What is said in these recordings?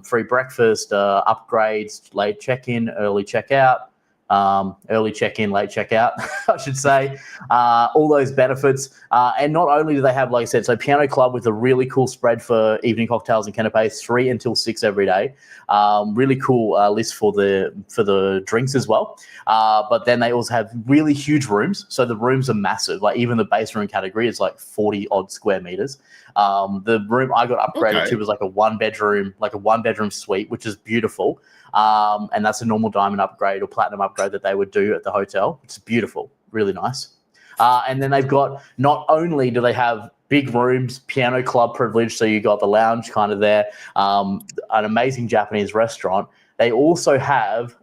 free breakfast, upgrades, late check-in, early check-out. Early check-in, late check-out, I should say. All those benefits. And not only do they have, like I said, so Piano Club with a really cool spread for evening cocktails and canapes, 3 until 6 every day. Really cool list for the drinks as well. But then they also have really huge rooms. So the rooms are massive. Like even the base room category is like 40 odd square meters. The room I got upgraded to was like a one bedroom suite, which is beautiful. And that's a normal diamond upgrade or platinum upgrade that they would do at the hotel. It's beautiful, really nice. And then they've got, not only do they have big rooms, piano club privilege, so you got the lounge kind of there, an amazing Japanese restaurant. They also have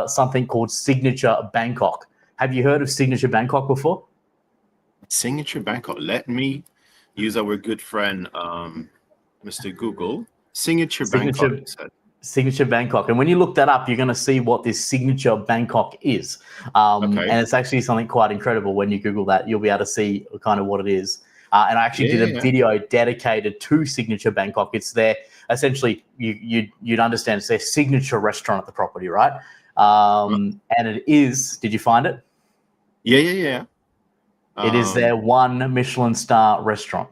something called Signature Bangkok. Have you heard of Signature Bangkok before? Signature Bangkok. Let me use our good friend, Mr. Google. Signature Bangkok. Signature Bangkok. And when you look that up, you're going to see what this Signature Bangkok is. And it's actually something quite incredible. When you Google that, you'll be able to see kind of what it is. And I actually did a video dedicated to Signature Bangkok. It's their, essentially, you'd understand, it's their signature restaurant at the property, right? And it is, did you find it? Yeah. It is their 1 Michelin star restaurant.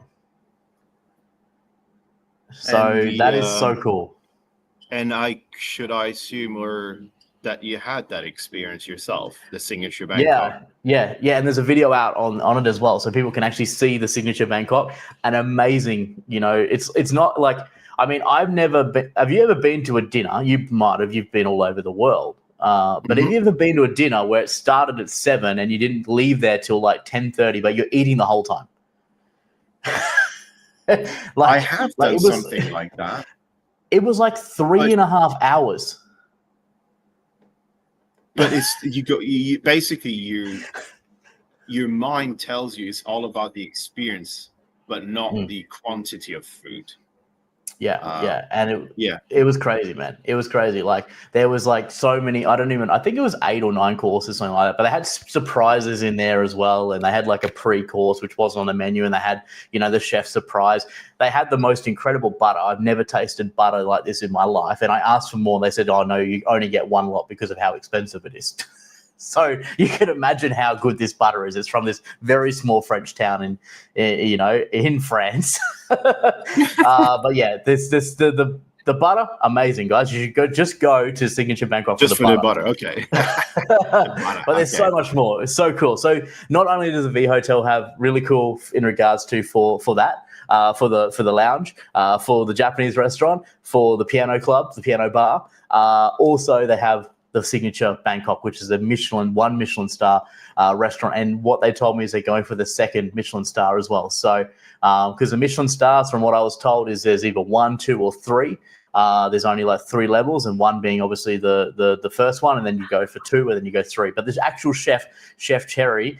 So that is so cool. And I assume that you had that experience yourself, the Signature Bangkok. Yeah. And there's a video out on it as well, so people can actually see the Signature Bangkok. And amazing, it's not like, I mean, I've never been. Have you ever been to a dinner? You might have. You've been all over the world. But have you ever been to a dinner where it started at 7 and you didn't leave there till like 10:30, but you're eating the whole time? I have done something like that. It was like 3.5 hours. But your mind tells you it's all about the experience, but not the quantity of food. And it was crazy, man. It was crazy. Like there was like so many, I think it was 8 or 9 courses, something like that, but they had surprises in there as well. And they had like a pre-course, which wasn't on the menu. And they had, the chef surprise. They had the most incredible butter. I've never tasted butter like this in my life. And I asked for more. And they said, oh no, you only get 1 lot because of how expensive it is. So you can imagine how good this butter is. It's from this very small French town in France. But yeah, the butter, amazing, guys. You should go to Signature Bangkok just for the butter. Okay. But there's so much more. It's so cool. So not only does the V Hotel have really cool in regards to for that. For the lounge, for the Japanese restaurant, for the piano club, the piano bar. Also, they have the Signature Bangkok, which is a 1 Michelin star restaurant. And what they told me is they're going for the 2nd Michelin star as well. So because the Michelin stars, from what I was told, is there's either 1, 2, or 3. There's only like 3 levels, and 1 being obviously the first one, and then you go for 2, and then you go 3. But this actual chef Cherry,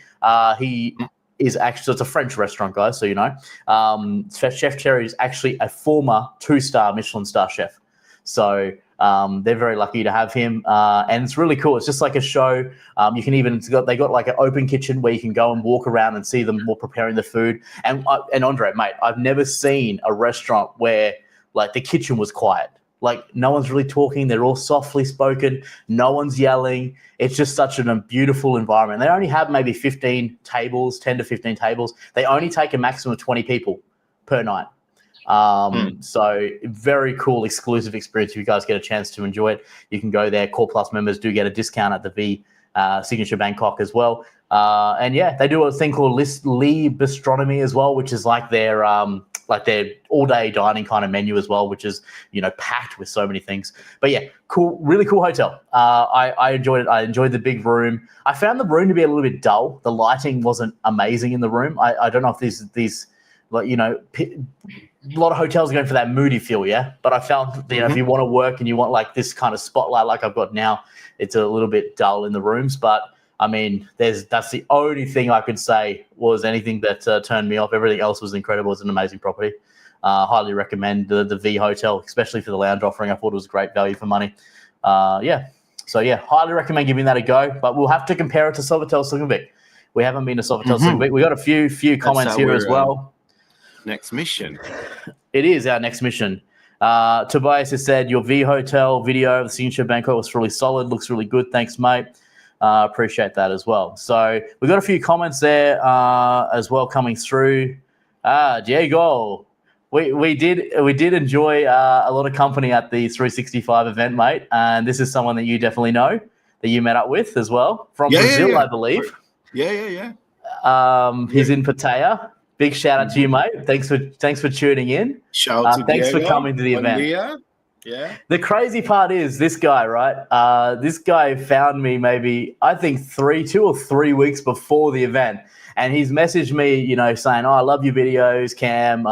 he is actually, so it's a French restaurant, guys, so Chef Cherry is actually a former 2-star Michelin star chef. So they're very lucky to have him, and it's really cool. It's just like a show. You can even they got like an open kitchen where you can go and walk around and see them all preparing the food. And Andre, mate, I've never seen a restaurant where like the kitchen was quiet. Like no one's really talking. They're all softly spoken. No one's yelling. It's just such a beautiful environment. They only have maybe 10 to 15 tables. They only take a maximum of 20 people per night. So very cool exclusive experience. If you guys get a chance to enjoy it, you can go there. Accor Plus members do get a discount at the V Signature Bangkok as well. And yeah, they do a thing called Lee Bistronomy as well, which is like their all-day dining kind of menu as well, which is packed with so many things. But yeah, cool, really cool hotel. I enjoyed it. I enjoyed the big room. I found the room to be a little bit dull. The lighting wasn't amazing in the room. I don't know if these like a lot of hotels are going for that moody feel, yeah. But I found if you want to work and you want like this kind of spotlight like I've got now, it's a little bit dull in the rooms. But I mean, that's the only thing I could say was anything that turned me off. Everything else was incredible. It's an amazing property. Highly recommend the V Hotel, especially for the lounge offering. I thought it was great value for money. So highly recommend giving that a go. But we'll have to compare it to Sofitel Sukhumvit. We haven't been to Sofitel Sukhumvit. We got a few comments here as well. Next mission. It is our next mission. Tobias has said, your V Hotel video of the signature Bangkok was really solid. Looks really good. Thanks, mate. Appreciate that as well. So we've got a few comments there as well coming through. Diego, we did enjoy a lot of company at the 365 event, mate. And this is someone that you definitely know, that you met up with as well from Brazil, I believe. Yeah. He's in Pattaya. Big shout out to you, mate. Thanks for tuning in. Shout out to thanks Diego. for coming to the event. Yeah. The crazy part is this guy, right? This guy found me maybe, I think 2 or 3 weeks before the event. And he's messaged me, saying, I love your videos, Cam.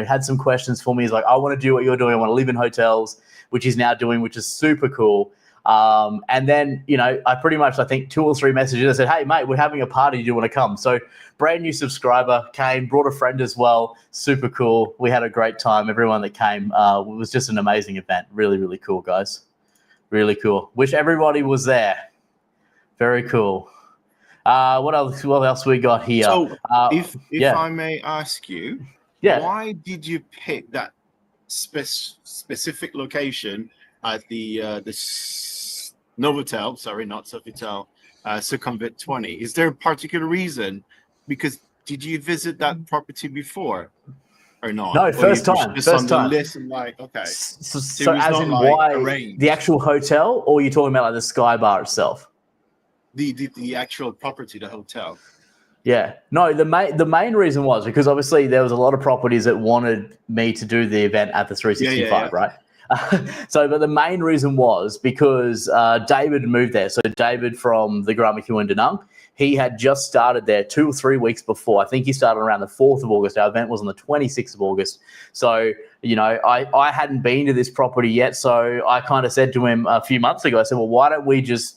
Had some questions for me. He's like, I want to do what you're doing. I want to live in hotels, which he's now doing, which is super cool. And then, I pretty much, I think 2 or 3 messages. I said, hey, mate, we're having a party. Do you want to come? So brand new subscriber came, brought a friend as well. Super cool. We had a great time. Everyone that came, it was just an amazing event. Really, really cool, guys. Really cool. Wish everybody was there. Very cool. What else we got here? So if I may ask you, why did you pick that specific location at the Novotel, sorry, not Sofitel, Sukhumvit 20? Is there a particular reason? Because did you visit that property before or not? No, first time. First time. List and okay. So as in why arranged. The actual hotel, or are you talking about like the Sky Bar itself? The actual property, the hotel. Yeah. No, the main reason was because obviously there was a lot of properties that wanted me to do the event at the 365, right? But the main reason was because David moved there. So David from the Grand McEwen in Da Nang, he had just started there 2 or 3 weeks before. I think he started around the 4th of August. Our event was on the 26th of August. So, I hadn't been to this property yet. So I kind of said to him a few months ago, I said, well, why don't we just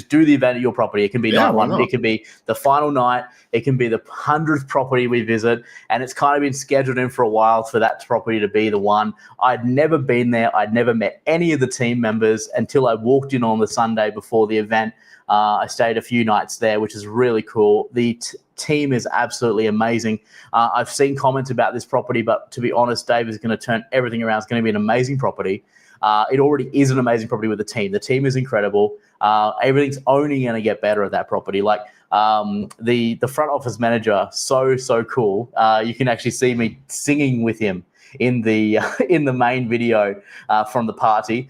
do the event at your property? It can be night one. It can be the final night. It can be the 100th property we visit. And it's kind of been scheduled in for a while for that property to be the one. I'd never been there. I'd never met any of the team members until I walked in on the Sunday before the event. I stayed a few nights there, which is really cool. The team is absolutely amazing. I've seen comments about this property, but to be honest, Dave is going to turn everything around. It's going to be an amazing property. It already is an amazing property with the team. The team is incredible. Everything's only going to get better at that property. Like the front office manager, so cool. You can actually see me singing with him in the main video from the party,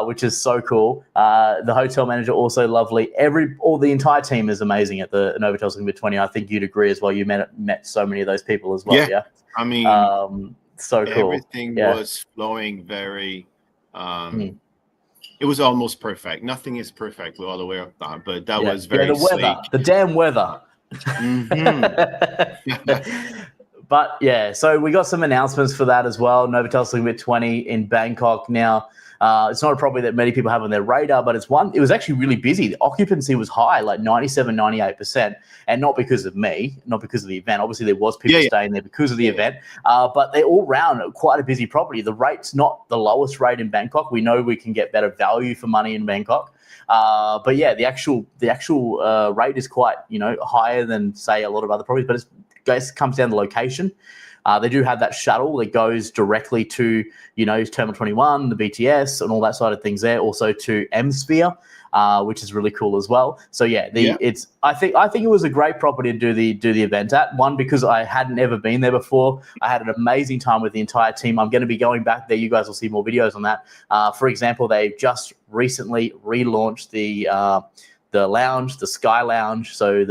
which is so cool. The hotel manager also lovely. The entire team is amazing at the Novotel Sukhumvit 20. I think you'd agree as well. You met so many of those people as well. Yeah. I mean, so cool. Everything was flowing very. It was almost perfect. Nothing is perfect. We're all aware of that, but that was very the weather, the damn weather. But yeah, so we got some announcements for that as well. Novotel Sukhumvit 20 in Bangkok now. It's not a property that many people have on their radar, but it was actually really busy. The occupancy was high, like 97, 98%, and not because of me, not because of the event. Obviously, there was people staying there because of the event, but they're all round quite a busy property. The rate's not the lowest rate in Bangkok. We know we can get better value for money in Bangkok. But yeah, the actual rate is quite, higher than say a lot of other properties, but it comes down to location. They do have that shuttle that goes directly to, Terminal 21, the BTS, and all that side of things there. Also to M-Sphere, which is really cool as well. So it's. I think it was a great property to do the event at. One, because I hadn't ever been there before. I had an amazing time with the entire team. I'm going to be going back there. You guys will see more videos on that. For example, they just recently relaunched the lounge, the Sky Lounge. So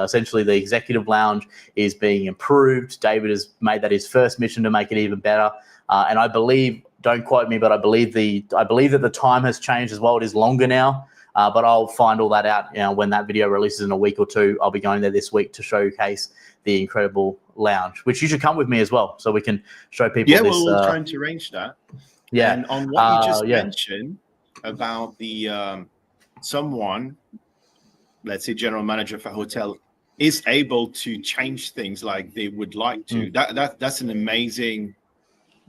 essentially the executive lounge is being improved. David has made that his first mission to make it even better. And I believe, don't quote me, but I believe that the time has changed as well. It is longer now. But I'll find all that out, when that video releases in a week or two. I'll be going there this week to showcase the incredible lounge, which you should come with me as well, so we can show people. Yeah, this, we'll trying to arrange that. Yeah. And on what you just mentioned about the someone, let's say general manager for a hotel, is able to change things like they would like to. That's an amazing,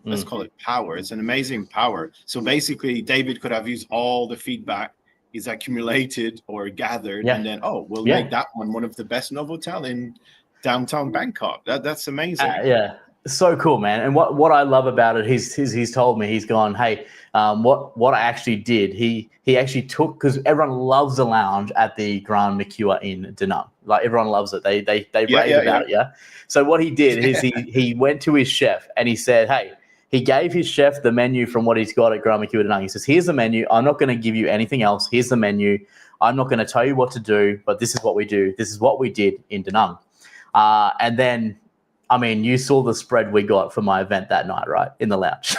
let's call it power. It's an amazing power. So basically, David could have used all the feedback he's accumulated or gathered, and then make that one of the best Novotel in downtown Bangkok. That's amazing. So cool, man. And what I love about it, he's told me, he's gone, hey, what I actually did, he actually took, because everyone loves the lounge at the Grand Mercure in Da Nang. Like, everyone loves it. They rave about it, yeah? So what he did is he went to his chef and he said, hey, he gave his chef the menu from what he's got at Grand Mercure Da Nang. He says, here's the menu. I'm not going to give you anything else. Here's the menu. I'm not going to tell you what to do, but this is what we do. This is what we did in Da Nang. And then, I mean, you saw the spread we got for my event that night, right? In the lounge.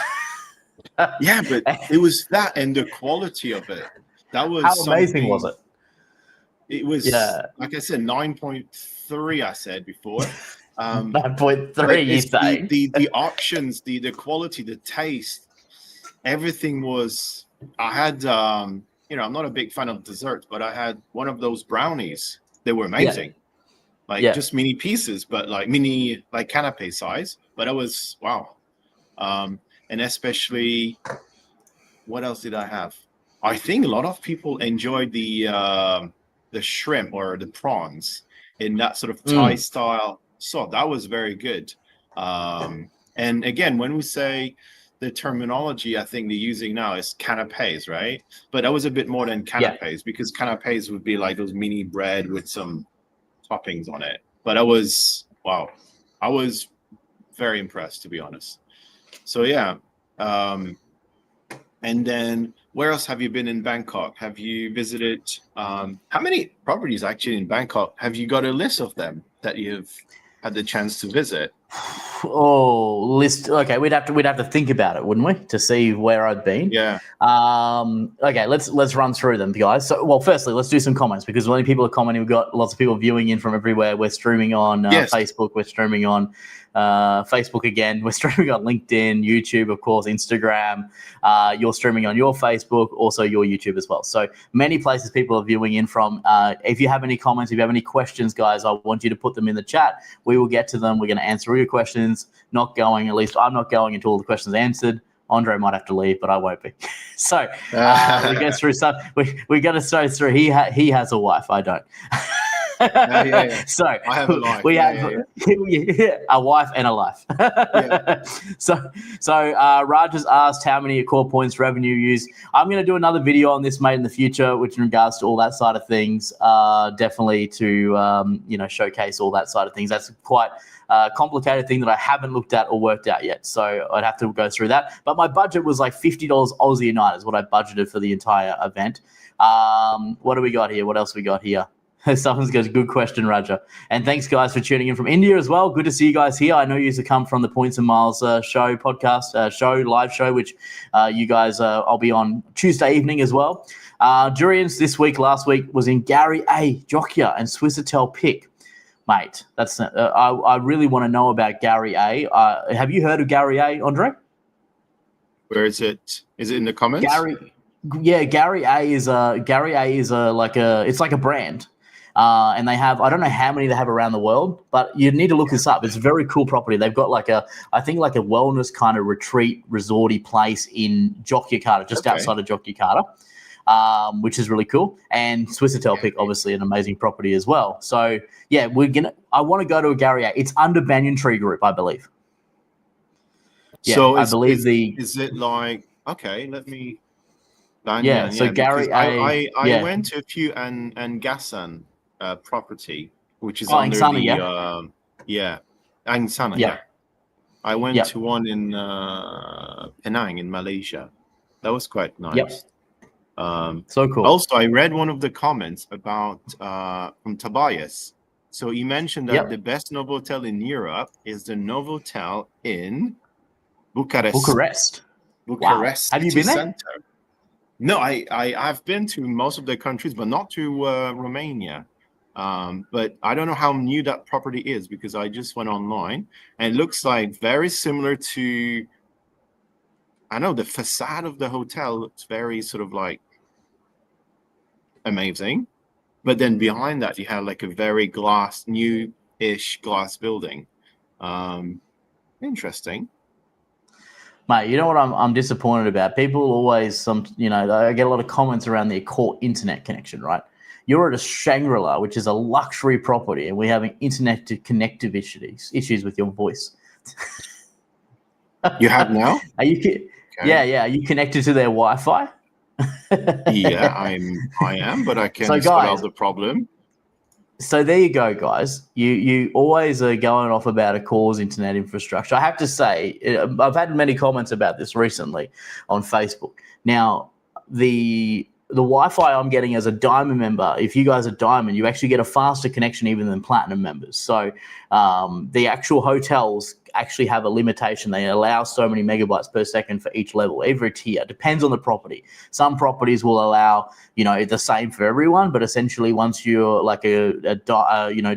Yeah, but it was that and the quality of it. That was how amazing was it? It was, like I said, 9.3, I said before. 9.3, you say? The options, the quality, the taste, everything was, I had, I'm not a big fan of desserts, but I had one of those brownies. They were amazing. Just mini pieces, but like mini, like canapé size. But it was, wow. And especially, what else did I have? I think a lot of people enjoyed the shrimp or the prawns in that sort of Thai style sauce. That was very good. And again, when we say the terminology, I think they're using now is canapés, right? But that was a bit more than canapés, because canapés would be like those mini bread with some toppings on it. But I was very impressed, to be honest. So and then where else have you been in Bangkok? Have you visited how many properties actually in Bangkok? Have you got a list of them that you've had the chance to visit? List. Okay, we'd have to think about it, wouldn't we, to see where I've been? Yeah. Okay, let's run through them, guys. So, well, firstly, let's do some comments, because when people are commenting, we've got lots of people viewing in from everywhere. We're streaming on Facebook. We're streaming on Facebook again. We're streaming on LinkedIn, YouTube, of course, Instagram. You're streaming on your Facebook, also your YouTube as well. So many places people are viewing in from. If you have any comments, if you have any questions, guys, I want you to put them in the chat. We will get to them. We're going to answer all your questions. At least I'm not going until all the questions are answered. Andre might have to leave, but I won't be. So we go through stuff. We got to go through. He has a wife. I don't. So I have a life. We have a wife and a life. So Raj has asked how many Accor points revenue use. I'm going to do another video on this, mate, in the future, which in regards to all that side of things, definitely to showcase all that side of things. That's quite complicated thing that I haven't looked at or worked out yet. So I'd have to go through that. But my budget was like $50 Aussie a night is what I budgeted for the entire event. What do we got here? What else we got here? Someone goes, good question, Raja. And thanks, guys, for tuning in from India as well. Good to see you guys here. I know you used to come from the Points and Miles show, podcast, live show, which you guys, I'll be on Tuesday evening as well. Durians last week was in Gary A, Jogja, and Swissotel Pick. Mate, that's I really want to know about Gary A. Have you heard of Gary A, Andre? Where is it? Is it in the comments? Gary A is it's like a brand. And they have, I don't know how many they have around the world, but you need to look this up. It's a very cool property. They've got I think a wellness kind of retreat resorty place in Jogjakarta, just outside of Jogjakarta, which is really cool. And Swissotel Pick, obviously an amazing property as well. So yeah, I want to go to a Gary A. It's under Banyan Tree Group, I believe. Yeah, so I believe is it like, okay, let me. So Gary A. I went to a few Angasan property, which is under Angsana, Angsana. Yeah. I went to one in Penang in Malaysia. That was quite nice. So cool. Also, I read one of the comments about from Tobias. So he mentioned that the best Novotel in Europe is the Novotel in Bucharest. Wow. Have you been there? Center. No, I've been to most of the countries, but not to Romania. But I don't know how new that property is, because I just went online and it looks like very similar to, I know the facade of the hotel looks very sort of like amazing. But then behind that, you have like a very new-ish glass building. Interesting. Mate, you know what I'm disappointed about? People always, I get a lot of comments around the Accor internet connection, right? You're at a Shangri-La, which is a luxury property, and we're having internet connective issues with your voice. You have now? Are you? Okay. Yeah. Are you connected to their Wi-Fi? Yeah, I am, but I can sort out the problem. So there you go, guys. You always are going off about Accor's internet infrastructure. I have to say, I've had many comments about this recently on Facebook. Now, the Wi-Fi I'm getting as a Diamond member, if you guys are Diamond, you actually get a faster connection even than Platinum members. So the actual hotels actually have a limitation. They allow so many megabytes per second for each level, every tier. Depends on the property. Some properties will allow, the same for everyone, but essentially once you're like a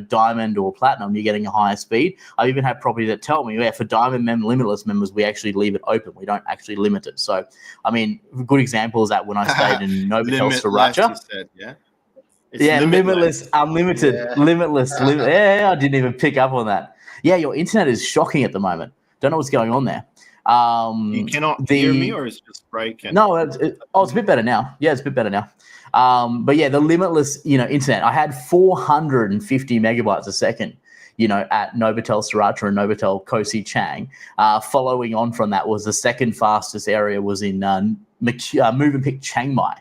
Diamond or Platinum, you're getting a higher speed. I've even had properties that tell me, for Diamond Limitless members, we actually leave it open. We don't actually limit it. So, a good example is that when I stayed in Novotel Sriracha. Limitless, unlimited, limitless. I didn't even pick up on that. Yeah, your internet is shocking at the moment. Don't know what's going on there. You cannot hear me, or it's just breaking? No, it's a bit better now. Yeah, it's a bit better now. But yeah, the limitless, internet. I had 450 megabytes a second, at Novotel Sriracha and Novotel Koh Si Chang. Following on from that was the second fastest area was in Movenpick Chiang Mai.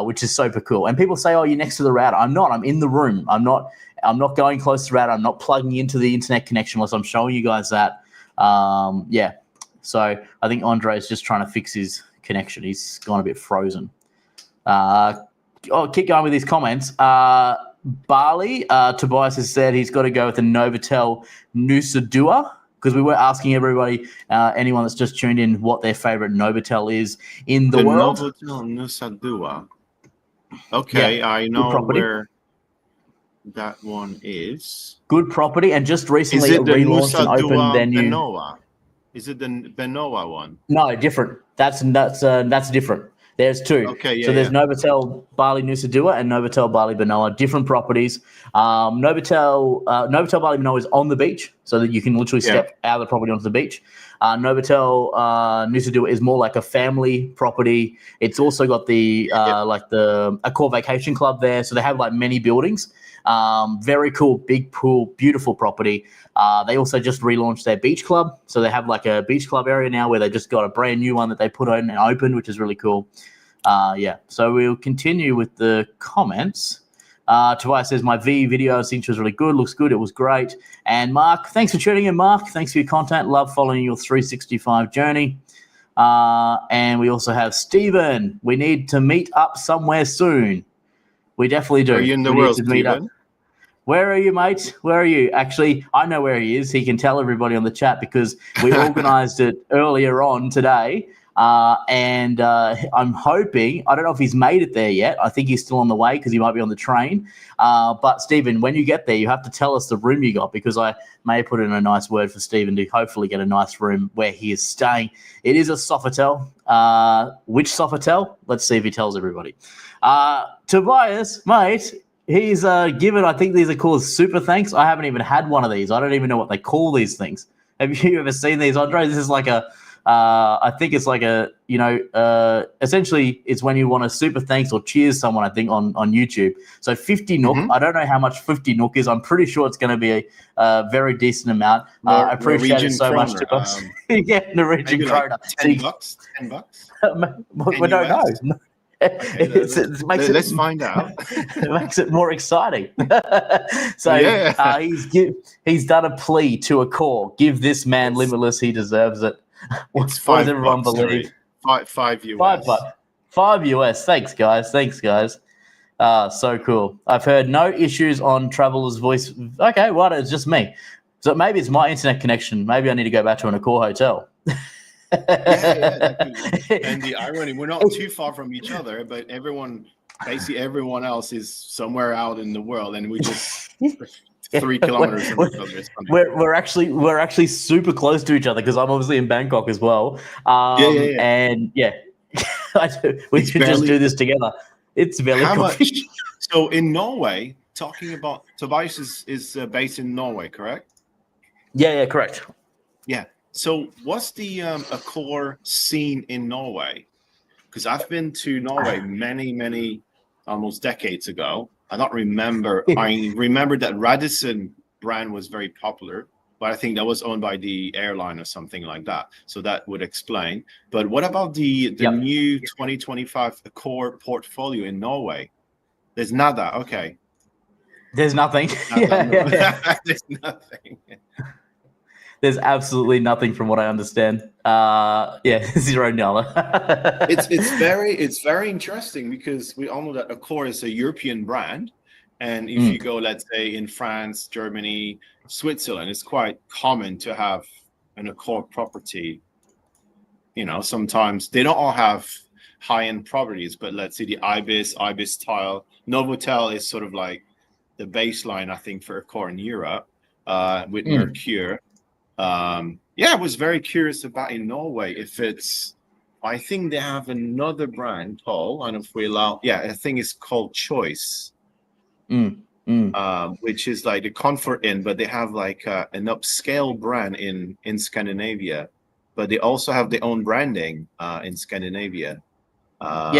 Which is super cool. And people say, "Oh, you're next to the router." I'm not. I'm in the room. I'm not going close to the router. I'm not plugging into the internet connection unless I'm showing you guys that. So I think Andre is just trying to fix his connection. He's gone a bit frozen. Keep going with these comments. Bali, Tobias has said he's got to go with the Novotel Nusa Dua, because we were asking everybody, anyone that's just tuned in, what their favorite Novotel is in the world. Novotel Nusa Dua. Okay, yeah, I know where that one is. Good property, and just recently it relaunched and opened their new. Benoa? Is it the Benoa one? No, different. That's different. There's two. Okay, so there's Novotel Bali Nusa Dua and Novotel Bali Benoa, different properties. Novotel Bali Benoa is on the beach, so that you can literally step out of the property onto the beach. Novotel Nusa Dua is more like a family property. It's also got the like the Accor Vacation Club there, so they have like many buildings. Very cool, big pool, beautiful property. They also just relaunched their beach club, so they have like a beach club area now where they just got a brand new one that they put on and opened, which is really cool. So we'll continue with the comments. Tobias says, my V video I think was really good, looks good, it was great. And Mark, thanks for tuning in, Mark. Thanks for your content. Love following your 365 journey. And we also have Stephen. We need to meet up somewhere soon. We definitely do. Are you in the world, Stephen? Where are you, mate? Where are you? Actually, I know where he is. He can tell everybody on the chat because we organised it earlier on today. And I'm hoping, I don't know if he's made it there yet. I think he's still on the way because he might be on the train. But Stephen, when you get there, you have to tell us the room you got, because I may put in a nice word for Stephen to hopefully get a nice room where he is staying. It is a Sofitel. Which Sofitel? Let's see if he tells everybody. Tobias, mate, he's given, I think these are called super thanks. I haven't even had one of these. I don't even know what they call these things. Have you ever seen these, Andre? This is like a, I think it's like a, essentially it's when you want to super thanks or cheers someone, I think, on YouTube. So 50 Nook. I don't know how much 50 Nook is. I'm pretty sure it's going to be a very decent amount. I appreciate it so much, Tobias. Yeah, Norwegian kroner. Like $10? We don't know. Okay, let's find out. It makes it more exciting. So he's done a plea to Accor. Give this man limitless. He deserves it. What does everyone believe? $5 US. $5 US. Thanks, guys. So cool. I've heard no issues on Traveler's Voice. Okay, what? It's just me. So maybe it's my internet connection. Maybe I need to go back to an Accor hotel. And the irony, we're not too far from each other, but basically everyone else is somewhere out in the world, and we just 3 kilometers from each other. We're actually super close to each other because I'm obviously in Bangkok as well. And we should just do this together. It's very much. So in Norway, talking about Tobias is based in Norway, correct? Yeah, correct. Yeah. So what's the Accor scene in Norway? Because I've been to Norway many, almost decades ago. I don't remember. I remember that Radisson brand was very popular. but I think that was owned by the airline or something like that. So that would explain. But what about the new 2025 Accor portfolio in Norway? There's nada. Okay. There's nothing. There's nothing. There's absolutely nothing from what I understand. $0. It's very interesting because we all know that Accor is a European brand. And if you go, let's say, in France, Germany, Switzerland, it's quite common to have an Accor property. You know, sometimes they don't all have high-end properties, but let's say the Ibis Tile. Novotel is sort of like the baseline, I think, for Accor in Europe with Mercure. I was very curious about in Norway if it's, I think they have another brand called, and if we allow, I think it's called Choice, which is like the Comfort Inn, but they have like an upscale brand in Scandinavia, but they also have their own branding in Scandinavia.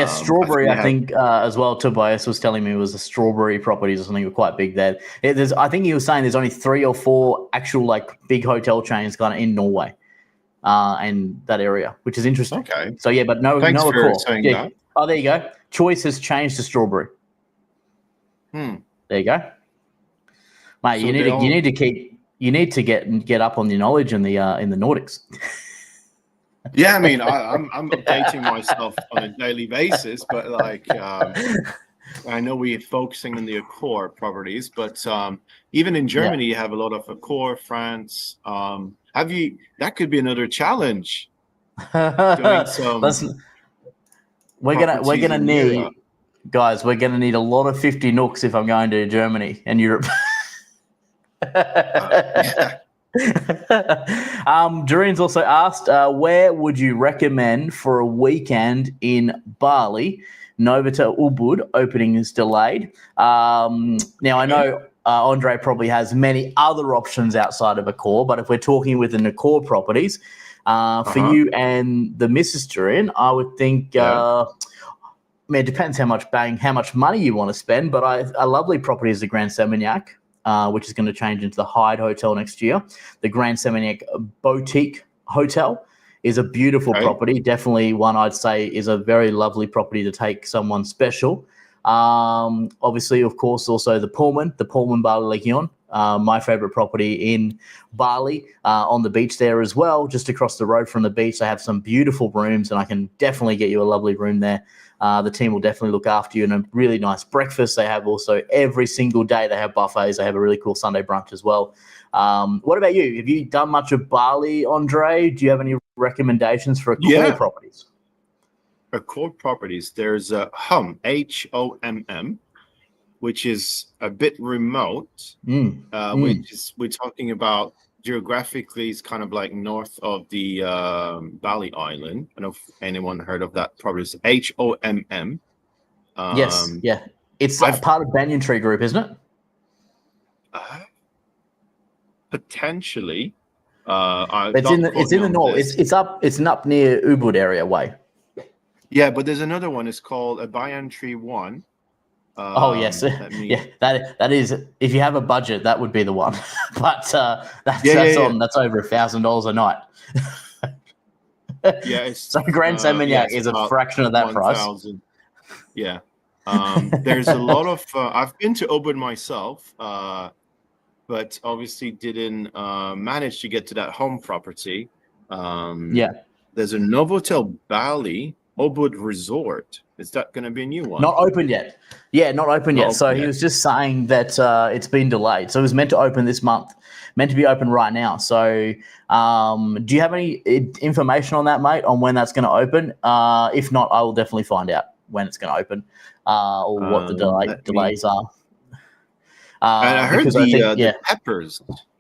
Strawberry, I think as well, Tobias was telling me, was the Strawberry properties or something were quite big there. I think he was saying there's only 3 or 4 actual like big hotel chains kind of in Norway and that area, which is interesting. Okay. So but no for saying that. Oh, there you go. Choice has changed to Strawberry. There you go. Mate, so you need to get up on your knowledge in the Nordics. Yeah, I mean, I'm updating myself on a daily basis, but like, I know we're focusing on the Accor properties, but even in Germany, you have a lot of Accor. France, that could be another challenge. Doing some we're gonna need, guys. We're gonna need a lot of 50 nooks if I'm going to Germany and Europe. Durian's also asked, where would you recommend for a weekend in Bali? Novotel Ubud opening is delayed. Now I know Andre probably has many other options outside of Accor, but if we're talking within Accor properties, for you and the Mrs. Durian, I would think. It depends how much money you want to spend, but a lovely property is the Grand Seminyak. Which is going to change into the Hyde Hotel next year. The Grand Seminyak Boutique Hotel is a beautiful property. Definitely one I'd say is a very lovely property to take someone special. Obviously, of course, also the Pullman Bali Legion, my favorite property in Bali, on the beach there as well, just across the road from the beach. They have some beautiful rooms, and I can definitely get you a lovely room there. The team will definitely look after you, and a really nice breakfast. They have also every single day they have buffets. They have a really cool Sunday brunch as well. What about you? Have you done much of Bali, Andre? Do you have any recommendations for Accor properties? Accor properties. There's a HOMM, which is a bit remote, which is, we're talking about geographically, it's kind of like north of the Bali Island. I don't know if anyone heard of that property. It's HOMM. Yes, it's part of Banyan Tree Group, isn't it? Potentially. It's in the north. It's up near Ubud area way. Yeah, but there's another one. It's called a Banyan Tree 1. Yes, that is. If you have a budget, that would be the one. But that's over $1,000 a night. So Grand Seminyak is a fraction of that 1, price. Yeah, there's a lot of. I've been to Ubud myself, but obviously didn't manage to get to that home property. There's a Novotel Bali Ubud Resort. Is that going to be a new one? Not open yet. Yeah, not open yet. So he was just saying that it's been delayed. So it was meant to open this month, meant to be open right now. So do you have any information on that, mate, on when that's going to open? If not, I will definitely find out when it's going to open or what the delays are. And I heard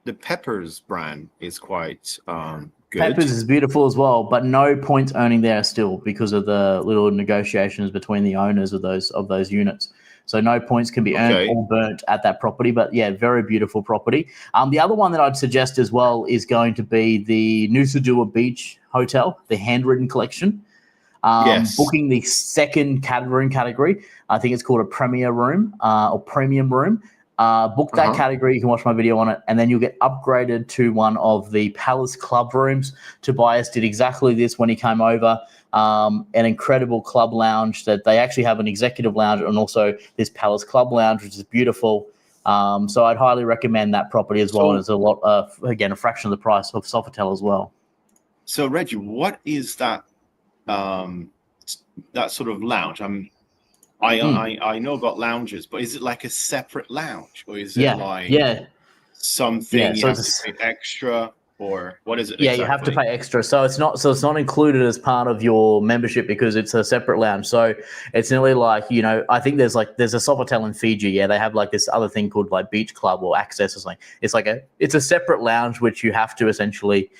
the Peppers brand is quite good. Peppers is beautiful as well, but no points earning there still because of the little negotiations between the owners of those units. So no points can be earned or burnt at that property. But very beautiful property. The other one that I'd suggest as well is going to be the Nusa Dua Beach Hotel, the Handwritten Collection. Booking the second room category. I think it's called a premier room or premium room. Book that category. You can watch my video on it, and then you'll get upgraded to one of the Palace Club rooms. Tobias did exactly this when he came over. An incredible club lounge that they actually have an executive lounge and also this Palace Club lounge, which is beautiful. So I'd highly recommend that property as well. And it's a lot, again, a fraction of the price of Sofitel as well. So Reggie, what is that that sort of lounge? I know about lounges, but is it like a separate lounge, or is it something you have to pay extra, or what is it? Yeah, exactly? You have to pay extra. So it's not included as part of your membership because it's a separate lounge. So it's nearly like, I think there's a Sofitel in Fiji. Yeah, they have like this other thing called like Beach Club or Access or something. It's a separate lounge which you have to essentially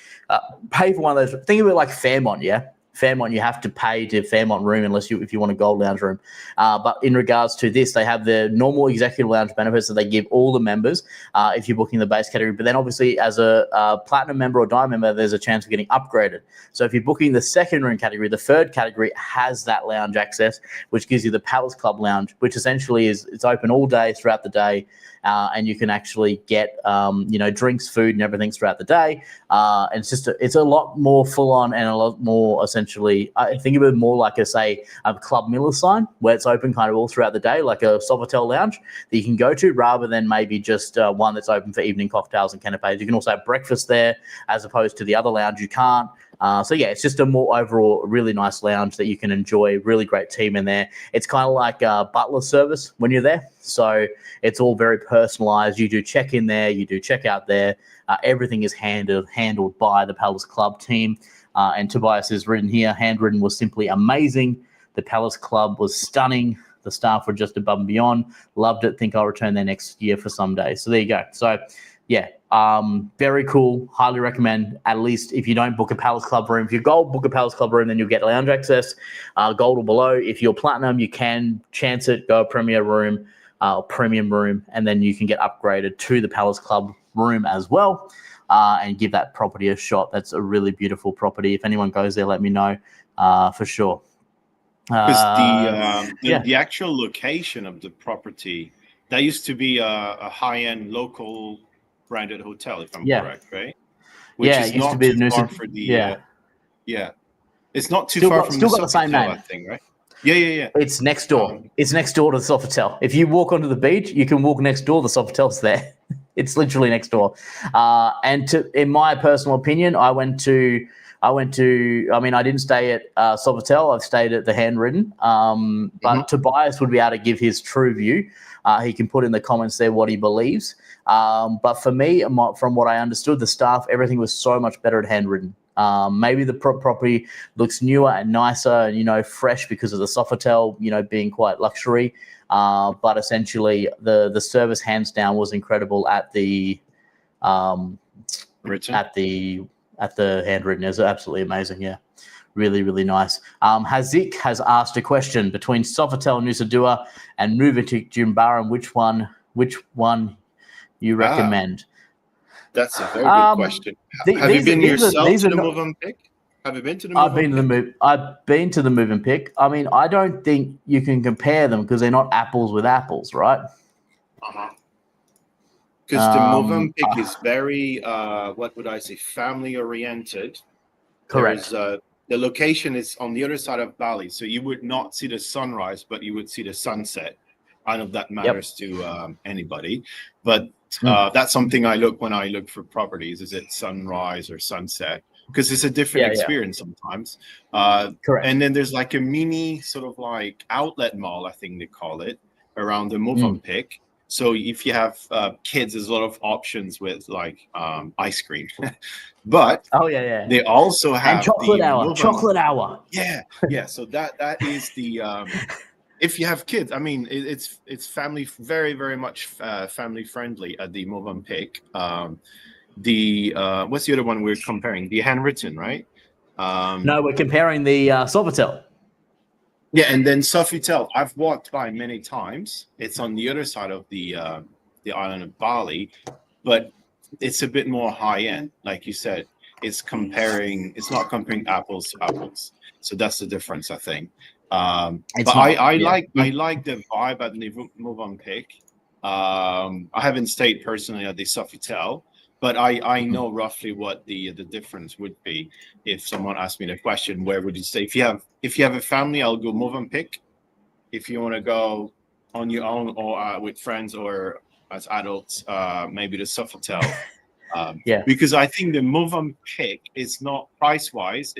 pay for one of those. Think of it like Fairmont, yeah. Fairmont, you have to pay to Fairmont room if you want a gold lounge room. But in regards to this, they have the normal executive lounge benefits that they give all the members if you're booking the base category. But then obviously as a platinum member or diamond member, there's a chance of getting upgraded. So if you're booking the second room category, the third category has that lounge access, which gives you the Palace Club lounge, which essentially it's open all day throughout the day. And you can actually get, drinks, food, and everything throughout the day. And it's a lot more full on and a lot more essentially. I think of it more like a Club Miller sign where it's open kind of all throughout the day, like a Sofitel lounge that you can go to, rather than maybe just one that's open for evening cocktails and canapes. You can also have breakfast there, as opposed to the other lounge you can't. It's just a more overall really nice lounge that you can enjoy. Really great team in there. It's kind of like a butler service when you're there. So it's all very personalized. You do check in there, you do check out there. Everything is handled by the Palace Club team. And Tobias has written here, handwritten was simply amazing. The Palace Club was stunning. The staff were just above and beyond. Loved it. Think I'll return there next year for some days. So there you go. So yeah, very cool. Highly recommend. At least if you don't book a Palace Club room, if you're gold, book a Palace Club room, then you'll get lounge access, gold or below. If you're platinum, you can chance it, go a premier room, premium room, and then you can get upgraded to the Palace Club room as well, and give that property a shot. That's a really beautiful property. If anyone goes there, let me know for sure. Because the actual location of the property, that used to be a high-end local branded hotel, if I'm correct, right? Which is it used not to be a too far for the it's not too still far got, from still the got the same Sofitel, name. I think, right? Yeah. It's next door. It's next door to the Sofitel. If you walk onto the beach, you can walk next door. The Sofitel's there. It's literally next door. In my personal opinion, I didn't stay at Sofitel. I've stayed at the Handwritten. But Tobias would be able to give his true view. He can put in the comments there what he believes. But for me, from what I understood, the staff, everything was so much better at Handwritten. Maybe the property looks newer and nicer and, fresh because of the Sofitel, being quite luxury. But essentially the service hands down was incredible at the Handwritten. Is absolutely amazing. Yeah. Really, really nice. Hazik has asked a question between Sofitel Nusa Dua and Movenpick Jimbaran. Which one you recommend? That's a very good question. Have you been yourself to the Movenpick? Have you been to the Movenpick? I've been to the Movenpick. I mean, I don't think you can compare them because they're not apples with apples, right? Because the Movenpick is very, family oriented. Correct. The location is on the other side of Bali, so you would not see the sunrise, but you would see the sunset. I don't know if that matters to anybody, but that's something I look when I look for properties. Is it sunrise or sunset? Because it's a different experience sometimes. Correct. And then there's like a mini sort of like outlet mall, I think they call it, around the Movenpick. So if you have kids, there's a lot of options with like ice cream. But they also have and chocolate hour. Chocolate hour. Yeah. So that is the if you have kids, I mean, it's family, very, very much family friendly at the Movenpick. What's the other one we're comparing? The Handwritten, right? No, we're comparing the Sofitel. Yeah, and then Sofitel, I've walked by many times. It's on the other side of the island of Bali, but it's a bit more high end. Like you said, it's not comparing apples to apples. So that's the difference, I think. I like the vibe at the Movenpick. I haven't stayed personally at the Sofitel, but I know roughly what the difference would be if someone asked me the question, where would you stay? If you have a family, I'll go Movenpick. If you want to go on your own or with friends or as adults, maybe the Sofitel. Because I think the Movenpick is not price-wise.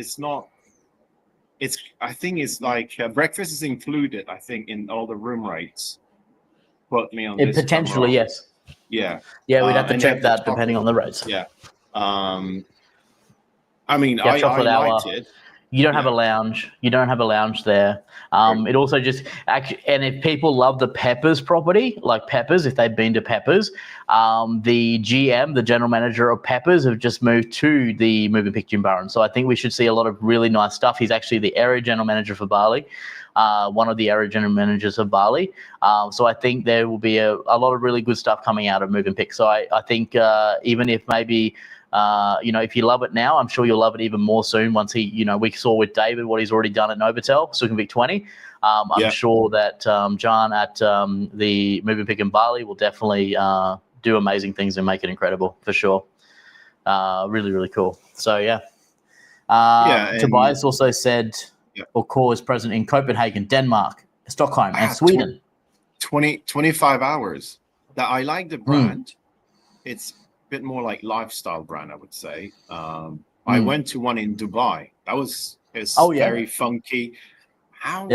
I think it's like breakfast is included, I think, in all the room rates. Quote me on this. Potentially, yes. Yeah. Yeah, we'd have to check that depending on the rates. Yeah. I mean, I liked it. You don't have a lounge. You don't have a lounge there. It also just actually, and if people love the Peppers property, like Peppers, if they've been to Peppers, the GM, the general manager of Peppers, have just moved to the Movenpick Jimbaran. So I think we should see a lot of really nice stuff. He's actually the area general manager for Bali, one of the area general managers of Bali. So I think there will be a lot of really good stuff coming out of Movenpick. So I think even if maybe. If you love it now, I'm sure you'll love it even more soon once we saw with David what he's already done at Novotel, Sukhumvit 20. I'm sure that John at the Movenpick in Bali will definitely do amazing things and make it incredible for sure. Really, really cool. So, Tobias also said Accor is present in Copenhagen, Denmark, Stockholm, and Sweden. 25 hours. That I like the brand. It's bit more like lifestyle brand, I would say. I went to one in Dubai. That was very funky. How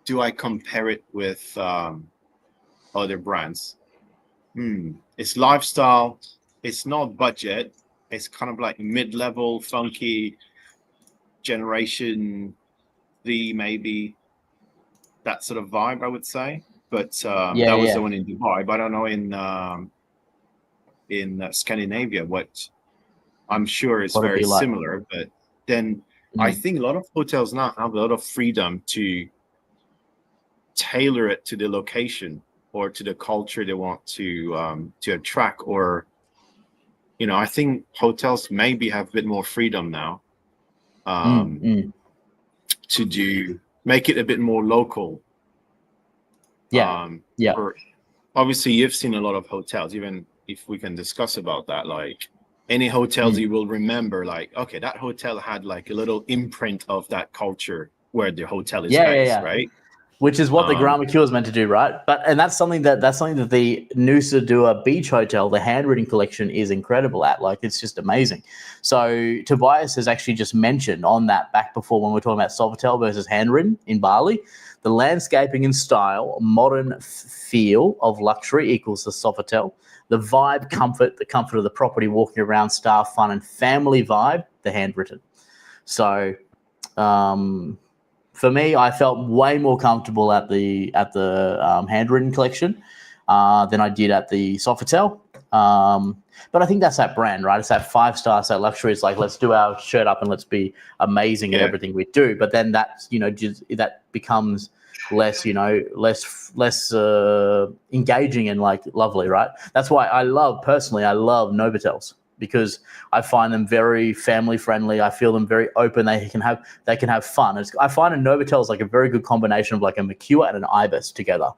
do I compare it with other brands? It's lifestyle. It's not budget. It's kind of like mid-level, funky, Generation 3, maybe that sort of vibe, I would say. But that was the one in Dubai. But I don't know in Scandinavia what I'm sure is very similar. But then I think a lot of hotels now have a lot of freedom to tailor it to the location or to the culture they want to attract. Or I think hotels maybe have a bit more freedom now to make it a bit more local. Obviously, you've seen a lot of hotels, even if we can discuss about that. Like any hotels you will remember, like, okay, that hotel had like a little imprint of that culture where the hotel is based, right? Which is what the Grand Mercure is meant to do, right? And that's something that the Nusa Dua Beach Hotel, the handwritten collection, is incredible at. Like, it's just amazing. So Tobias has actually just mentioned on that back before when we were talking about Sofitel versus handwritten in Bali. The landscaping and style, modern feel of luxury equals the Sofitel. The vibe, the comfort of the property, walking around, staff, fun, and family vibe, the handwritten. So, for me, I felt way more comfortable at the handwritten collection than I did at the Sofitel. But I think that's that brand, right? It's that 5-star, it's that luxury. It's like, let's do our shirt up and let's be amazing at everything we do. But then that becomes less engaging and like lovely, right? That's why I love Novotels, because I find them very family friendly. I feel them very open. They can have fun. I find a Novotel is like a very good combination of like a Mercure and an Ibis together.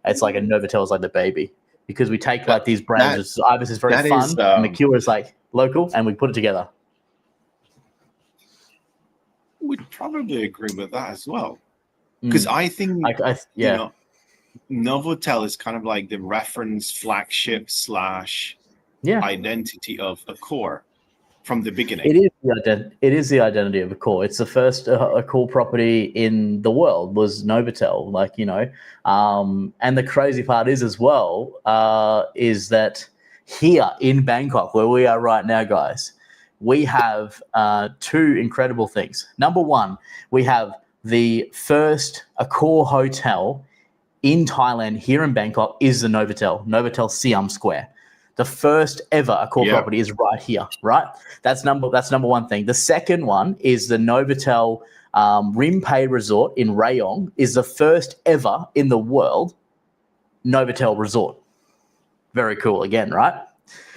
It's like a Novotel is like the baby, because we take like these brands. Ibis is very fun, and Mercure is like local, and we put it together. Would probably agree with that as well, because I think Novotel is kind of like the reference flagship / identity of Accor from the beginning. It is the identity of Accor. It's the first Accor property in the world was Novotel, and the crazy part is as well is that here in Bangkok, where we are right now, guys, we have two incredible things. Number one, we have the first Accor hotel in Thailand here in Bangkok is the Novotel Siam Square. The first ever Accor property is right here, right? That's number one thing. The second one is the Novotel Rinpei Resort in Rayong is the first ever in the world Novotel resort. Very cool again, right?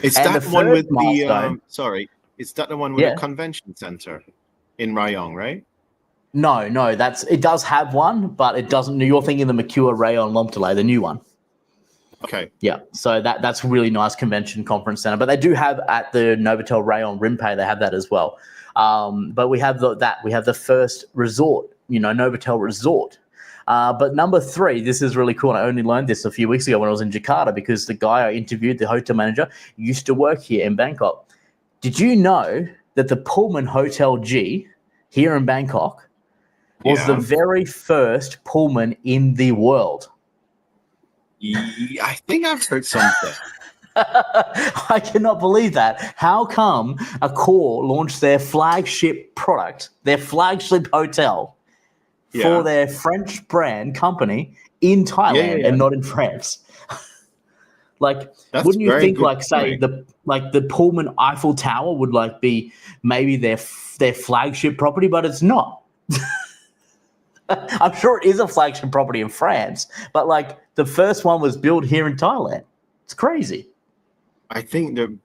Is that the one with the Is that the one with the convention center in Rayong, right? No, it does have one, but it doesn't. You're thinking the Mercure Rayon Lomtele, the new one. Okay. Yeah, so that's a really nice convention conference center. But they do have at the Novotel Rayon Rinpei, they have that as well. But we have we have the first resort, Novotel Resort. But number 3, this is really cool. And I only learned this a few weeks ago when I was in Jakarta, because the guy I interviewed, the hotel manager, used to work here in Bangkok. Did you know that the Pullman Hotel G here in Bangkok was the very first Pullman in the world? I think I've heard something. I cannot believe that. How come Accor launched their flagship product, their flagship hotel, for their French brand company in Thailand and not in France? Wouldn't you think, the Pullman Eiffel Tower would be maybe their flagship property, but it's not. I'm sure it is a flagship property in France, but the first one was built here in Thailand. It's crazy. I think the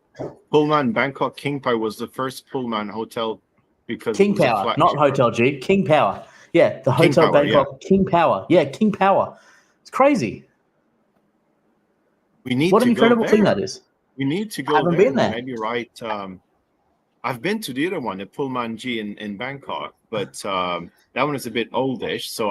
Pullman Bangkok King Power was the first Pullman hotel, because King Power, not Hotel G, King Power. Yeah, the Hotel Power, Bangkok King Power. Yeah, King Power. It's crazy. What an incredible thing that is. We need to go there. Been there. Maybe I've been to the other one, the Pullman G in Bangkok, but that one is a bit oldish, so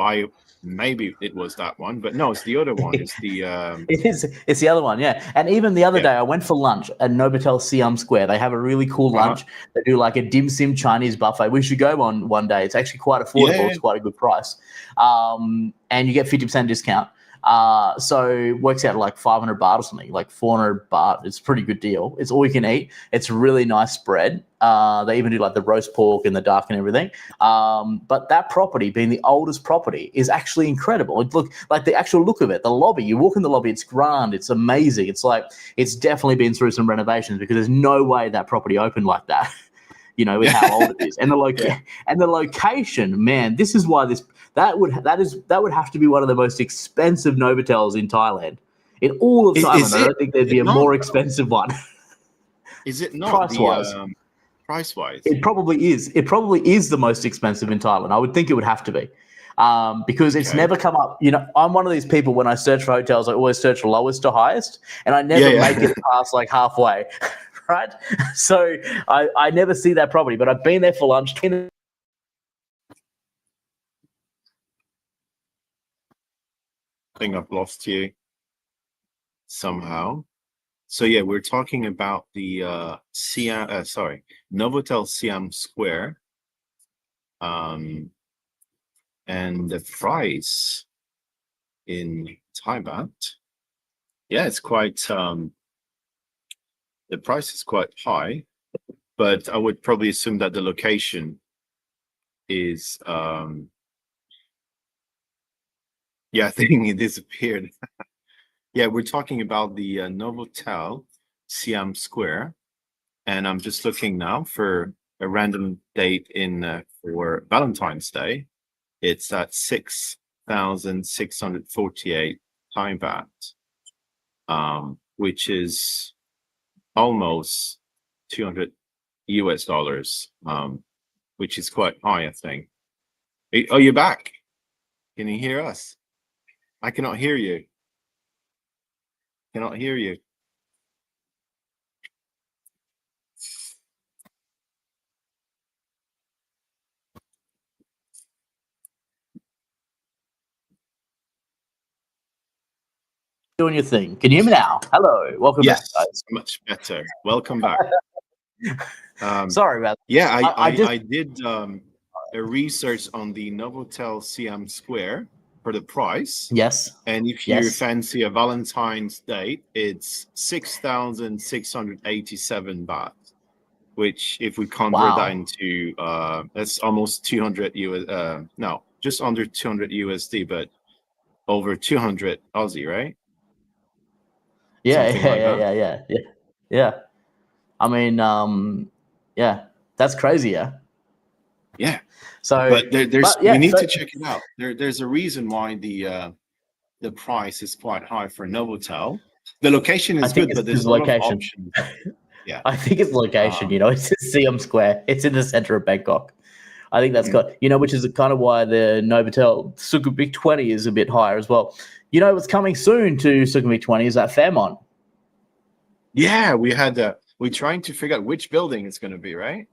maybe it was that one, but no, it's the other one. It's the it's the other one, yeah. And even the other day, I went for lunch at Novotel Siam Square. They have a really cool lunch. They do a dim sum Chinese buffet. We should go on one day. It's actually quite affordable. It's quite a good price, and you get 50% discount. So it works out to 500 baht or something, 400 baht. It's a pretty good deal. It's all you can eat. It's a really nice spread. They even do the roast pork and the duck and everything. But that property, being the oldest property, is actually incredible. It the actual look of it, the lobby, you walk in the lobby, it's grand, it's amazing. It's it's definitely been through some renovations, because there's no way that property opened like that. With how old it is, and the location, man. This is why that would have to be one of the most expensive Novotels in Thailand. In all of Thailand, I don't think there'd be a more expensive one. Is it not price-wise? Price-wise, it probably is. It probably is the most expensive in Thailand. I would think it would have to be, because it's never come up. I'm one of these people, when I search for hotels, I always search lowest to highest, and I never make it past halfway. Right, so I never see that property, but I've been there for lunch. I think I've lost you somehow. So we're talking about the Novotel Siam Square, and the price in Thai baht. Yeah, it's quite. The price is quite high, but I would probably assume that the location is. I think it disappeared. We're talking about the Novotel Siam Square, and I'm just looking now for a random date for Valentine's Day. It's at 6,648 Thai baht, which is almost $200, which is quite high, I think. Oh, you're back. Can you hear us? I cannot hear you. Cannot hear you. Doing your thing. Can you hear me now? Hello. Welcome back, guys. Much better. Welcome back. Sorry about that. Yeah, I did a research on the Novotel Siam Square for the price. Yes. And if you fancy a Valentine's date, it's 6,687 baht, which if we convert that into that's almost 200 just under 200 USD, but over 200 Aussie, right? Yeah. I mean, that's crazy, yeah. Yeah. So, but we need to check it out. There's a reason why the price is quite high for Novotel. The location is good, but there's a lot of options. Yeah, I think it's location. It's in Siam Square. It's in the center of Bangkok. I think that's got, which is kind of why the Novotel Sukhumvit 20 is a bit higher as well. You know what's coming soon to Sukhumvit 20 is that Fairmont. Yeah, we're trying to figure out which building it's going to be, right?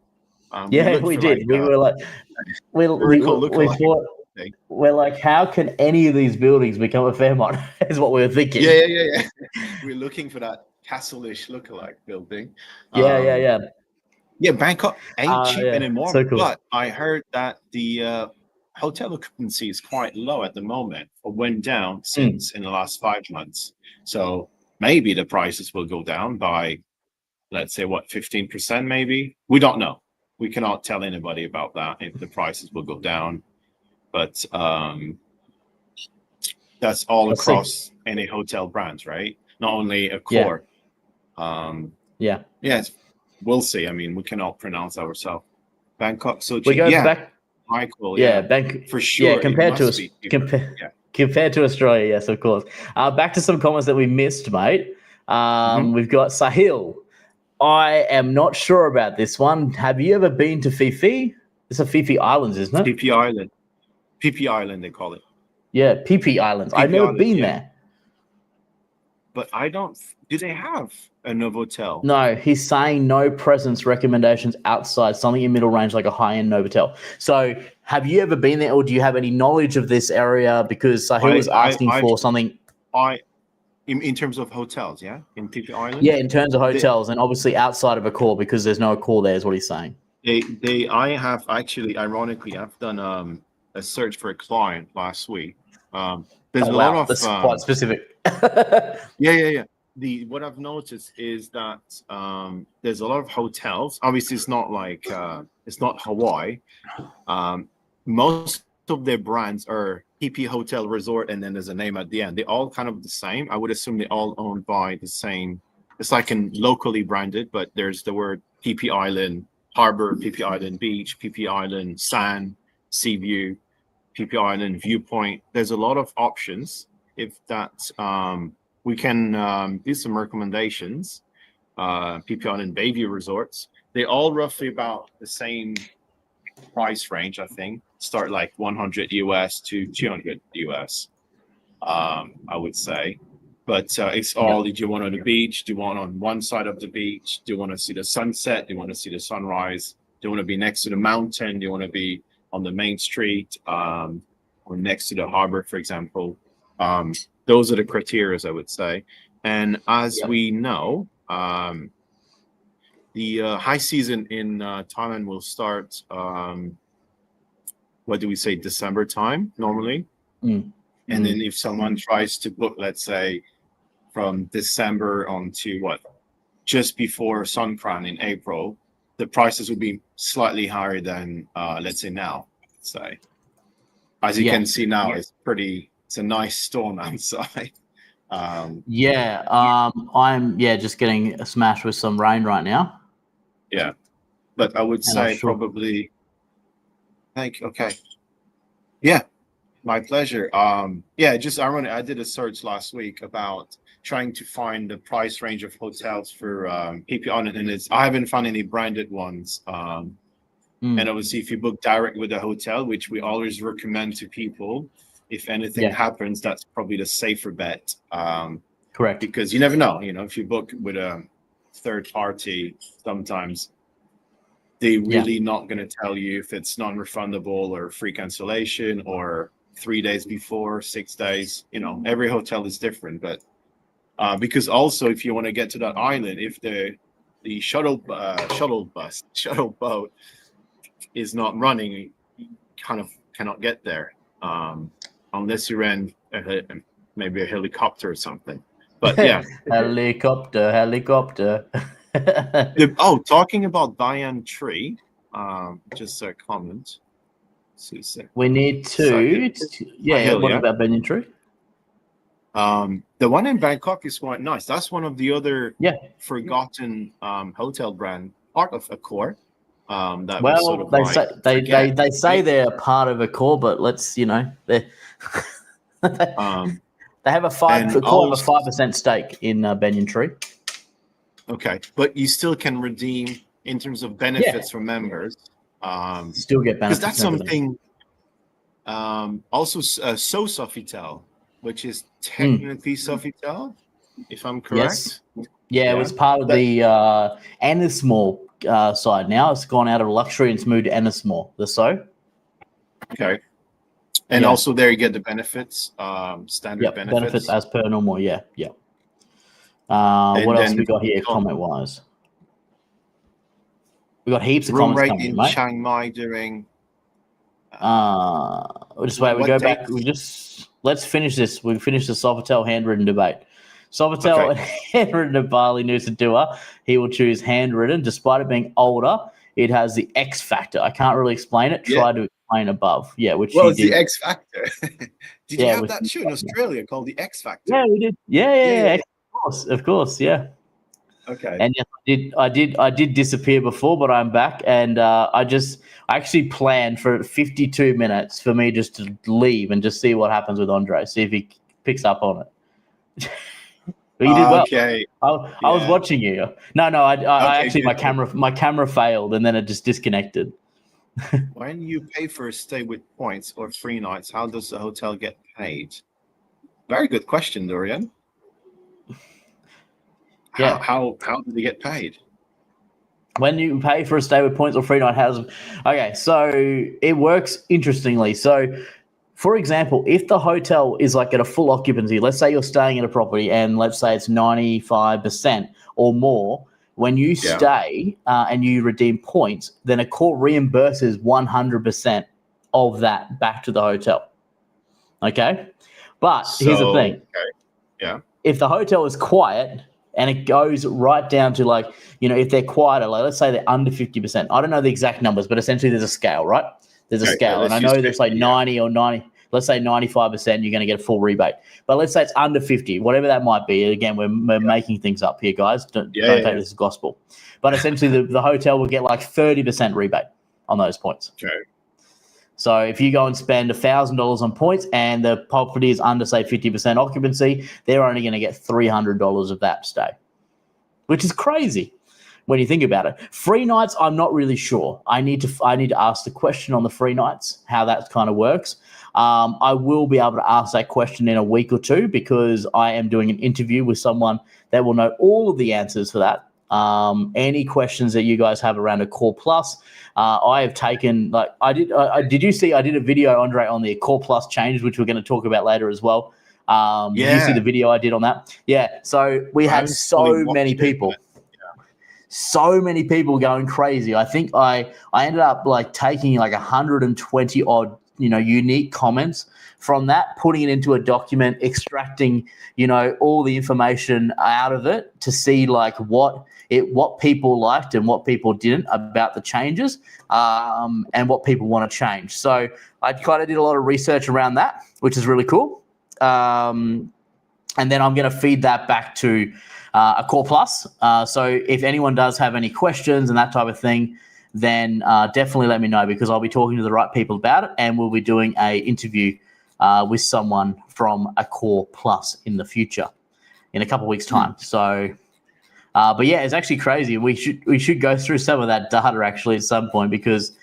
We did. We were like, we thought, we're like, how can any of these buildings become a Fairmont? Is what we were thinking. Yeah. We're looking for that castle-ish lookalike building. Yeah, Bangkok ain't cheap anymore. So cool. But I heard that the hotel occupancy is quite low at the moment, or went down since in the last 5 months. So maybe the prices will go down by, let's say, 15% maybe? We don't know. We cannot tell anybody about that, if the prices will go down. But that's all across any hotel brands, right? Not only Accor. Yes, we'll see. I mean, we cannot pronounce ourselves. Bangkok, so cheap. We go back. Michael, for sure. Yeah, compared to Australia, yes, of course. Back to some comments that we missed, mate. We've got Sahil. I am not sure about this one. Have you ever been to Phi Phi? It's a Phi Phi Islands, isn't it? Phi Phi Island. Phi Phi Island, they call it. Yeah, Phi Phi Islands. I've never been there. But I don't. Do they have a Novotel? No, he's saying no presence recommendations outside, something in middle range, like a high-end Novotel. So have you ever been there, or do you have any knowledge of this area? Because Sahil was asking for something. In terms of hotels, yeah? In Phi Phi Island? Yeah, in terms of hotels, and obviously outside of Accor, because there's no Accor there, is what he's saying. I have actually, ironically, I've done a search for a client last week. There's a lot of... That's quite specific. Yeah. What I've noticed is that there's a lot of hotels. Obviously, it's not like it's not Hawaii. Most of their brands are PP Hotel Resort, and then there's a name at the end. They're all kind of the same. I would assume they're all owned by the same. It's like locally branded, but there's the word PP Island Harbor, PP Island Beach, PP Island Sand, Sea View, PP Island Viewpoint. There's a lot of options. If that we can do some recommendations. PP Island Bayview Resorts. They're all roughly about the same price range, I think. Start like $100 US to $200 US, I would say. But it's all, do you want on the beach? Do you want on one side of the beach? Do you want to see the sunset? Do you want to see the sunrise? Do you want to be next to the mountain? Do you want to be on the main street or next to the harbor, for example? Those are the criteria, I would say. And as we know, the high season in Thailand will start, what do we say, December time normally? And then if someone tries to book, let's say, from December on to just before Songkran in April, the prices will be slightly higher than, let's say, now. Say, as you can see now, it's a nice storm outside. I'm just getting smashed with some rain right now. Yeah, but I would say probably. Okay. Yeah, my pleasure. Just ironic. I did a search last week about trying to find the price range of hotels for PP Island, and I haven't found any branded ones. And obviously, if you book direct with a hotel, which we always recommend to people, if anything happens, that's probably the safer bet. Correct. Because you never know. If you book with a third party, sometimes they're really not going to tell you if it's non-refundable or free cancellation or 3 days before, 6 days. Every hotel is different. But because also, if you want to get to that island, if the shuttle boat is not running, you kind of cannot get there unless you rent maybe a helicopter or something. But helicopter. Talking about Banyan Tree, just a comment. We need to. What about Banyan Tree? The one in Bangkok is quite nice. That's one of the other forgotten hotel brand, part of Accor. They say they're part of Accor, but let's they have a 5% stake in Banyan Tree. Okay, but you still can redeem in terms of benefits for members. Still get benefits. Because that's something. Also, Sofitel, which is technically Sofitel, if I'm correct. Yes. Yeah, it was part of the Ennismore side. Now it's gone out of luxury and it's moved to Ennismore. The Okay. And also there you get the benefits, standard benefits as per normal. Yeah. What else we got here comment wise? We got heaps of comments rate coming in mate. Chiang Mai during. Just wait. We go back. Let's finish this. We finish the Sofitel handwritten debate. Sofitel and handwritten at Bali Nusa Dua. He will choose handwritten, despite it being older. It has the X factor. I can't really explain it. Try to explain above. Yeah, which it's the X factor. Did you have that show in Australia called the X Factor? Yeah, we did. Yeah. Of course. Yeah. Okay. And yes, I did disappear before, but I'm back, and I actually planned for 52 minutes for me just to leave and just see what happens with Andre, see if he picks up on it. But you did well. Okay. I was watching you. No, I actually my camera failed and then it just disconnected. When you pay for a stay with points or 3 nights, how does the hotel get paid? Very good question, Dorian. How do they get paid? When you pay for a stay with points or 3 night houses, okay, so it works interestingly. So, for example, if the hotel is like at a full occupancy, let's say you're staying at a property and let's say it's 95% or more, when you stay and you redeem points, then Accor reimburses 100% of that back to the hotel. Okay? But here's the thing. If the hotel is quiet and it goes right down to if they're quieter, let's say they're under 50%. I don't know the exact numbers, but essentially there's a scale, right? There's a scale. And I know there's 90 or 90, let's say 95%, you're going to get a full rebate. But let's say it's under 50, whatever that might be. Again, we're making things up here, guys. Don't take this as gospel. But essentially the hotel will get 30% rebate on those points. Okay. So if you go and spend $1,000 on points and the property is under, say, 50% occupancy, they're only going to get $300 of that stay, which is crazy when you think about it. Free nights, I'm not really sure. I need to ask the question on the free nights, how that kind of works. I will be able to ask that question in a week or two because I am doing an interview with someone that will know all of the answers for that. Any questions that you guys have around Accor Plus, I have taken, did you see I did a video, Andre, on the Accor Plus changes, which we're going to talk about later as well. Did you see the video I did on that? Yeah. So we had so many people. So many people going crazy. I think I ended up taking 120 odd, unique comments from that, putting it into a document, extracting, all the information out of it to see what people liked and what people didn't about the changes, and what people want to change. So I kind of did a lot of research around that, which is really cool. And then I'm going to feed that back to Accor Plus. So if anyone does have any questions and that type of thing, then definitely let me know because I'll be talking to the right people about it and we'll be doing an interview with someone from Accor Plus in the future in a couple of weeks' time. So, but yeah, it's actually crazy. We should go through some of that data actually at some point because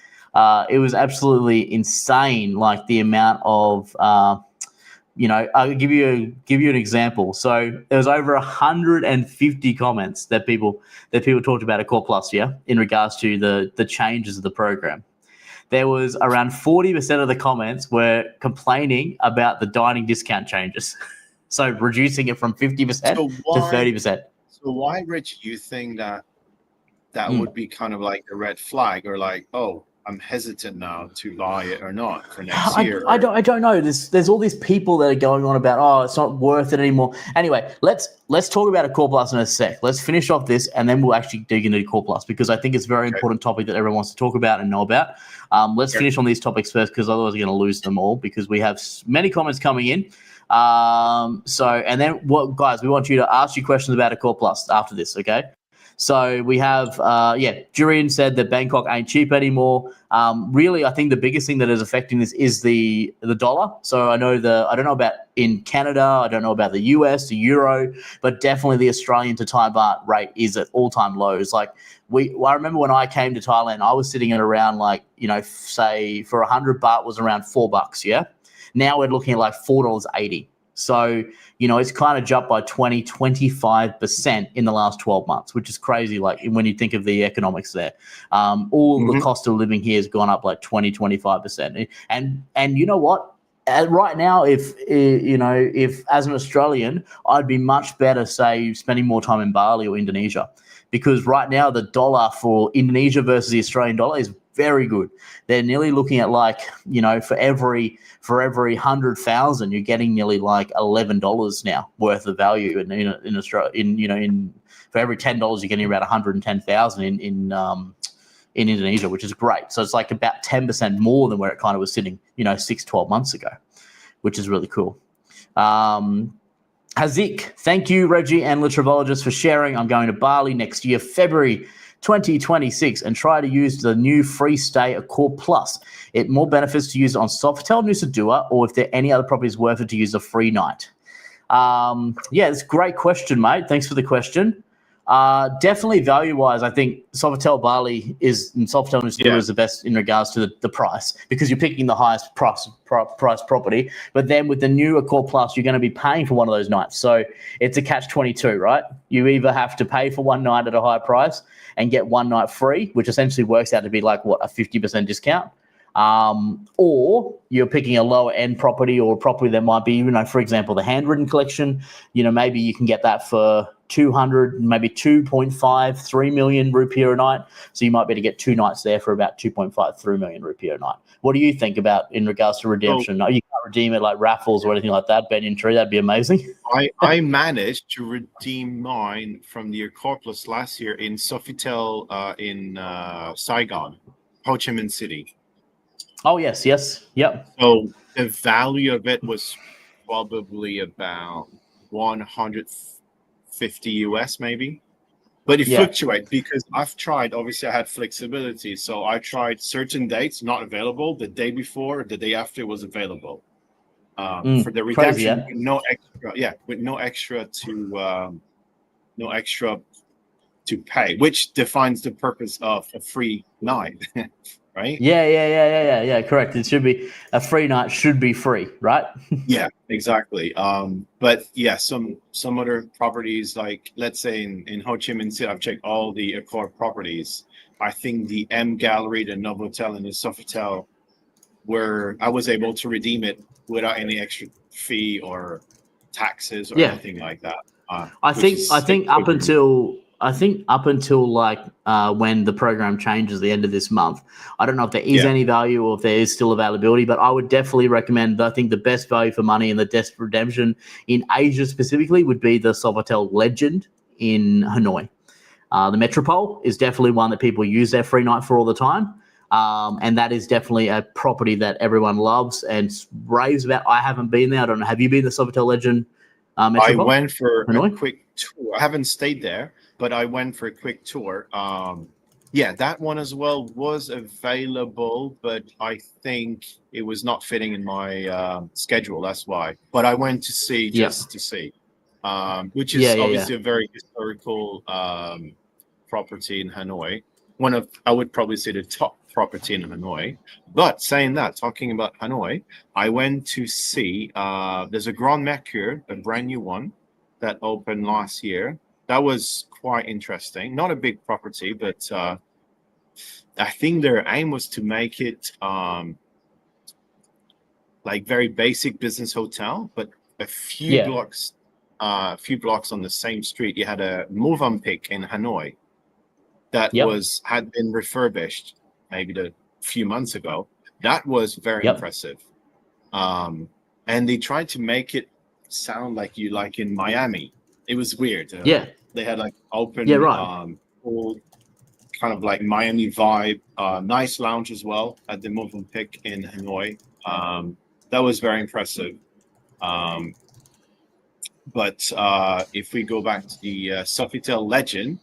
it was absolutely insane, the amount of I'll give you an example. So there was over 150 comments that people talked about Accor Plus, in regards to the changes of the program. There was around 40% of the comments were complaining about the dining discount changes. So reducing it from 50% to 30%. So why, Rich, you think that would be kind of like a red flag or I'm hesitant now to buy it or not for next year? I don't know. There's all these people that are going on about, it's not worth it anymore. Anyway, let's talk about Accor Plus in a sec. Let's finish off this and then we'll actually dig into Accor Plus because I think it's a very important topic that everyone wants to talk about and know about. Let's finish on these topics first because otherwise we're going to lose them all because we have many comments coming in. And then guys, we want you to ask you questions about Accor Plus after this, okay? So we have, Jurian said that Bangkok ain't cheap anymore. Really, I think the biggest thing that is affecting this is the dollar. So I don't know about in Canada, I don't know about the US, the euro, but definitely the Australian to Thai baht rate is at all-time lows. Like I remember when I came to Thailand, I was sitting at around say for 100 baht was around $4. Yeah. Now we're looking at like $4.80. So, it's kind of jumped by 25% in the last 12 months, which is crazy. Like when you think of the economics there, the cost of living here has gone up like 25%. And you know what? Right now, if as an Australian, I'd be much better, say, spending more time in Bali or Indonesia, because right now the dollar for Indonesia versus the Australian dollar is very good. They're nearly looking at for every 100,000, you're getting nearly like $11 now worth of value in Australia. For every $10, you're getting about 110,000 in Indonesia, which is great. So it's like about 10% more than where it kind of was sitting, 6-12 months ago, which is really cool. Hazik, thank you, Reggie and the Travelogist, for sharing. I'm going to Bali next year, February 2026, and try to use the new free stay Accor Plus. It more benefits to use it on Sofitel Nusa Dua, or if there are any other properties worth it to use a free night. It's a great question, mate. Thanks for the question. Definitely value-wise, I think Sofitel Bali and Sofitel Nusa Dua is the best in regards to the price, because you're picking the highest price property. But then with the new Accor Plus, you're going to be paying for one of those nights. So it's a catch-22, right? You either have to pay for one night at a high price and get one night free, which essentially works out to be like, a 50% discount. Or you're picking a lower end property, or a property that might be, for example, the handwritten collection. Maybe you can get that for 200, maybe 2.5, 3 million rupiah a night. So you might be able to get 2 nights there for about 2.5, 3 million rupiah a night. What do you think about in regards to redemption? You can't redeem it like raffles or anything like that. Bet in tree, that'd be amazing. I managed to redeem mine from the Accor Plus last year in Sofitel in Saigon, Ho Chi Minh City. Oh, yes. Yep. So the value of it was probably about 150 US maybe. But it fluctuates because I've tried, obviously I had flexibility. So I tried certain dates, not available. The day before, the day after was available. For the redemption, with no extra to pay, which defines the purpose of a free night. Right? Yeah. Correct. It should be a free night. Should be free, right? Yeah, exactly. But yeah, some other properties, like let's say in Ho Chi Minh City, I've checked all the Accor properties. I think the M Gallery, the Novotel, and the Sofitel, where I was able to redeem it without any extra fee or taxes or anything like that. I think up until when the program changes the end of this month, I don't know if there is any value or if there is still availability, but I would definitely recommend, I think the best value for money and the best redemption in Asia specifically would be the Sofitel Legend in Hanoi. The Metropole is definitely one that people use their free night for all the time. And that is definitely a property that everyone loves and raves about. I haven't been there. I don't know. Have you been to Sofitel Legend? I went for a quick tour. I haven't stayed there, but I went for a quick tour. That one as well was available, but I think it was not fitting in my schedule. That's why. But I went to see just to see, which is obviously a very historical property in Hanoi. I would probably say the top property in Hanoi. But saying that, talking about Hanoi, I went to see there's a Grand Mercure, a brand new one that opened last year. That was quite interesting. Not a big property, but I think their aim was to make it like very basic business hotel, but a few blocks on the same street, you had a Movenpick in Hanoi that had been refurbished maybe a few months ago. That was very impressive. And they tried to make it sound like in Miami. It was weird. They had like open, full kind of like Miami vibe. Nice lounge as well at the Movenpick in Hanoi. That was very impressive. But if we go back to the Sofitel Legend,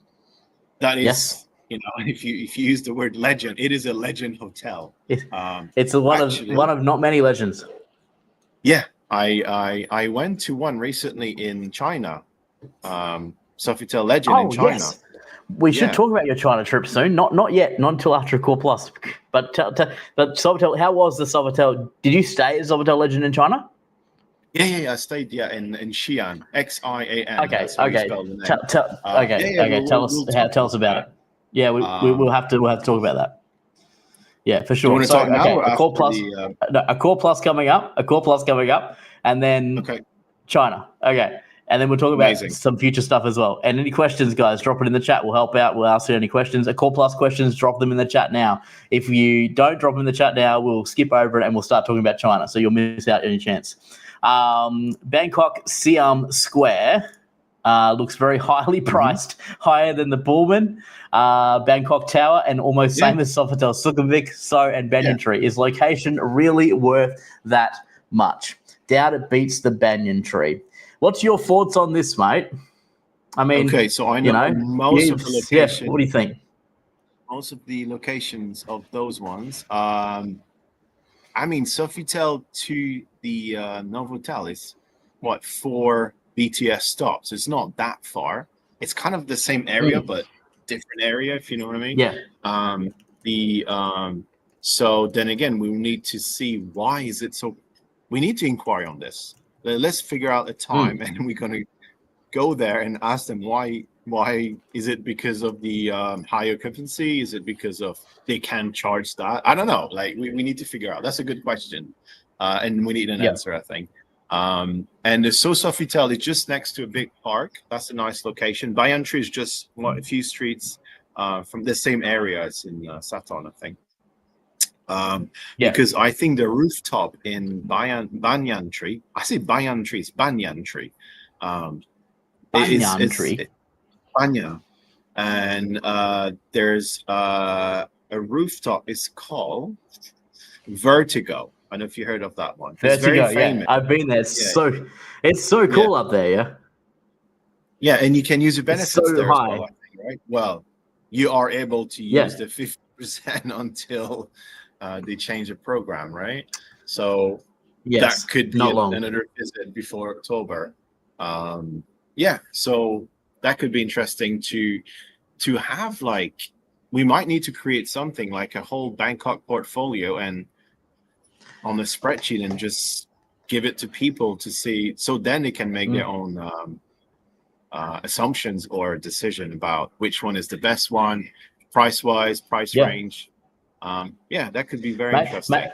That is, Yes. if you use the word legend, it is a legend hotel. It's one of not many legends. Yeah, I went to one recently in China, Sofitel Legend in China. Yes. We should talk about your China trip soon. Not yet. Not until after Accor Plus. But Sofitel, how was the Sofitel? Did you stay at Sofitel Legend in China? Yeah. I stayed in Xi'an, Xian. Okay. Tell us about it. Yeah, we'll have to talk about that. Yeah, for sure. Do you want to talk now or Accor Plus. Accor Plus coming up. Accor Plus coming up, and then China. Okay. And then we'll talk about some future stuff as well. And any questions, guys, drop it in the chat. We'll help out. We'll answer any questions. Accor Plus questions, drop them in the chat now. If you don't drop them in the chat now, we'll skip over it and we'll start talking about China. So you'll miss out any chance. Bangkok Siam Square looks very highly priced, higher than the Pullman, Bangkok Tower, and almost same as Sofitel Sukhumvit, So, and Banyan Tree. Is location really worth that much? Doubt it beats the Banyan Tree. What's your thoughts on this, mate? I mean, so I know, most of the locations. What do you think? Most of the locations of those ones. I mean, Sofitel to the Novotel is 4 BTS stops. It's not that far. It's kind of the same area, but different area, if you know what I mean. Yeah. So then again, we need to see why is it so. We need to inquire on this. Let's figure out a time, and we're going to go there and ask them why. Why is it because of the high occupancy? Is it because of they can't charge that? I don't know. Like we need to figure out. That's a good question, and we need an answer, I think. And the Sofitel is just next to a big park. That's a nice location. Banyan Tree is just a few streets from the same area as in Saton, I think. Because I think the rooftop in Banyan Tree, I say Banyan Tree, it's Banyan Tree. Banyan Tree. Banyan. And there's a rooftop, it's called Vertigo. I don't know if you heard of that one. It's Vertigo, very famous. I've been there. It's so cool up there, yeah. Yeah, and you can use the benefits so there high. as well, I think, right? Well, you are able to use the 50% until they change the program, right? So that could be another visit before October. So that could be interesting to have. Like, we might need to create something like a whole Bangkok portfolio and on the spreadsheet and just give it to people to see, so then they can make their own assumptions or decision about which one is the best one, price range. That could be very interesting.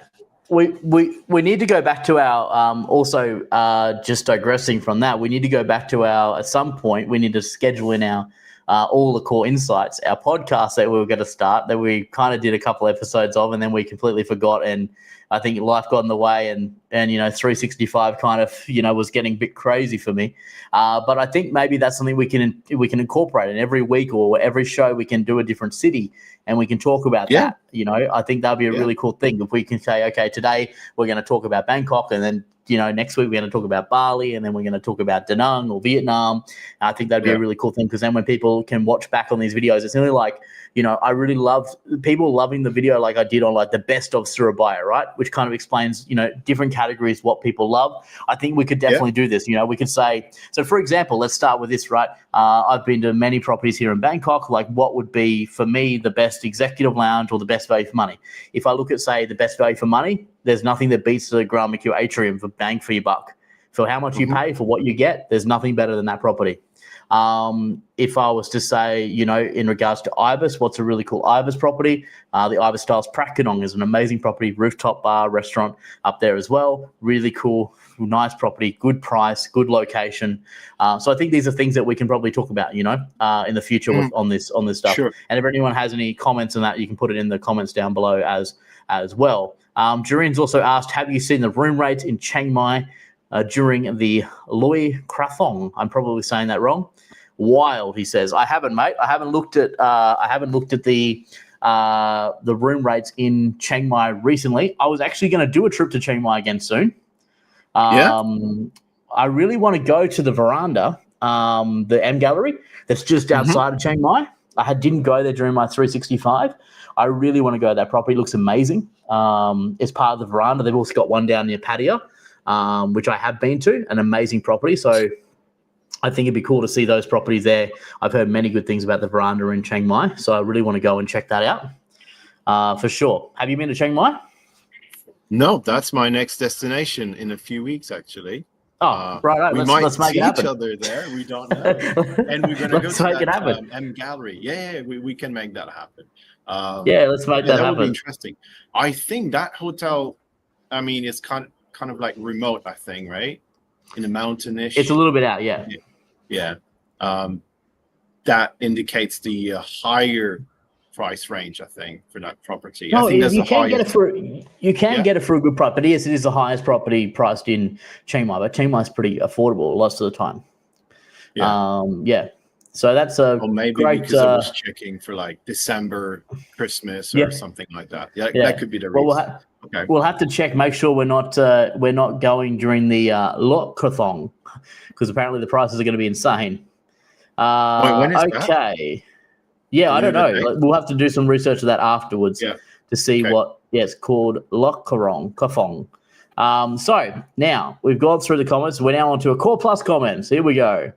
We need to go back to our just digressing from that, we need to go back to at some point we need to schedule in our ALL Accor Insights, our podcast that we were going to start, that we kind of did a couple episodes of, and then we completely forgot, and I think life got in the way, and 365 kind of was getting a bit crazy for me. But I think maybe that's something we can incorporate, and every week or every show we can do a different city and we can talk about that. I think that'd be a really cool thing if we can say, okay, today we're going to talk about Bangkok, and then next week we're going to talk about Bali, and then we're going to talk about Da Nang or Vietnam. And I think that'd be a really cool thing, because then when people can watch back on these videos, it's really like, I really love people loving the video like I did on like the best of Surabaya, right? Which kind of explains, different categories, what people love. I think we could definitely do this. We could say, so for example, let's start with this, right? I've been to many properties here in Bangkok. Like, what would be for me the best executive lounge or the best value for money? If I look at, say, the best value for money, there's nothing that beats the Grand Mercure Atrium for bang for your buck. For how much you pay for what you get, there's nothing better than that property. If I was to say, in regards to Ibis, what's a really cool Ibis property? The Ibis Styles Prakanong is an amazing property, rooftop bar, restaurant up there as well. Really cool, nice property, good price, good location. So I think these are things that we can probably talk about, in the future on this stuff. Sure. And if anyone has any comments on that, you can put it in the comments down below as well. Julian's also asked, have you seen the room rates in Chiang Mai during the Loy Krathong? I'm probably saying that wrong. Wild, he says. I haven't, mate. I haven't looked at the room rates in Chiang Mai recently. I was actually going to do a trip to Chiang Mai again soon. I really want to go to the veranda, the M Gallery that's just outside of Chiang Mai. didn't go there during my 365. I really want to go to that property. It looks amazing. It's part of the veranda. They've also got one down near Pattaya, which I have been to, an amazing property. So I think it'd be cool to see those properties there. I've heard many good things about the veranda in Chiang Mai, so I really want to go and check that out for sure. Have you been to Chiang Mai? No, that's my next destination in a few weeks, actually. Oh, right. Let's make see it happen. each other there. We don't know. And we're going to go to that M Gallery. Yeah, we can make that happen. Let's make that happen. That would be interesting. I think that hotel, I mean, it's kind of like remote, I think, right? In the mountainish. It's a little bit out, yeah. Yeah. That indicates the higher price range, I think, for that property. No, I think you can get it for a good price, but yes, it is the highest property priced in Chiang Mai, but Chiang Mai is pretty affordable lots of the time. Yeah. So that's a maybe great, because I was checking for like December, Christmas, or something like that. Yeah, that could be the reason. Well, we'll have to check, make sure we're not going during the Lokkathong, because apparently the prices are going to be insane. When is that? Yeah, I don't know. We'll have to do some research of that afterwards to see what. Yeah, it's called Lokkathong. So now we've gone through the comments. We're now on to Accor Plus comments. Here we go.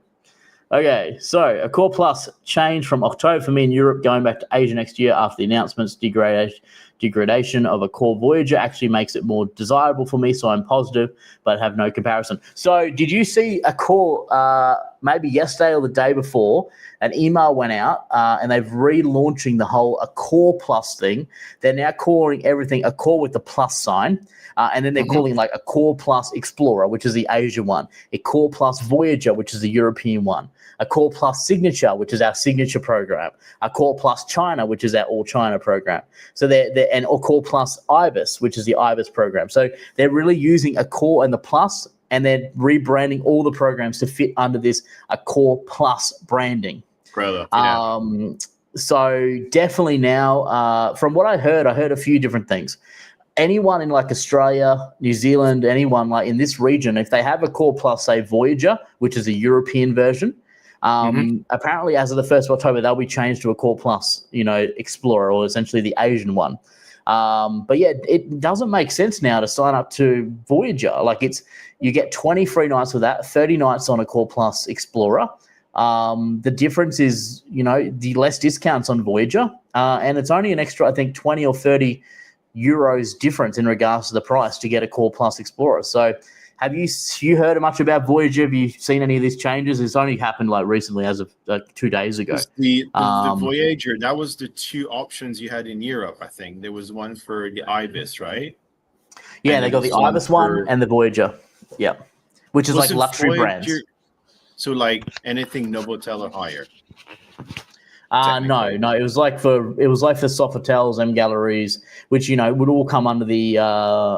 Okay, so Accor Plus change from October for me in Europe, going back to Asia next year after the announcements. Degradation of Accor Voyager actually makes it more desirable for me, so I'm positive, but have no comparison. So did you see Accor maybe yesterday or the day before? An email went out and they've relaunching the whole Accor Plus thing. They're now calling everything Accor with the plus sign. And then they're calling like Accor Plus Explorer, which is the Asia one, Accor Plus Voyager, which is the European one, Accor Plus Signature, which is our signature program, Accor Plus China, which is our all China program. So and Accor Plus Ibis, which is the Ibis program. So they're really using Accor and the plus, and they're rebranding all the programs to fit under this Accor Plus branding. So definitely now, from what I heard a few different things. Anyone in like Australia, New Zealand, anyone like in this region, if they have Accor Plus, say Voyager, which is a European version, apparently as of the 1st of October, they'll be changed to Accor Plus, Explorer, or essentially the Asian one. But yeah, it doesn't make sense now to sign up to Voyager. Like you get 20 free nights with that, 30 nights on Accor Plus Explorer. The difference is, the less discounts on Voyager, and it's only an extra, I think, 20 or 30 euros difference in regards to the price to get Accor Plus Explorer. So have you heard much about Voyager? Have you seen any of these changes? It's only happened like recently, as of 2 days ago. The Voyager, that was the two options you had in Europe, I think. There was one for the Ibis, right? Yeah, and they got the Ibis one and the Voyager. Yeah. Which is like luxury Voyager, brands. So like anything Novotel or higher? No, it was like for Soft Hotels, M Galleries, which would all come under the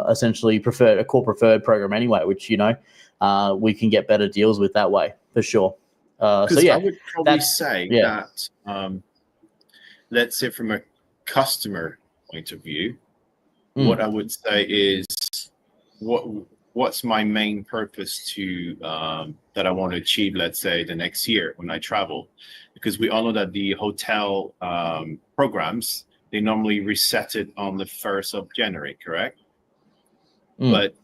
essentially Accor preferred program anyway, which we can get better deals with that way for sure. So yeah, I would probably say that let's say from a customer point of view, what I would say is what's my main purpose to that I want to achieve, let's say, the next year when I travel. Because we all know that the hotel programs, they normally reset it on the 1st of January, correct? But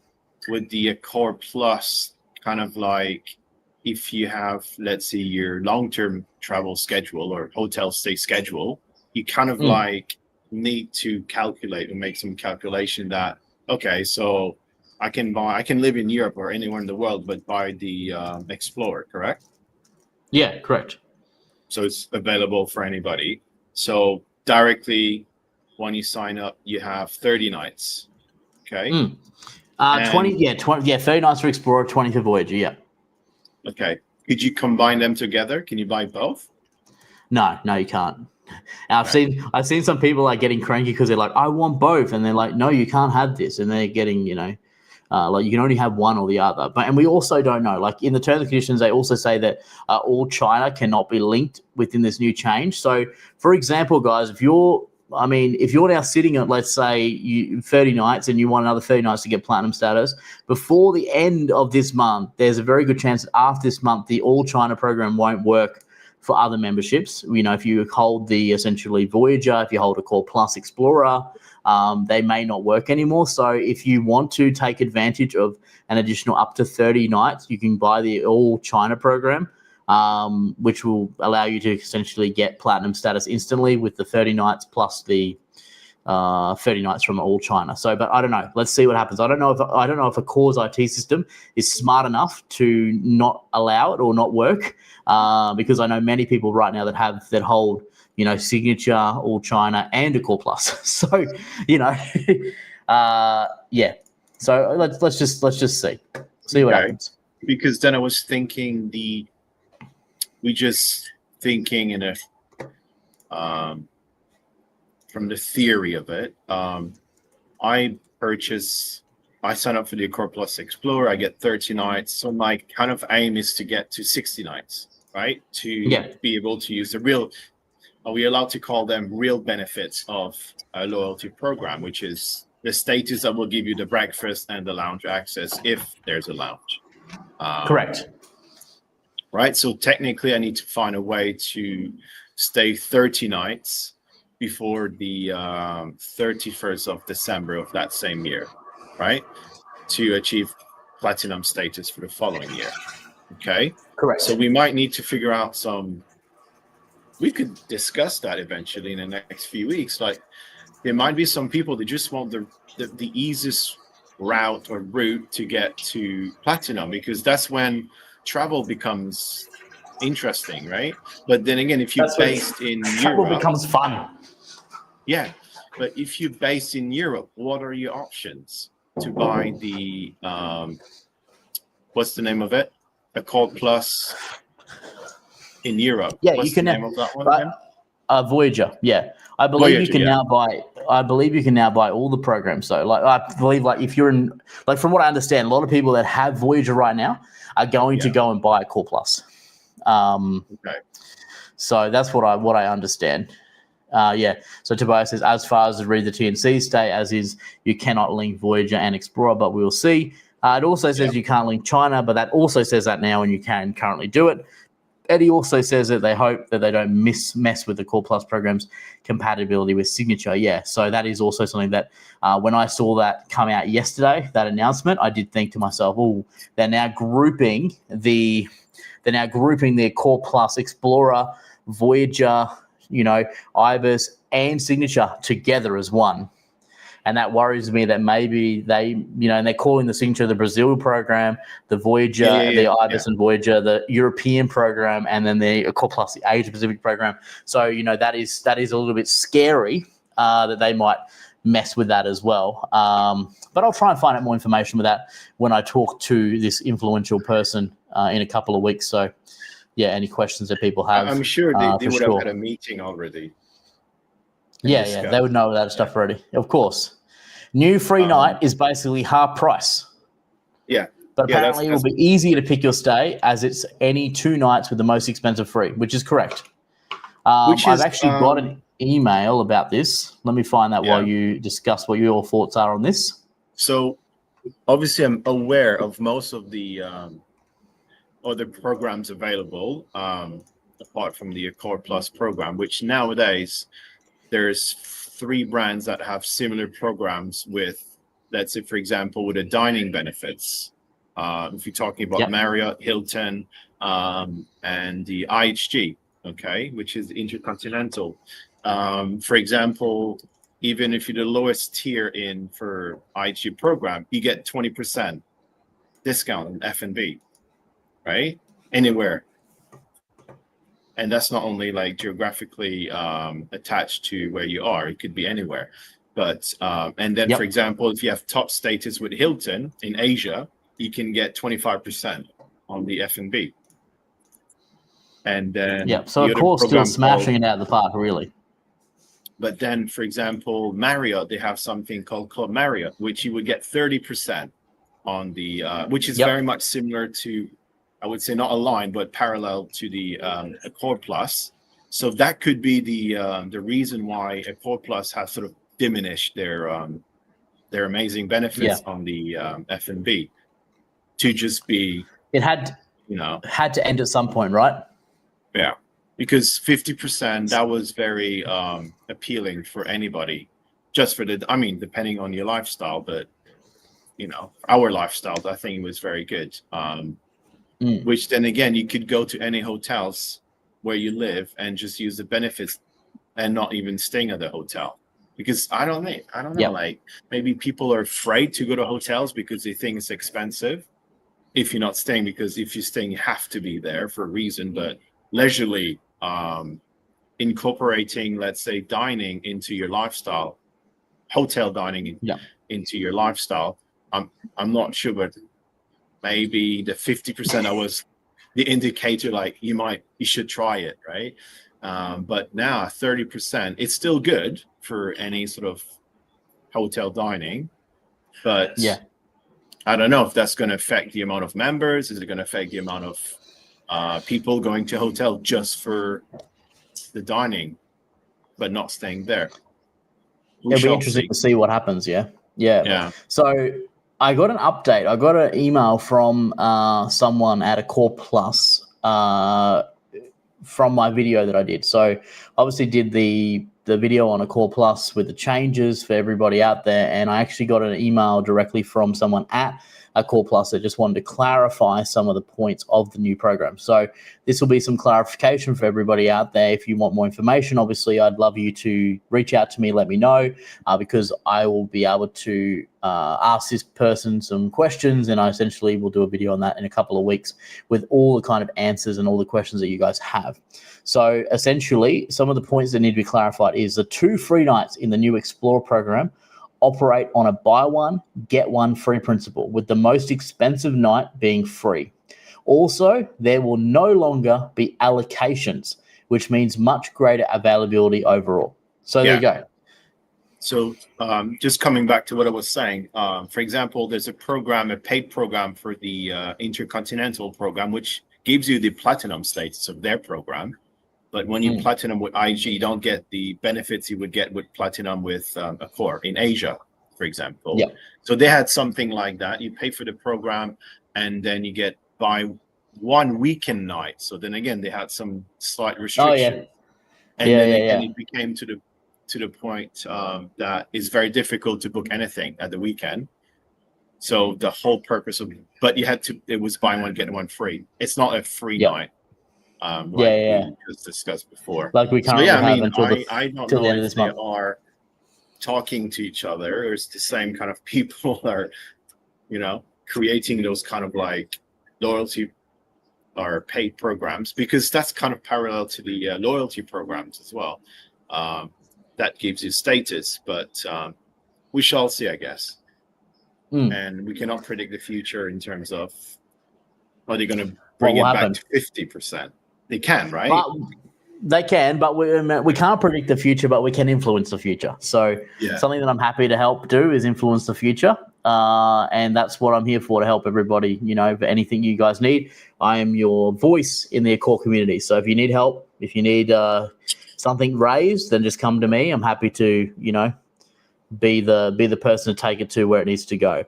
with the Accor Plus, kind of like if you have, let's say, your long-term travel schedule or hotel stay schedule, you kind of like need to calculate and make some calculation that, okay, so I can live in Europe or anywhere in the world, but buy the Explorer, correct? Yeah, correct. So it's available for anybody. So directly when you sign up, you have 30 nights. Okay. 30 nights for Explorer, 20 for Voyager. Yeah. Okay. Could you combine them together? Can you buy both? No, you can't. And I've seen some people like getting cranky because they're like, I want both, and they're like, no, you can't have this, and they're getting, like you can only have one or the other. But and we also don't know. Like in the terms and conditions, they also say that all China cannot be linked within this new change. So, for example, guys, if you're now sitting at, let's say, 30 nights and you want another 30 nights to get platinum status, before the end of this month, there's a very good chance that after this month, the all China program won't work for other memberships. If you hold the essentially Voyager, if you hold Accor Plus Explorer, they may not work anymore. So if you want to take advantage of an additional up to 30 nights, you can buy the All China program, which will allow you to essentially get platinum status instantly with the 30 nights plus the 30 nights from All China. So, but I don't know. Let's see what happens. I don't know if Accor's IT system is smart enough to not allow it or not work, because I know many people right now that hold Signature, All China, and Accor Plus. So yeah. So let's just see what happens. Because then I was thinking in a from the theory of it, I sign up for the Accor Plus Explorer, I get 30 nights. So my kind of aim is to get to 60 nights, right? To be able to use are we allowed to call them real benefits of a loyalty program, which is the status that will give you the breakfast and the lounge access if there's a lounge. Correct. Right. So technically I need to find a way to stay 30 nights before the 31st of December of that same year, right? To achieve platinum status for the following year. Okay. Correct. So we might need to figure out we could discuss that eventually in the next few weeks. Like there might be some people that just want the easiest route to get to platinum, because that's when travel becomes interesting, right? But then again, if you're based in travel Europe, becomes fun. Yeah, but if you're based in Europe, what are your options to buy the what's the name of it? Accor Plus in Europe. Yeah, what's you can the name of that one? Voyager. Yeah, I believe Voyager, you can now buy. I believe you can now buy all the programs. So, I believe, if you're in, from what I understand, a lot of people that have Voyager right now are going to go and buy Accor Plus. Okay. So that's what I understand. So Tobias says, as far as read the TNC, stay as is. You cannot link Voyager and Explorer, but we'll see. It also says you can't link China, but that also says that now, and you can currently do it. Eddie also says that they hope that they don't mess with the Accor Plus program's compatibility with Signature. Yeah, so that is also something that when I saw that come out yesterday, that announcement, I did think to myself, they're now grouping the Accor Plus Explorer, Voyager, Ibis and Signature together as one. And that worries me that maybe they, and they're calling the Signature the Brazil program, the Voyager, the Ibis and Voyager, the European program, and then the Accor Plus, the Asia Pacific program. So, that is a little bit scary that they might mess with that as well. But I'll try and find out more information with that when I talk to this influential person in a couple of weeks. So, yeah, any questions that people have. I'm sure they would have had a meeting already. Yeah, they would know that stuff already. Of course. New free night is basically half price. Yeah. But apparently it will be easier to pick your stay as it's any 2 nights with the most expensive free, which is correct. I've actually got an email about this. Let me find that while you discuss what your thoughts are on this. So obviously I'm aware of most of the other programs available, apart from the Accor Plus program, which nowadays there's 3 brands that have similar programs with, let's say, for example, with the dining benefits. If you're talking about Marriott, Hilton, and the IHG, okay, which is Intercontinental. For example, even if you're the lowest tier for IHG program, you get 20% discount on F&B, right? Anywhere. And that's not only geographically attached to where you are, it could be anywhere. But and then, for example, if you have top status with Hilton in Asia, you can get 25% on the F&B. And then so of course still smashing it out of the park, really. But then, for example, Marriott, they have something called Club Marriott, which you would get 30% on the, which is very much similar to, I would say not aligned, but parallel to the Accor Plus. So that could be the reason why Accor Plus has sort of diminished their amazing benefits on the F&B to just be. It had to end at some point, right? Yeah. because 50%, that was very appealing for anybody, just for depending on your lifestyle, but our lifestyle, I think it was very good. Which then again, you could go to any hotels where you live and just use the benefits and not even staying at the hotel. Because I don't know, like maybe people are afraid to go to hotels because they think it's expensive if you're not staying, because if you're staying, you have to be there for a reason. But leisurely incorporating, let's say, dining into your lifestyle, hotel dining into your lifestyle, I'm not sure, but maybe the 50% was the indicator, like you should try it, right? But now 30%, it's still good for any sort of hotel dining, but I don't know if that's going to affect the amount of members. Is it going to affect the amount of people going to hotel just for the dining, but not staying there? It'll be interesting to see what happens. Yeah. So I got an update. I got an email from someone at Accor Plus from my video that I did. So obviously did the video on Accor Plus with the changes for everybody out there, and I actually got an email directly from someone at Accor Plus that just wanted to clarify some of the points of the new program. So this will be some clarification for everybody out there. If you want more information, obviously I'd love you to reach out to me, let me know, because I will be able to ask this person some questions, and I essentially will do a video on that in a couple of weeks with all the kind of answers and all the questions that you guys have. So essentially, some of the points that need to be clarified is the 2 free nights in the new Explorer program operate on a buy one, get one free principle, with the most expensive night being free. Also, there will no longer be allocations, which means much greater availability overall. So there you go. So just coming back to what I was saying, for example, there's a paid program for the Intercontinental program, which gives you the platinum status of their program. But when you platinum with IG, you don't get the benefits you would get with platinum with Accor in Asia, for example. Yeah. So they had something like that. You pay for the program, and then you get buy one weekend night. So then again, they had some slight restriction. And then it became to the point that it's very difficult to book anything at the weekend. So the whole purpose of, but it was buy one, get one free. It's not a free night. We just discussed before. Like we can't. I don't know if they are talking to each other, or it's the same kind of people are, creating those kind of like loyalty or paid programs, because that's kind of parallel to the loyalty programs as well. That gives you status, but we shall see, I guess. And we cannot predict the future in terms of are they going to bring it back to 50%. They can, right? They can, but we can't predict the future, but we can influence the future. So something that I'm happy to help do is influence the future. And that's what I'm here for, to help everybody, for anything you guys need. I am your voice in the Accor community. So if you need help, if you need something raised, then just come to me. I'm happy to, be the person to take it to where it needs to go.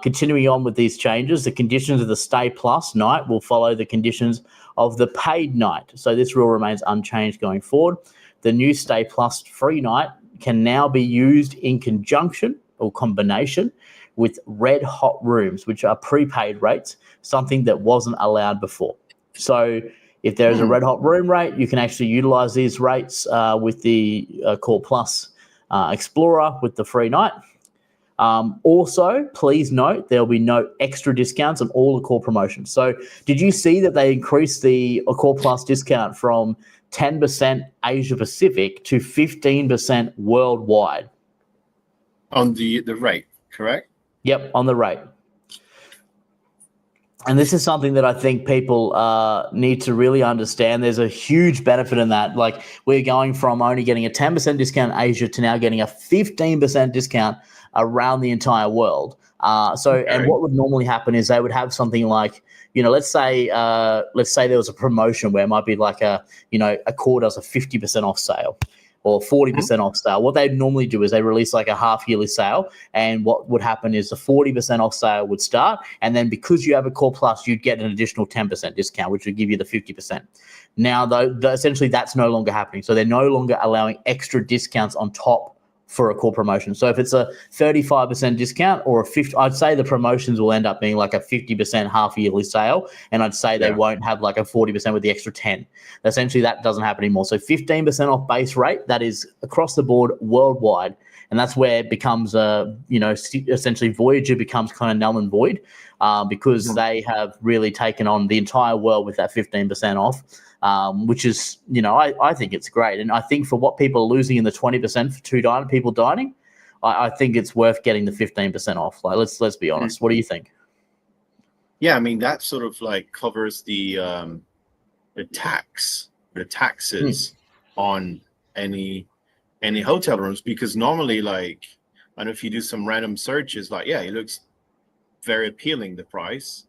Continuing on with these changes, the conditions of the Stay Plus night will follow the conditions of the paid night. So this rule remains unchanged going forward. The new Stay Plus free night can now be used in conjunction or combination with red hot rooms, which are prepaid rates, something that wasn't allowed before. So if there's a red hot room rate, you can actually utilize these rates with the Accor Plus Explorer with the free night. Also, please note there will be no extra discounts on all Accor promotions. So did you see that they increased the Accor Plus discount from 10% Asia Pacific to 15% worldwide? On the rate, correct? Yep, on the rate. And this is something that I think people need to really understand. There's a huge benefit in that. Like, we're going from only getting a 10% discount in Asia to now getting a 15% discount around the entire world. And what would normally happen is they would have something like, let's say there was a promotion where it might be like Accor does a 50% off sale. or 40% off sale. What they'd normally do is they release like a half yearly sale, and what would happen is the 40% off sale would start, and then because you have Accor Plus, you'd get an additional 10% discount, which would give you the 50%. Now, though, essentially that's no longer happening. So they're no longer allowing extra discounts on top for a core promotion. So if it's a 35% discount or a 50, I'd say the promotions will end up being like a 50% half yearly sale. And I'd say they won't have like a 40% with the extra 10. Essentially that doesn't happen anymore. So 15% off base rate, that is across the board worldwide. And that's where it becomes, essentially Voyager becomes kind of null and void because they have really taken on the entire world with that 15% off. Which is, I think it's great. And I think for what people are losing in the 20% for people dining, I think it's worth getting the 15% off. Like, let's be honest. What do you think? Yeah, I mean, that sort of like covers the taxes on any hotel rooms, because normally, like, I know if you do some random searches, like, it looks very appealing, the price.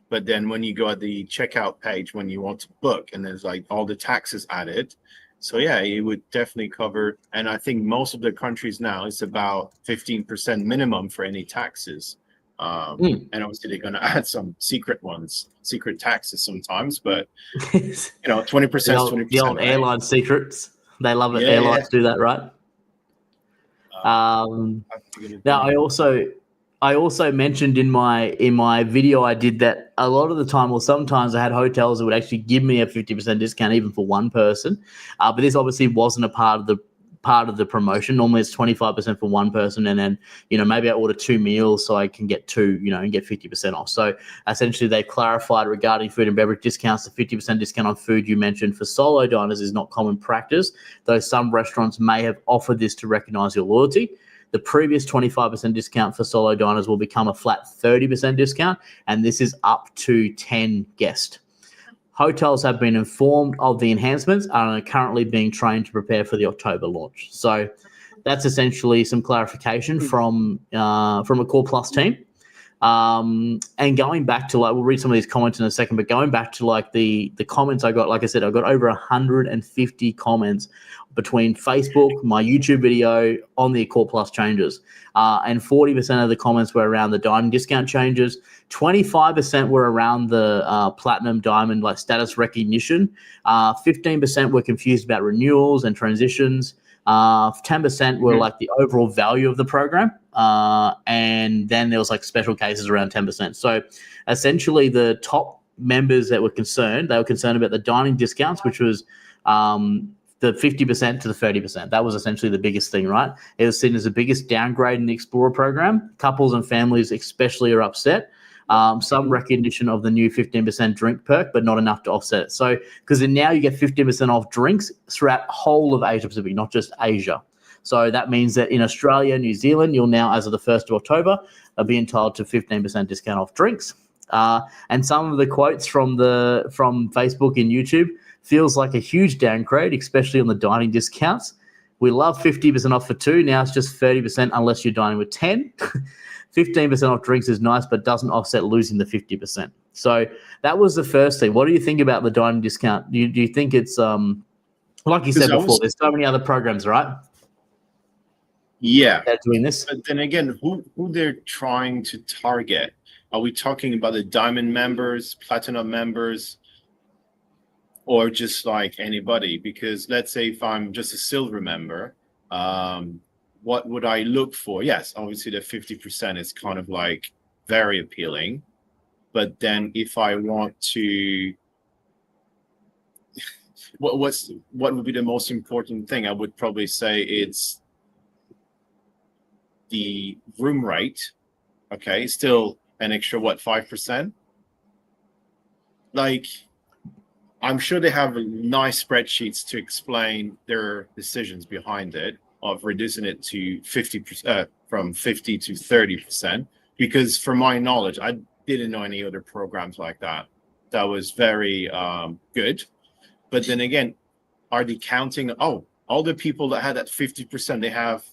But then when you go at the checkout page, when you want to book, and there's like all the taxes added. So it would definitely cover. And I think most of the countries now, it's about 15% minimum for any taxes. And obviously they're going to add some secret taxes sometimes, but 20%, 20%. The old airline secrents. They love it. Airlines do that, right? Now I also mentioned in my video I did that a lot of the time, or sometimes I had hotels that would actually give me a 50% discount even for one person. But this obviously wasn't a part of the promotion. Normally it's 25% for one person, and then maybe I order 2 meals so I can get 2 and get 50% off. So essentially they've clarified regarding food and beverage discounts. The 50% discount on food you mentioned for solo diners is not common practice, though some restaurants may have offered this to recognize your loyalty. The previous 25% discount for solo diners will become a flat 30% discount, and this is up to 10 guests. Hotels have been informed of the enhancements and are currently being trained to prepare for the October launch. So that's essentially some clarification from Accor Plus team. And going back to, like, we'll read some of these comments in a second, but going back to like the comments I got, like I said, I got over 150 comments between Facebook, my YouTube video on the Accor Plus changes. And 40% of the comments were around the dining discount changes. 25% were around the platinum diamond, like, status recognition. 15% were confused about renewals and transitions. 10% were like the overall value of the program. And then there was like special cases around 10%. So essentially the top members that were concerned, they were concerned about the dining discounts, which was the 50% to the 30%. That was essentially the biggest thing, right? It was seen as the biggest downgrade in the Explorer program. Couples and families especially are upset. Some recognition of the new 15% drink perk, but not enough to offset it. So, because now you get 15% off drinks throughout whole of Asia Pacific, not just Asia. So that means that in Australia, New Zealand, you'll now, as of the 1st of October, be entitled to 15% discount off drinks. And some of the quotes from Facebook and YouTube feels like a huge downgrade, especially on the dining discounts. We love 50% off for 2. Now it's just 30% unless you're dining with 10. 15% off drinks is nice, but doesn't offset losing the 50%. So that was the first thing. What do you think about the dining discount? Do you think it's, like you said before, there's so many other programs, right? Yeah. They're doing this. But then again, who they're trying to target? Are we talking about the diamond members, platinum members, or just like anybody? Because let's say if I'm just a silver member, what would I look for? Yes, obviously the 50% is kind of like very appealing. But then if I want to, what would be the most important thing? I would probably say it's the room rate. Okay, still an extra 5%? Like, I'm sure they have nice spreadsheets to explain their decisions behind it, of reducing it to 50%, from 50 to 30%. Because from my knowledge, I didn't know any other programs like that. That was very good. But then again, are they counting? Oh, all the people that had that 50%, they have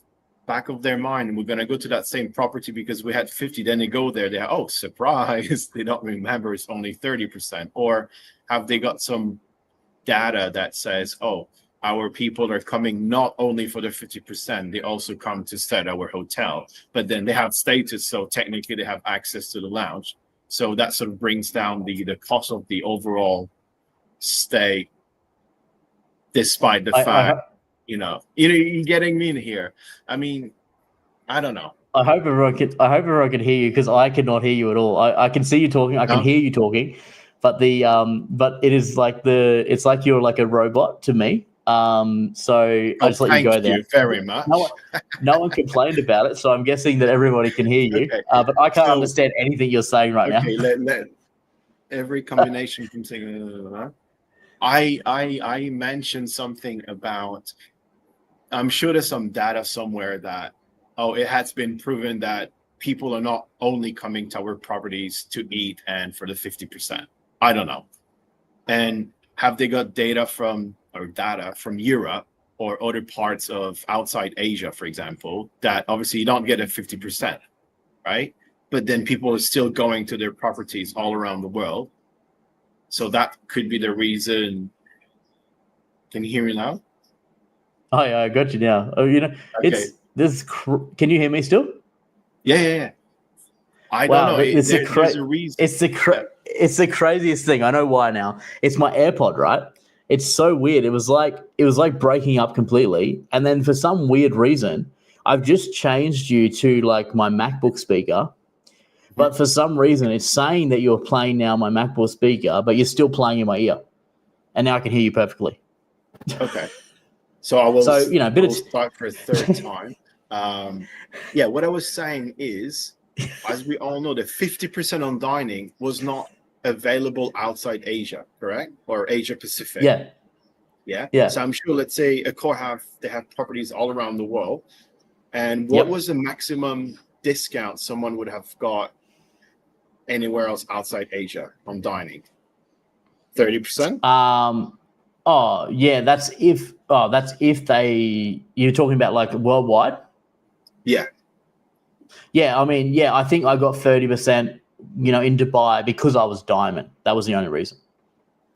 back of their mind, we're going to go to that same property because we had 50. Then they go there, they have, oh, surprise, they don't remember it's only 30%. Or have they got some data that says, oh, our people are coming not only for the 50%, they also come to stay at our hotel, but then they have status, so technically they have access to the lounge. So that sort of brings down the cost of the overall stay, despite the fact, you're getting me in here. I mean, I don't know. I hope everyone can hear you, because I cannot hear you at all. I can see you talking. I can hear you talking, but but it is like it's like you're like a robot to me. So I just let you go there. Thank you very much. No one complained about it, so I'm guessing that everybody can hear you. Okay. But I can't understand anything you're saying right now. Let every combination from saying, I mentioned something about, I'm sure there's some data somewhere that, it has been proven that people are not only coming to our properties to eat and for the 50%. I don't know. And have they got data from Europe or other parts of outside Asia, for example, that obviously you don't get a 50%, right? But then people are still going to their properties all around the world. So that could be the reason. Can you hear me now? Oh, yeah, I got you now. Oh, okay. Can you hear me still? Yeah. I don't know. There's a reason. It's the craziest thing. I know why now. It's my AirPod, right? It's so weird. It was like breaking up completely, and then for some weird reason, I've just changed you to like my MacBook speaker, but for some reason, it's saying that you're playing now my MacBook speaker, but you're still playing in my ear, and now I can hear you perfectly. Okay. So I will. So start for a third time. What I was saying is, as we all know, the 50% on dining was not available outside Asia, correct? Or Asia Pacific. Yeah. So I'm sure, let's say Accor they have properties all around the world. And what was the maximum discount someone would have got anywhere else outside Asia on dining? 30%? Oh yeah, that's if you're talking about like worldwide. Yeah. I mean, I think I got 30%, in Dubai because I was diamond. That was the only reason.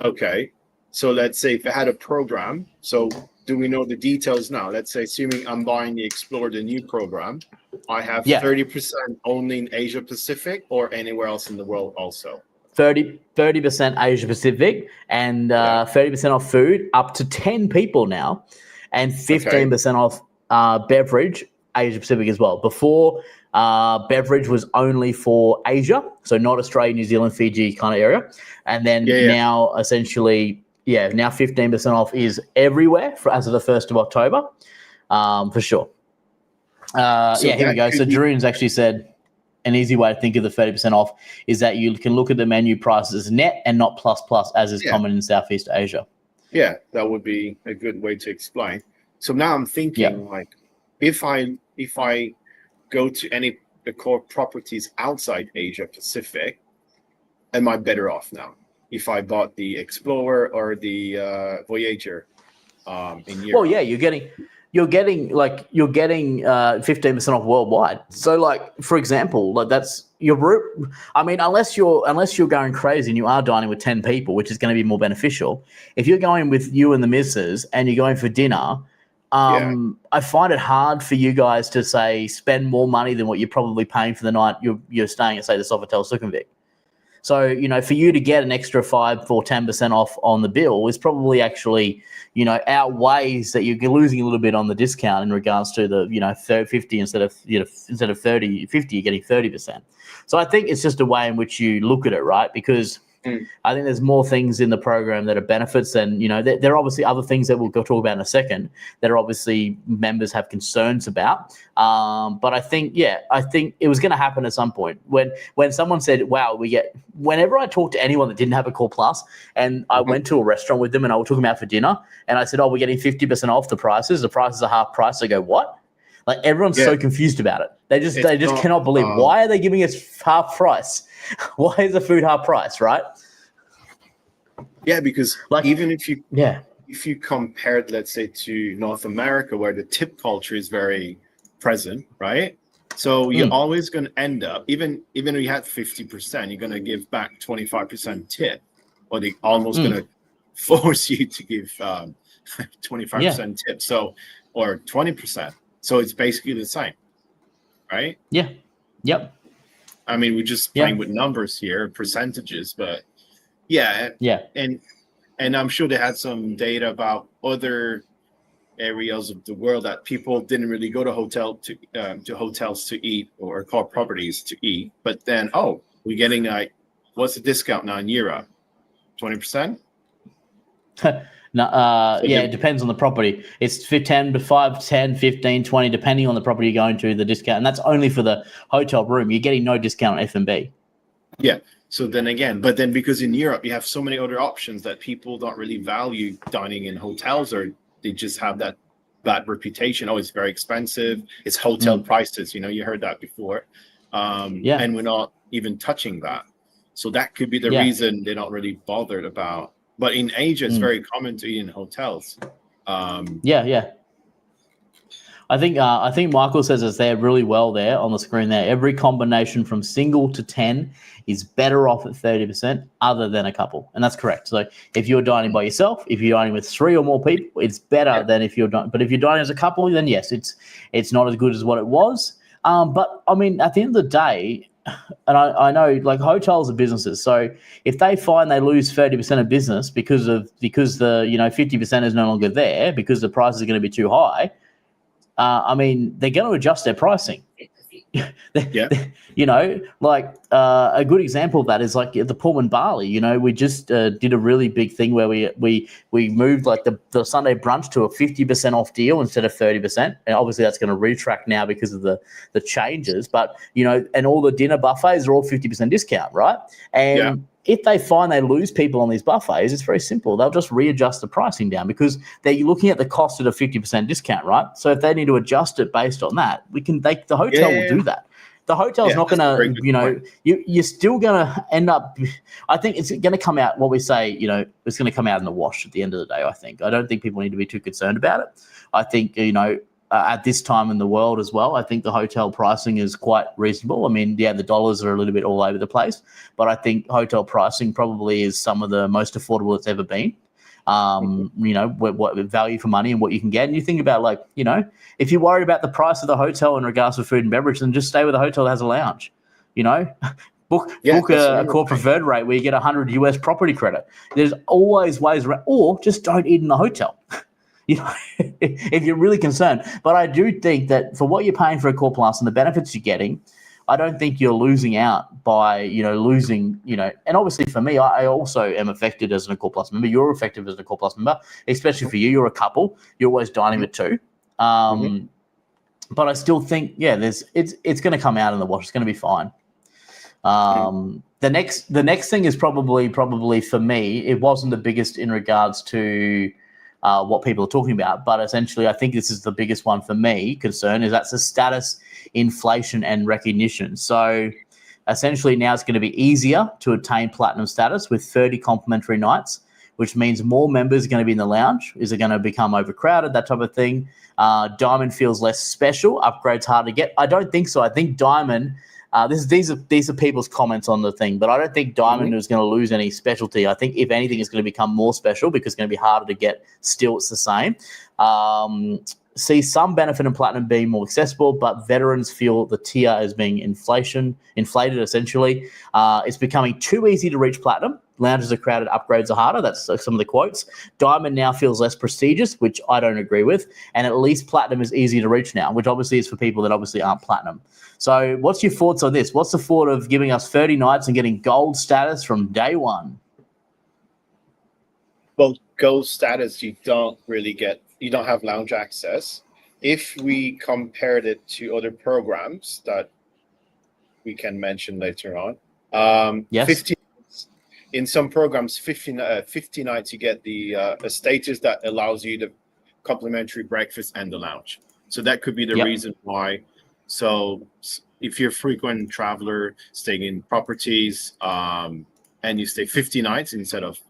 Okay. So let's say if I had a program, so do we know the details now? Let's say, assuming I'm buying the Explore, the new program, I have 30% only in Asia Pacific or anywhere else in the world also. 30% Asia Pacific and 30% off food up to 10 people now, and 15% off beverage Asia Pacific as well. Before, beverage was only for Asia, so not Australia, New Zealand, Fiji kind of area. And then now essentially, now 15% off is everywhere as of the 1st of October, for sure. Here we go. So Jeroen's actually said, an easy way to think of the 30% off is that you can look at the menu prices net and not plus, as is common in Southeast Asia. Yeah, that would be a good way to explain. So now I'm thinking like, if I go to any Accor properties outside Asia Pacific, am I better off now if I bought the Explorer or the Voyager in Europe? Well, yeah, you're getting 15% off worldwide. So like, for example, like that's your route. I mean, unless you're going crazy and you are dining with 10 people, which is going to be more beneficial. If you're going with you and the missus and you're going for dinner, I find it hard for you guys to say spend more money than what you're probably paying for the night you're staying at, say, the Sofitel Sukhumvit. So, for you to get an extra 5 or 10% off on the bill is probably actually, outweighs that you're losing a little bit on the discount in regards to the, 50 instead of 30, 50, you're getting 30%. So I think it's just a way in which you look at it, right? Because I think there's more things in the program that are benefits than, there are obviously other things that we'll go talk about in a second that are obviously members have concerns about. But I think it was going to happen at some point when someone said, wow, whenever I talk to anyone that didn't have Accor Plus and I went to a restaurant with them and I took them out for dinner and I said, oh, we're getting 50% off the prices are half price. They go, what? Like everyone's so confused about it. They just cannot believe, why are they giving us half price? Why is the food half price, right? Yeah, because even if you compared, let's say, to North America, where the tip culture is very present, right? So you're always going to end up, even though you had 50%, you're going to give back 25% tip, or they almost going to force you to give 25% tip, so or 20%. So it's basically the same, right? Yeah. Yep. I mean, we're just playing with numbers here, percentages, but yeah. And I'm sure they had some data about other areas of the world that people didn't really go to hotels to eat or call properties to eat, but then we're getting what's the discount now in Europe? 20%? No, it depends on the property. It's 10 to 5, 10, 15, 20, depending on the property you're going to, the discount. And that's only for the hotel room. You're getting no discount on F&B. Yeah. So then again, because in Europe, you have so many other options that people don't really value dining in hotels, or they just have that bad reputation. Oh, it's very expensive. It's hotel prices. You heard that before. And we're not even touching that. So that could be the reason they're not really bothered about. But in Asia, it's very common to eat in hotels. I think Michael says it's there really well there on the screen there. Every combination from single to 10 is better off at 30% other than a couple. And that's correct. So if you're dining by yourself, if you're dining with 3 or more people, it's better than if you're dining. But if you're dining as a couple, then yes, it's not as good as what it was. But I mean, at the end of the day, and I know like hotels are businesses. So if they find they lose 30% of business because the 50% is no longer there because the prices are going to be too high, I mean, they're going to adjust their pricing. A good example of that is like the Pullman Bali. We just did a really big thing where we moved like the Sunday brunch to a 50% off deal instead of 30%, and obviously that's going to retract now because of the changes. But and all the dinner buffets are all 50% discount, right? And if they find they lose people on these buffets, it's very simple. They'll just readjust the pricing down because they're looking at the cost at a 50% discount, right? So if they need to adjust it based on that, the hotel will do that. The hotel's not going to, you're still going to end up, I think it's going to come out, what we say, it's going to come out in the wash at the end of the day, I think. I don't think people need to be too concerned about it. I think, at this time in the world as well, I think the hotel pricing is quite reasonable. I mean, the dollars are a little bit all over the place, but I think hotel pricing probably is some of the most affordable it's ever been. What value for money and what you can get. And you think about if you're worried about the price of the hotel in regards to food and beverage, then just stay with a hotel that has a lounge. Book a Accor preferred rate where you get $100 US property credit. There's always ways around, or just don't eat in the hotel. If you're really concerned. But I do think that for what you're paying for Accor Plus and the benefits you're getting, I don't think you're losing out by, losing, and obviously for me, I also am affected as an Accor Plus member. You're affected as an Accor Plus member, especially for you. You're a couple. You're always dining with 2. But I still think, it's going to come out in the wash. It's going to be fine. The next thing is probably for me, it wasn't the biggest in regards to what people are talking about, but essentially I think this is the biggest one for me concern is that's the status, inflation and recognition. So essentially now it's going to be easier to obtain platinum status with 30 complimentary nights, which means more members are going to be in the lounge. Is it going to become overcrowded, that type of thing? Diamond feels less special, upgrades hard to get. I don't think so. I think Diamond, these are people's comments on the thing, but I don't think Diamond is going to lose any specialty. I think if anything, it's going to become more special because it's going to be harder to get. Still, it's the same. See some benefit in platinum being more accessible, but veterans feel the tier is being inflated. Essentially, it's becoming too easy to reach platinum. Lounges are crowded, upgrades are harder. That's some of the quotes. Diamond now feels less prestigious, which I don't agree with. And at least platinum is easy to reach now, which obviously is for people that obviously aren't platinum. So what's your thoughts on this? What's the thought of giving us 30 nights and getting gold status from day one? Well, gold status, you don't have lounge access. If we compared it to other programs that we can mention later on, 50 in some programs, 50 nights, you get a status that allows you the complimentary breakfast and the lounge. So that could be the reason why. So if you're a frequent traveler staying in properties and you stay 50 nights instead of,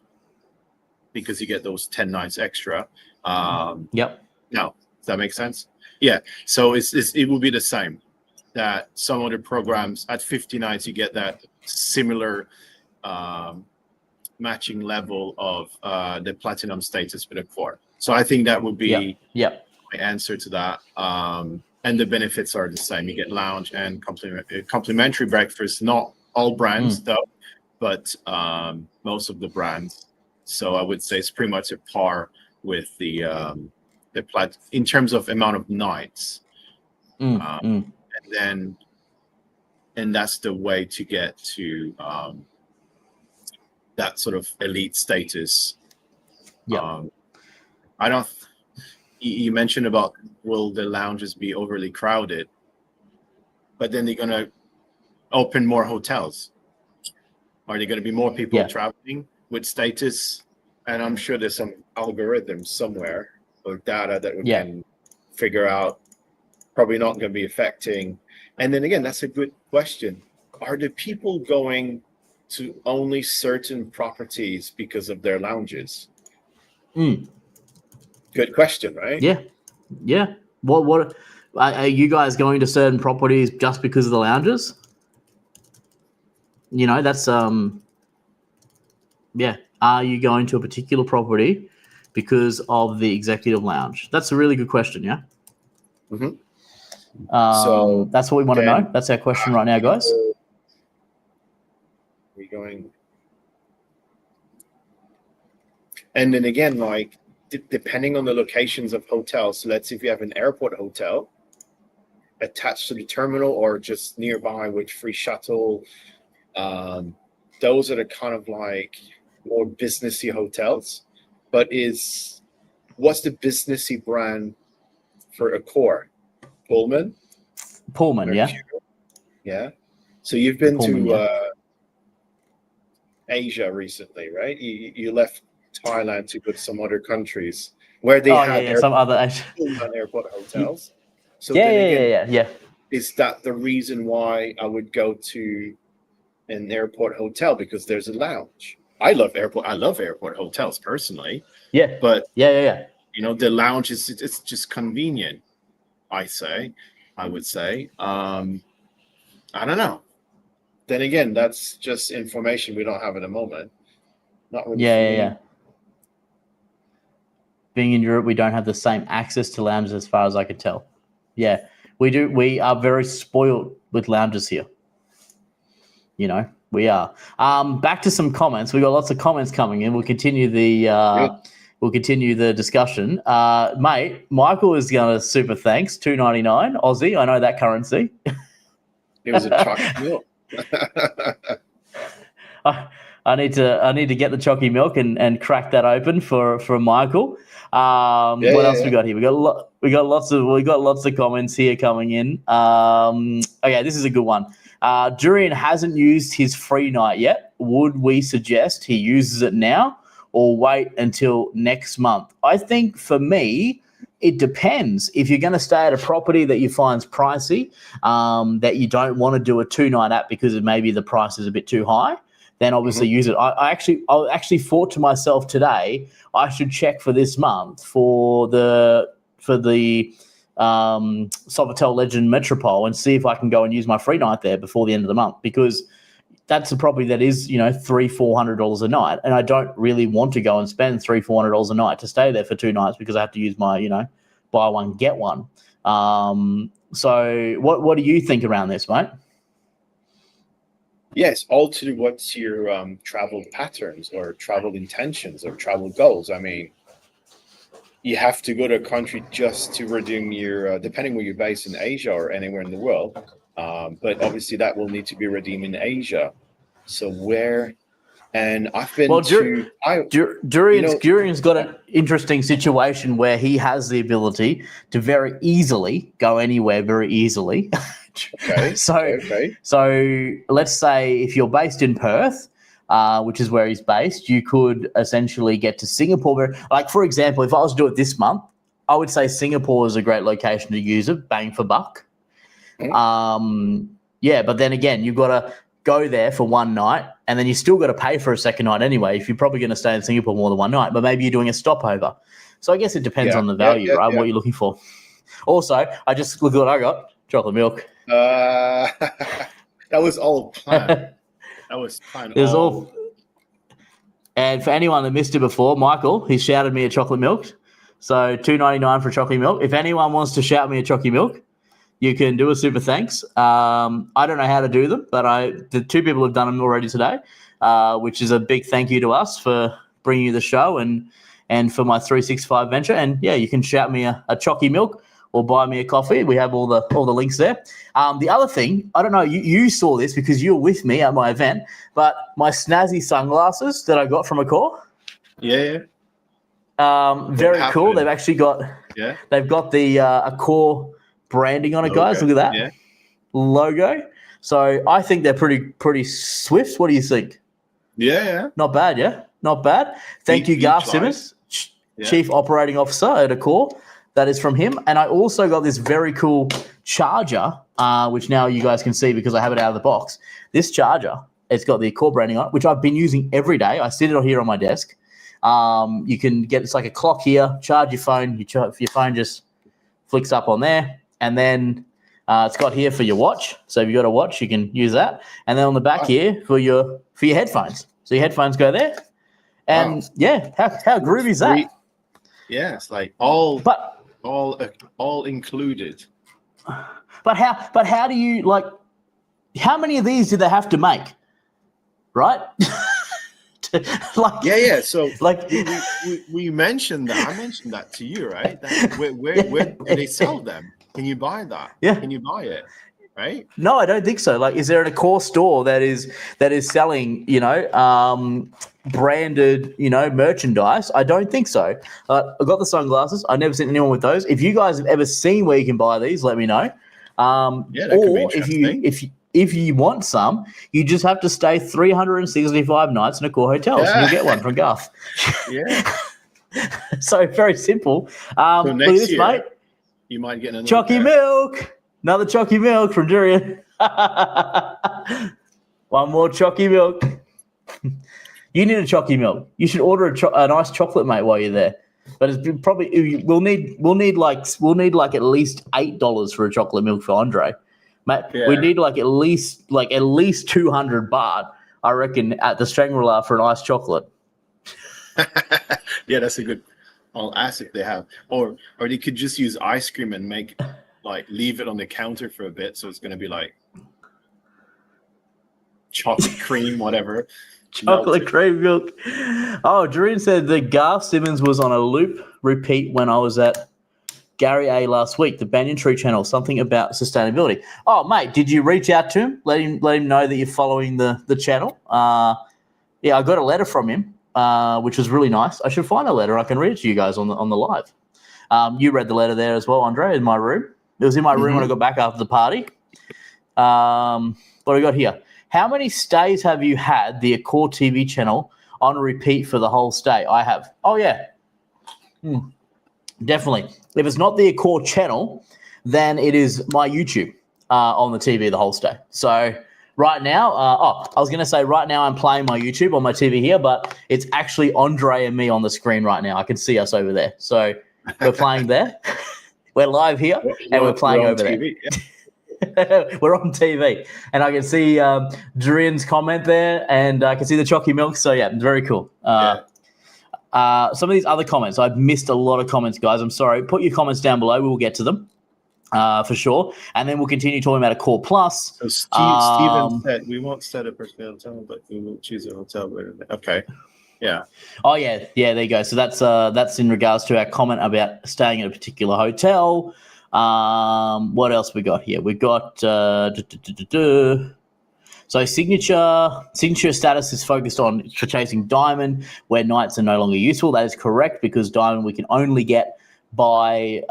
because you get those 10 nights extra. Now, does that make sense? Yeah. So it will be the same. That some other programs at 50 nights you get that similar matching level of the platinum status with Accor. So I think that would be my answer to that. And the benefits are the same. You get lounge and complimentary breakfast. Not all brands though, but most of the brands. So I would say it's pretty much at par with the in terms of amount of nights. And that's the way to get to that sort of elite status. I don't. You mentioned about will the lounges be overly crowded, but then they're gonna open more hotels. Are there gonna be more people traveling with status? And I'm sure there's some algorithm somewhere or data that we can figure out. Probably not going to be affecting. And then again, that's a good question. Are the people going to only certain properties because of their lounges? Good question, right? Yeah. What are you guys going to certain properties just because of the lounges? You know, that's Are you going to a particular property because of the executive lounge? That's a really good question. Yeah. So that's what we want to know. That's our question right now, guys. We're going. And then again, like depending on the locations of hotels. So let's say if you have an airport hotel attached to the terminal or just nearby with free shuttle, those are the kind of like more businessy hotels. But what's the businessy brand for Accor? Pullman, yeah. So you've been to Asia recently, right? You left Thailand to go to some other countries where they have some other airport hotels. So is that the reason why I would go to an airport hotel? Because there's a lounge. I love airport hotels personally. But you know, the lounge it's just convenient. I would say. I don't know. Then again, that's just information we don't have at the moment. Not really. Being in Europe, we don't have the same access to lounges as far as I could tell. Yeah, we do. We are very spoiled with lounges here. You know, we are. Back to some comments. We got lots of comments coming in. We'll continue the discussion. Mate, Michael is going to super thanks, $2.99 Aussie. I know that currency. It was a chocolate milk. I need to get the chalky milk and crack that open for Michael. What else we got here? We got lots of comments here coming in. Okay, this is a good one. Durian hasn't used his free night yet. Would we suggest he uses it now or wait until next month? I think for me, it depends. If you're going to stay at a property that you find's pricey, that you don't want to do a 2-night app because maybe the price is a bit too high, then obviously use it. I actually thought to myself today, I should check for this month for the Sofitel Legend Metropole and see if I can go and use my free night there before the end of the month, because that's a property that is, $300-400 a night, and I don't really want to go and spend $300-400 a night to stay there for 2 nights because I have to use my, buy one get one. So what do you think around this, mate? Yes, all to do what's your travel patterns or travel intentions or travel goals. I mean, you have to go to a country just to redeem your, depending where you're based in Asia or anywhere in the world. But obviously that will need to be redeemed in Asia. So where, and I've been Durian's got an interesting situation where he has the ability to very easily go anywhere very easily. Okay. So let's say if you're based in Perth, which is where he's based, you could essentially get to Singapore. Like, for example, if I was to do it this month, I would say Singapore is a great location to use it, bang for buck. But then again, you've got to go there for 1 night, and then you still got to pay for a second night anyway if you're probably going to stay in Singapore more than 1 night, but maybe you're doing a stopover. So I guess it depends on the value, right? What you're looking for. Also, I just look at what I got. Chocolate milk. That was all planned. That was planned. And for anyone that missed it before, Michael, he shouted me a chocolate milk. So $2.99 for chocolate milk. If anyone wants to shout me a chocolate milk, you can do a super thanks. I don't know how to do them, but the two people have done them already today, which is a big thank you to us for bringing you the show and for my 365 venture. And yeah, you can shout me a chocolate milk or buy me a coffee. We have all the links there. The other thing, I don't know, you saw this because you were with me at my event, but my snazzy sunglasses that I got from Accor. Yeah. Very cool. They've actually got they've got the Accor branding on it, guys. Look at that. Yeah. Logo. So I think they're pretty swift. What do you think? Yeah. Not bad, yeah? Not bad. Thank you, Garth Simmons, Chief Operating Officer at Accor. That is from him. And I also got this very cool charger, which now you guys can see because I have it out of the box. This charger, it's got the Accor branding on it, which I've been using every day. I sit it here on my desk. You can get, it's like a clock here, charge your phone. Your phone just flicks up on there. And then it's got here for your watch. So if you've got a watch, you can use that. And then on the back here for your headphones. So your headphones go there. And how groovy is that? Yeah, it's like all included. But how do you, like, how many of these do they have to make? Right? So like we mentioned that. I mentioned that to you, right? Where do they sell them? Can you buy that? Yeah. Can you buy it? Right? No, I don't think so. Like, is there an Accor store that is selling, branded, merchandise? I don't think so. I got the sunglasses. I've never seen anyone with those. If you guys have ever seen where you can buy these, let me know. That could be interesting. If you want some, you just have to stay 365 nights in Accor Hotels, and you'll get one from Garth. Yeah. So very simple. So next this, year, mate, you might get another Chocky milk. Another Chocky milk from Durian. One more Chocky milk. You need a Chocky milk. You should order a nice chocolate, mate, while you're there. But it's probably we'll need like at least $8 for a chocolate milk for Andre. Mate, we need like at least 200 baht, I reckon, at the Strangler for an iced chocolate. Yeah, that's a good. I'll ask if they have, or they could just use ice cream and leave it on the counter for a bit, so it's going to be like chocolate cream, whatever. Chocolate cream milk. Oh, Doreen said that Garth Simmons was on a loop repeat when I was at Gary A last week, the Banyan Tree channel, something about sustainability. Oh, mate, did you reach out to him? Let him know that you're following the channel. I got a letter from him, which was really nice. I should find a letter. I can read it to you guys on the live. You read the letter there as well, Andre, in my room. It was in my room when I got back after the party. What do we got here? How many stays have you had the Accor TV channel on repeat for the whole stay? I have. Oh, yeah. Definitely. If it's not the Accor channel, then it is my YouTube on the TV the whole stay. So right now, I was going to say right now I'm playing my YouTube on my TV here, but it's actually Andre and me on the screen right now. I can see us over there. So we're playing there. We're live here, and we're playing over TV, there. Yeah. We're on TV, and I can see Durian's comment there, and I can see the Chocky milk. So yeah, very cool. Some of these other comments, I've missed a lot of comments, guys. I'm sorry. Put your comments down below. We will get to them for sure, and then we'll continue talking about Accor Plus. So Steven said we won't set up a hotel, but we will choose a hotel. Okay. Yeah. Oh yeah. There you go. So that's in regards to our comment about staying at a particular hotel. What else we got here? We got so signature status is focused on for chasing diamond, where nights are no longer useful. That is correct, because diamond we can only get by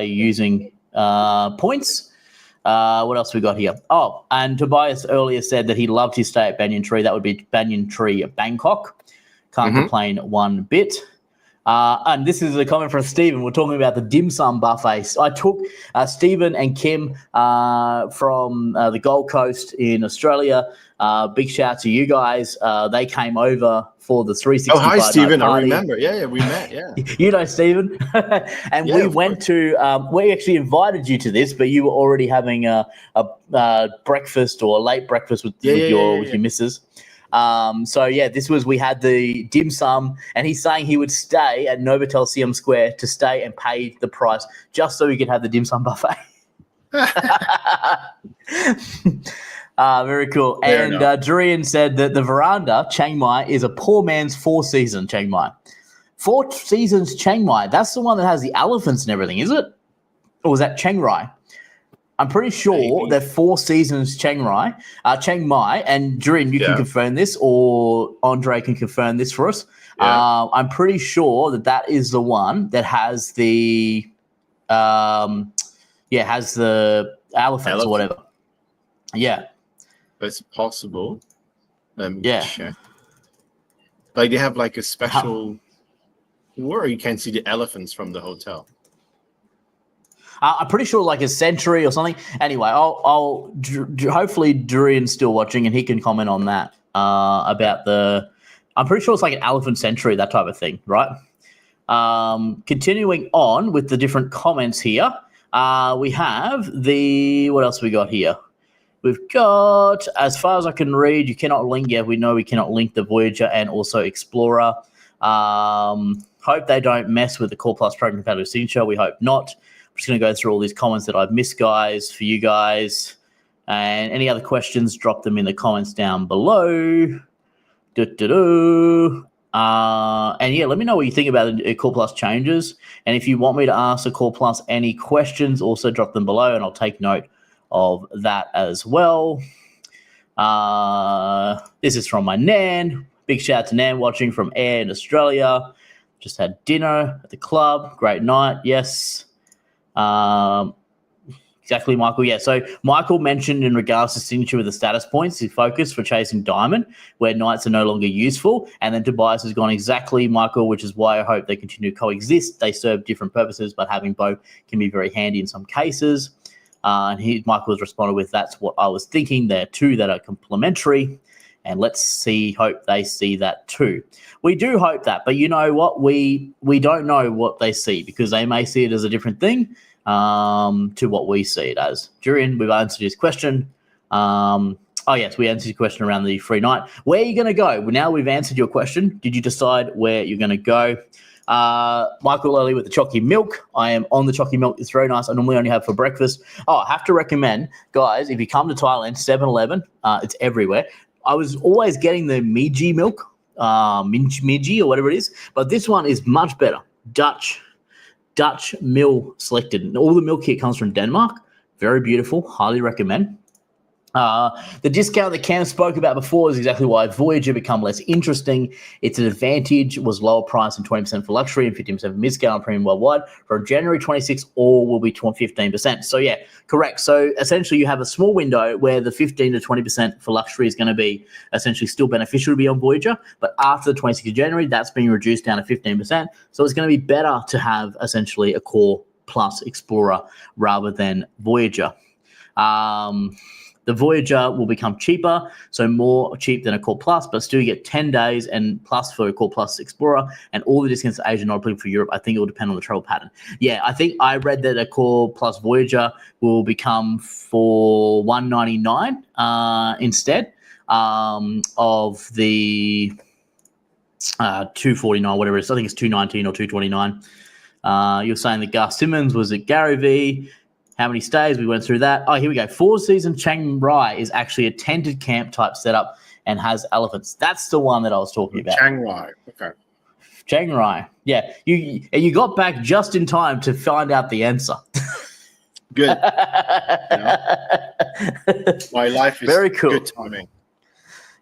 using points. What else we got here? Oh, and Tobias earlier said that he loved his stay at Banyan Tree. That would be Banyan Tree, Bangkok. Can't complain one bit. And this is a comment from Stephen. We're talking about the dim sum buffet. I took Stephen and Kim from the Gold Coast in Australia. Big shout to you guys. They came over for the 365. Oh, hi, Stephen. I remember. Yeah, we met. Yeah. You know Stephen. And we went to, we actually invited you to this, but you were already having a breakfast or a late breakfast with your missus. So yeah, we had the dim sum, and he's saying he would stay at Novotel Siam Square to stay and pay the price just so he could have the dim sum buffet. Very cool. Fair and enough. Durian said that the veranda, Chiang Mai, is a poor man's Four Seasons Chiang Mai. Four Seasons Chiang Mai, that's the one that has the elephants and everything, is it? Or was that Chiang Rai? I'm pretty sure that Four Seasons Chiang Mai, and Durian, you can confirm this, or Andre can confirm this for us. Yeah. I'm pretty sure that is the one that has the has the elephants or whatever. Yeah. It's possible. Check. Like they have like a special where you can see the elephants from the hotel. I'm pretty sure like a century or something. Anyway, I'll hopefully Durian's still watching and he can comment on that about I'm pretty sure it's like an elephant century, that type of thing, right? Continuing on with the different comments here, we have what else we got here? We've got, as far as I can read, you cannot link. Yeah, we know we cannot link the Voyager and also Explorer. Hope they don't mess with the Accor Plus Program Compatible Signature. We hope not. I'm just going to go through all these comments that I've missed, guys, for you guys. And any other questions, drop them in the comments down below. And yeah, let me know what you think about the Accor Plus changes. And if you want me to ask Accor Plus any questions, also drop them below and I'll take note of that as well. This is from my Nan. Big shout out to Nan watching from Air in Australia. Just had dinner at the club. Great night. Yes. Exactly, Michael. Yeah, so Michael mentioned in regards to signature with the status points, his focus for chasing diamond, where nights are no longer useful. And then Tobias has gone exactly, Michael, which is why I hope they continue to coexist. They serve different purposes, but having both can be very handy in some cases. And Michael has responded with, that's what I was thinking. There are two that are complementary. And let's hope they see that too. We do hope that, but you know what? We don't know what they see because they may see it as a different thing to what we see it as. Durian, we've answered his question. Yes, we answered your question around the free night. Where are you going to go? Well, now we've answered your question. Did you decide where you're going to go? Michael early with the chalky milk. I am on the chalky milk. It's very nice. I normally only have for breakfast. I have to recommend, guys, if you come to Thailand, 7-Eleven, it's everywhere. I was always getting the Meiji milk, Meiji or whatever it is, but this one is much better. Dutch mill selected. And all the milk here comes from Denmark. Very beautiful. Highly recommend. The discount that Cam spoke about before is exactly why Voyager become less interesting. Its advantage was lower price and 20% for luxury and 15% for mid-scale and premium worldwide. From January 26, all will be 15%. So yeah, correct. So essentially you have a small window where the 15 to 20% for luxury is going to be essentially still beneficial to be on Voyager. But after the 26th of January, that's being reduced down to 15%. So it's going to be better to have essentially Accor Plus Explorer rather than Voyager. The Voyager will become cheaper, so more cheap than Accor Plus, but still you get 10 days and plus for Accor Plus Explorer, and all the discounts to Asia not applicable for Europe. I think it will depend on the travel pattern. Yeah, I think I read that Accor Plus Voyager will become for $199 instead of the $249, whatever it is. I think it's $219 or $229. You're saying that Gus Simmons was at Gary V. How many stays? We went through that. Here we go. 4 Seasons Chiang Rai is actually a tented camp type setup and has elephants. That's the one that I was talking about. Chiang Rai. Okay. Chiang Rai. Yeah. You got back just in time to find out the answer. Good. My life is very cool. Good timing.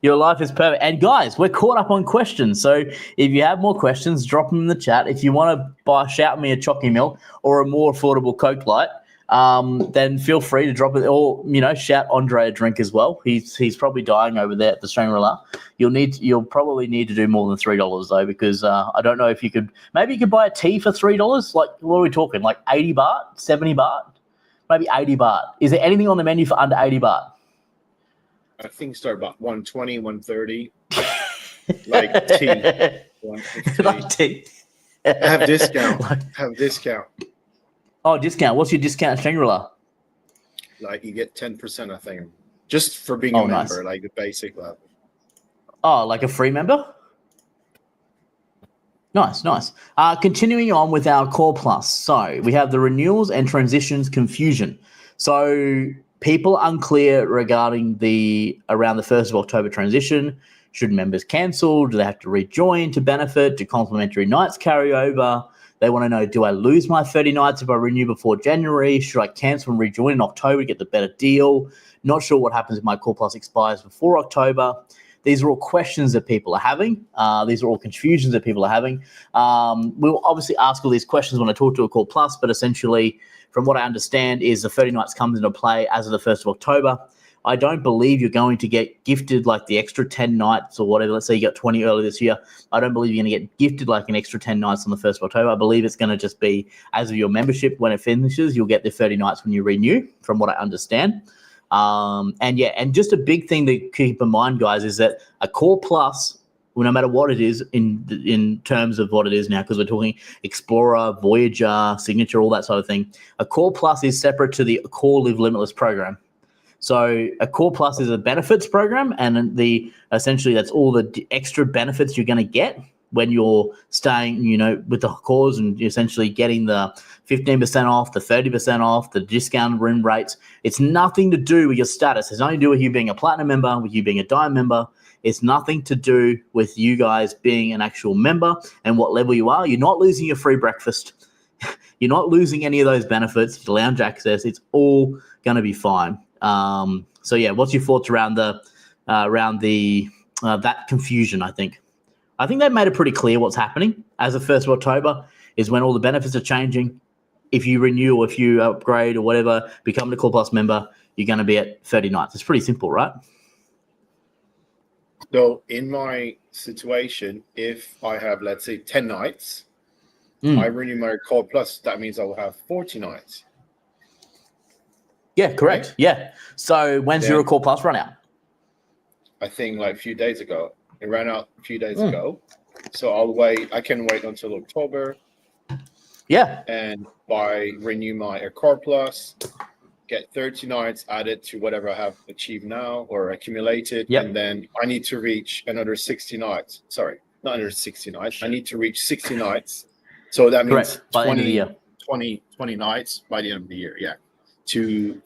Your life is perfect. And guys, we're caught up on questions. So if you have more questions, drop them in the chat. If you want to shout me a Chocky Milk or a more affordable Coke Light, then feel free to drop it, or shout Andre a drink as well. He's probably dying over there at the Shangri-La. You'll probably need to do more than $3 though, because I don't know if you could. Maybe you could buy a tea for $3. Like, what are we talking? Like 80 baht, 70 baht, maybe 80 baht. Is there anything on the menu for under 80 baht? I think start about 120, 130. Like tea. 150. Like tea. Have discount. Oh, discount. What's your discount at Shangri-La? Like you get 10%, I think. Just for being a member, nice. like the basic level. Oh, like a free member? Nice. Continuing on with our Accor Plus. So we have the renewals and transitions confusion. So people unclear regarding around the 1st of October transition. Should members cancel? Do they have to rejoin to benefit? Do complimentary nights carry over? They want to know, do I lose my 30 nights if I renew before January? Should I cancel and rejoin in October to get the better deal? Not sure what happens if my Accor Plus expires before October. These are all questions that people are having. These are all confusions that people are having. We'll obviously ask all these questions when I talk to Accor Plus, but essentially, from what I understand, is the 30 nights comes into play as of the 1st of October. I don't believe you're going to get gifted like the extra 10 nights or whatever. Let's say you got 20 early this year. I don't believe you're going to get gifted like an extra 10 nights on the 1st of October. I believe it's going to just be as of your membership when it finishes, you'll get the 30 nights when you renew, from what I understand. And just a big thing to keep in mind, guys, is that Accor Plus, well, no matter what it is in terms of what it is now, because we're talking Explorer, Voyager, Signature, all that sort of thing, Accor Plus is separate to the Accor Live Limitless program. So Accor Plus is a benefits program, and essentially that's all the extra benefits you're going to get when you're staying, with the Accors, and essentially getting the 15% off, the 30% off, the discounted room rates. It's nothing to do with your status. It's nothing to do with you being a platinum member, with you being a diamond member. It's nothing to do with you guys being an actual member and what level you are. You're not losing your free breakfast. You're not losing any of those benefits, the lounge access. It's all going to be fine. So yeah, what's your thoughts around that confusion? I think they've made it pretty clear what's happening. As of 1st of October is when all the benefits are changing. If you renew or if you upgrade or whatever, become an Accor Plus member, you're going to be at 30 nights. It's pretty simple, right? So in my situation, if I have, let's say, 10 nights, I renew my Accor Plus, that means I will have 40 nights. Yeah, correct. Right? Yeah. So when's your Accor Plus run out? I think like a few days ago. It ran out a few days ago. So I can wait until October. Yeah. And renew my Accor Plus, get 30 nights added to whatever I have achieved now or accumulated. Yep. And then I need to reach another 60 nights. Sorry, not another 60 nights. I need to reach 60 nights. So that means 20 nights by the end of the year. Yeah.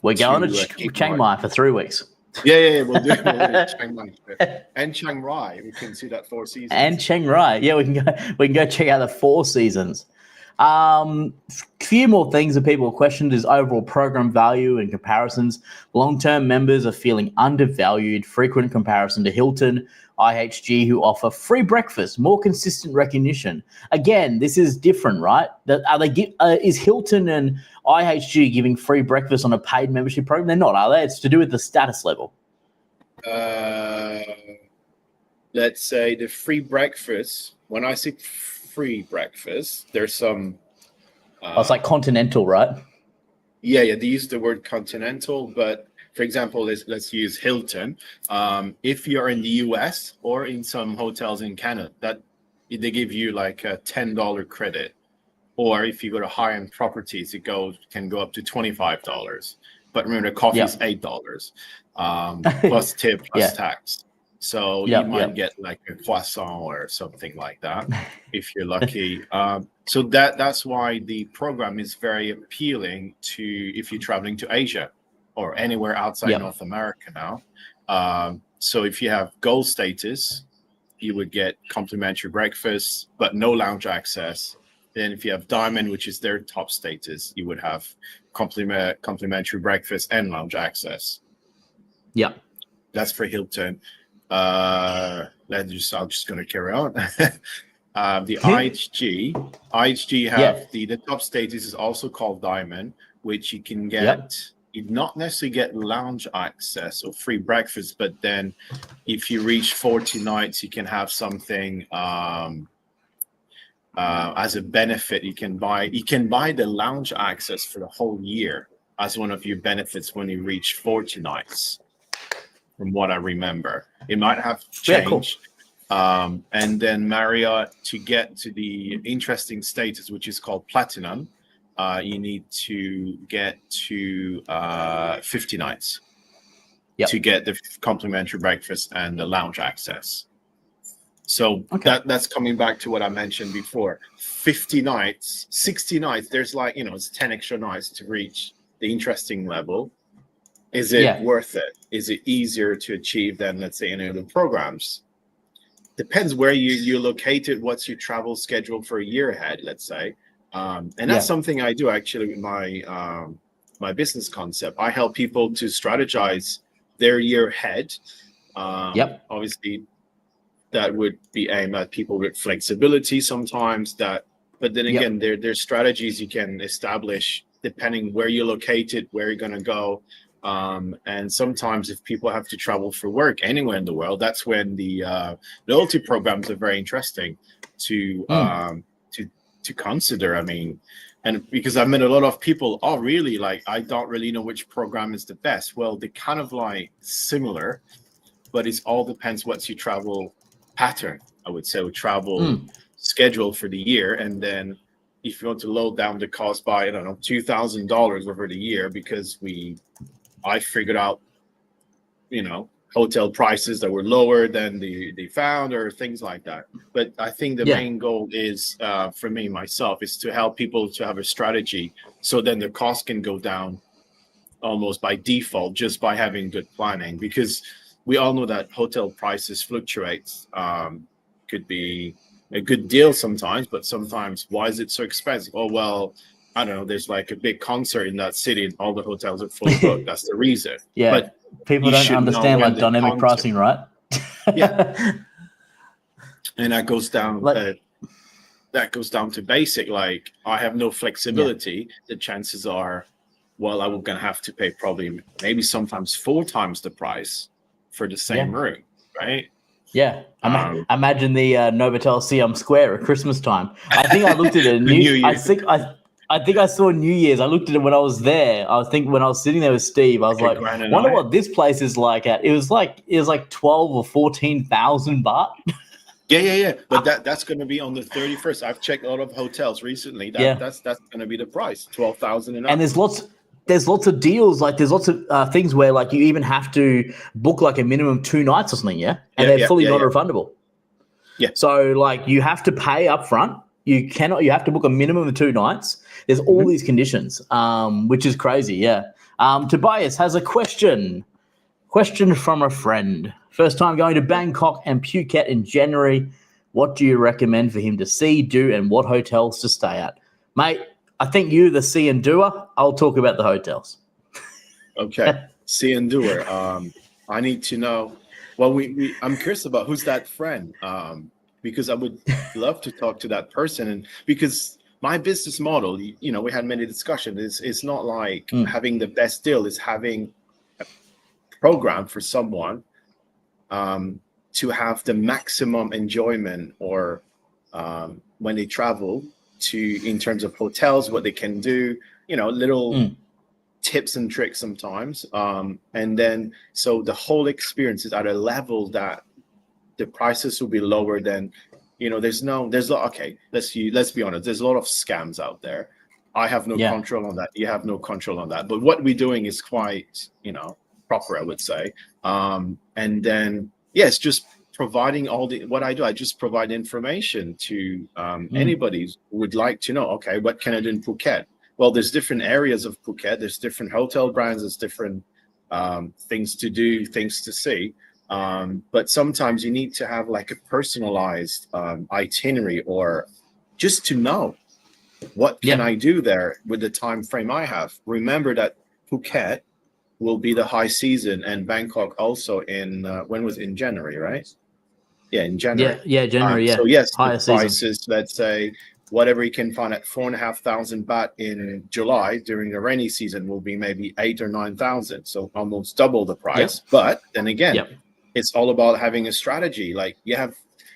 We're going to Chiang Mai for 3 weeks. Yeah, we'll do Chiang Mai and Chiang Rai. We can see that 4 seasons. And Chiang Rai, yeah, we can go check out the 4 seasons. Few more things that people have questioned is overall program value and comparisons. Long-term members are feeling undervalued. Frequent comparison to Hilton, IHG, who offer free breakfast, more consistent recognition. Again, this is different, right? Is Hilton and IHG giving free breakfast on a paid membership program? They're not, are they? It's to do with the status level. Let's say the free breakfast. When I say free breakfast, there's some. It's like continental, right? Yeah. They use the word continental, but for example, let's use Hilton. If you're in the US or in some hotels in Canada, that they give you like a $10 credit, or if you go to high-end properties, it can go up to $25. But remember, the coffee is $8 plus tip plus tax. So you might get like a croissant or something like that if you're lucky. So that's why the program is very appealing if you're traveling to Asia or anywhere outside North America now. So if you have gold status, you would get complimentary breakfast, but no lounge access. Then if you have diamond, which is their top status, you would have complimentary breakfast and lounge access. Yeah. That's for Hilton. I'm just going to carry on. The IHG have the top status is also called diamond, which you can get. You not necessarily get lounge access or free breakfast, but then if you reach 40 nights, you can have something as a benefit. You can buy the lounge access for the whole year as one of your benefits when you reach 40 nights. From what I remember, it might have changed. Yeah, cool. And then Marriott, to get to the interesting status, which is called platinum, you need to get to 50 nights to get the complimentary breakfast and the lounge access. So that's coming back to what I mentioned before. 50 nights, 60 nights, there's like, it's 10 extra nights to reach the interesting level. Is it worth it? Is it easier to achieve than, let's say, any other programs? Depends where you're located, what's your travel schedule for a year ahead, let's say. And that's something I do actually with my business concept. I help people to strategize their year ahead. Obviously, that would be aimed at people with flexibility sometimes. But then again, there's strategies you can establish depending where you're located, where you're going to go. And sometimes if people have to travel for work anywhere in the world, that's when the loyalty programs are very interesting to consider. I mean, and because I've met a lot of people, really, like, I don't really know which program is the best. Well, they're kind of like similar, but it all depends what's your travel pattern, I would say, or travel schedule for the year. And then if you want to load down the cost by, I don't know, $2,000 over the year, because I figured out, hotel prices that were lower than they found, or things like that. But I think the main goal is, for me, myself, is to help people to have a strategy so then the cost can go down almost by default, just by having good planning. Because we all know that hotel prices fluctuate. Could be a good deal sometimes, but sometimes, why is it so expensive? Oh, well, I don't know, there's like a big concert in that city and all the hotels are fully booked. That's the reason. But people don't understand like dynamic pricing, right? And that goes down to basic. Like, I have no flexibility. The chances are, well, I'm going to have to pay probably maybe sometimes 4 times the price for the same room, right? Yeah. Imagine the Novotel Siam Square at Christmas time. I think I looked at it. I think I saw New Year's. I looked at it when I was there. I think when I was sitting there with Steve, I was like, wonder what this place is like at. It was like 12 or 14,000 baht. Yeah. But that's going to be on the 31st. I've checked a lot of hotels recently. That's going to be the price, 12,000 and up. And there's lots of deals. Like, there's lots of things where, like, you even have to book like a minimum 2 nights or something. And they're fully non-refundable. Yeah. So, like, you have to pay up front. You have to book a minimum of 2 nights. There's all these conditions, which is crazy. Yeah. Tobias has a question from a friend. First time going to Bangkok and Phuket in January. What do you recommend for him to see, do, and what hotels to stay at? Mate, I think you're the see and doer. I'll talk about the hotels. Okay. See and doer. I need to know. Well, I'm curious about who's that friend. Because I would love to talk to that person. And because my business model, we had many discussions. It's not like having the best deal. It's having a program for someone to have the maximum enjoyment, or when they travel in terms of hotels, what they can do, little tips and tricks sometimes. And then, so the whole experience is at a level that the prices will be lower than, let's be honest, there's a lot of scams out there. I have no control on that. You have no control on that. But what we're doing is quite, proper, I would say. And then, it's just providing what I do. I just provide information to anybody who would like to know, okay, what can I do in Phuket? Well, there's different areas of Phuket. There's different hotel brands. There's different things to do, things to see. But sometimes you need to have like a personalized itinerary, or just to know what can I do there with the time frame I have. Remember that Phuket will be the high season, and Bangkok also in in January, right? Yeah, in January. Yeah, January. So yes, higher the prices, season. Let's say whatever you can find at 4,500 baht in July during the rainy season will be maybe 8,000 or 9,000, so almost double the price. But then again, it's all about having a strategy. Like,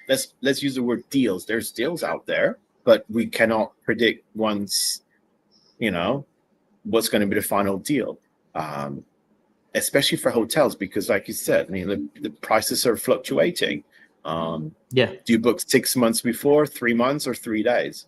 let's use the word deals. There's deals out there, but we cannot predict what's going to be the final deal. Especially for hotels, because like you said, the prices are fluctuating. Do you book 6 months before, 3 months, or 3 days?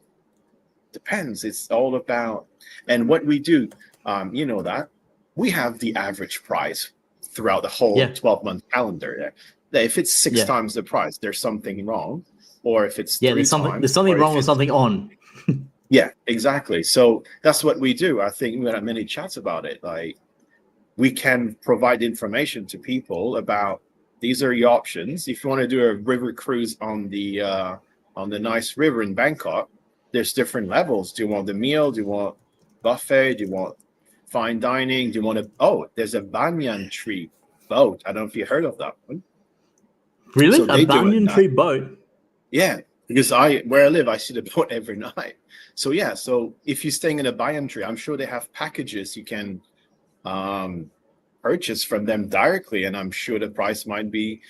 Depends. It's all about, and what we do, that we have the average price throughout the whole 12-month calendar. that if it's six times the price, there's something wrong, or if it's there's something wrong with something on. Yeah, exactly. So that's what we do. I think we had many chats about it. Like, we can provide information to people about these are your options. If you want to do a river cruise on the nice river in Bangkok, there's different levels. Do you want the meal? Do you want buffet? Do you want fine dining? Do you want there's a banyan tree boat. I don't know if you heard of that one. Really? So a banyan tree boat? Yeah, because where I live, I see the boat every night. So yeah, so if you're staying in a banyan tree, I'm sure they have packages you can purchase from them directly, and I'm sure the price might be,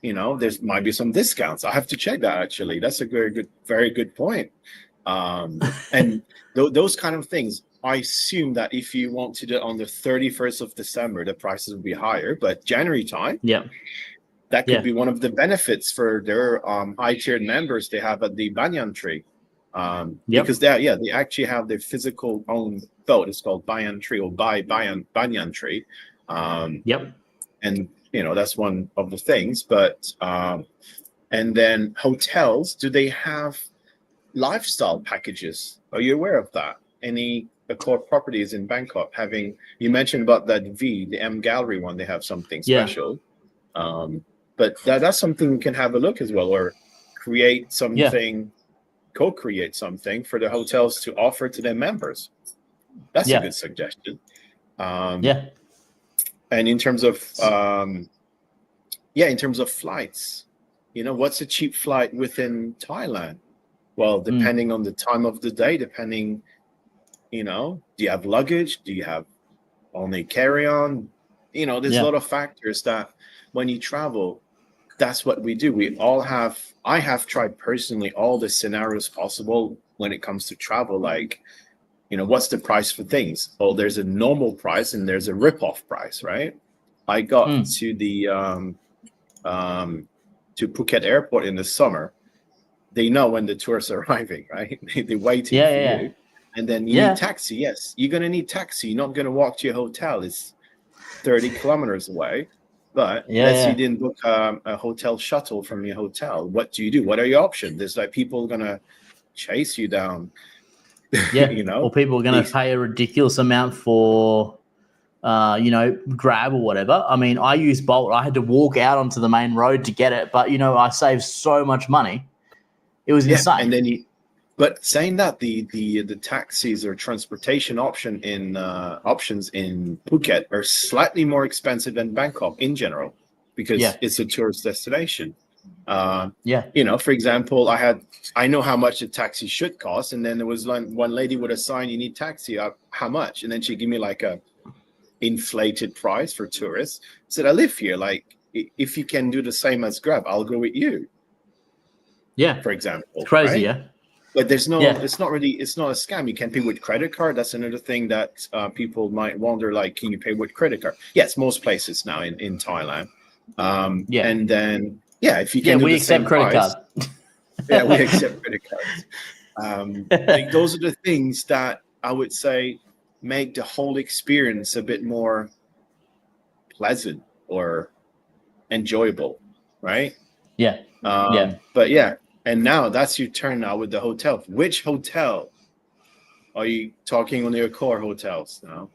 there might be some discounts. I have to check that actually. That's a very good point. And those kind of things, I assume that if you want to do it on the 31st of December, the prices will be higher, but January time, that could be one of the benefits for their high-tiered members they have at the banyan tree. Because they actually have their physical own boat. It's called banyan tree or banyan tree. And that's one of the things. But and then hotels, do they have lifestyle packages? Are you aware of that? Any Accor properties in Bangkok you mentioned about that the M Gallery one, they have something special. But that's something we can have a look as well, or create something. Co-create something for the hotels to offer to their members. That's a good suggestion. And in terms of flights, what's a cheap flight within Thailand? Well, depending on the time of the day, do you have luggage? Do you have only carry-on? There's a lot of factors that when you travel, that's what we do. I have tried personally all the scenarios possible when it comes to travel. Like, what's the price for things? Well, there's a normal price and there's a rip-off price, right? I got to the to Phuket airport in the summer. They know when the tourists are arriving, right? They're waiting for you. And then you need taxi. Yes, you're going to need taxi. You're not going to walk to your hotel. It's 30 kilometers away. But let's say you didn't book a hotel shuttle from your hotel. What do you do? What are your options? There's like people going to chase you down. Or people are going to pay a ridiculous amount for, Grab or whatever. I mean, I use Bolt. I had to walk out onto the main road to get it. But, I saved so much money. It was insane. And then but saying that the taxis or transportation options in Phuket are slightly more expensive than Bangkok in general, because it's a tourist destination. For example, I know how much a taxi should cost, and then there was one lady with a sign, you need taxi, how much? And then she gave me like a inflated price for tourists. I said, I live here, like if you can do the same as Grab, I'll go with you. For example. It's crazy, right? But there's no, it's not a scam. You can pay with credit card. That's another thing that people might wonder, like, can you pay with credit card? Yes, most places now in Thailand. And then, if you can do we the accept same credit price, card. we accept credit cards. Like, those are the things that I would say make the whole experience a bit more pleasant or enjoyable, right? But and now that's your turn now with the hotel. Which hotel are you talking on the Accor hotels now?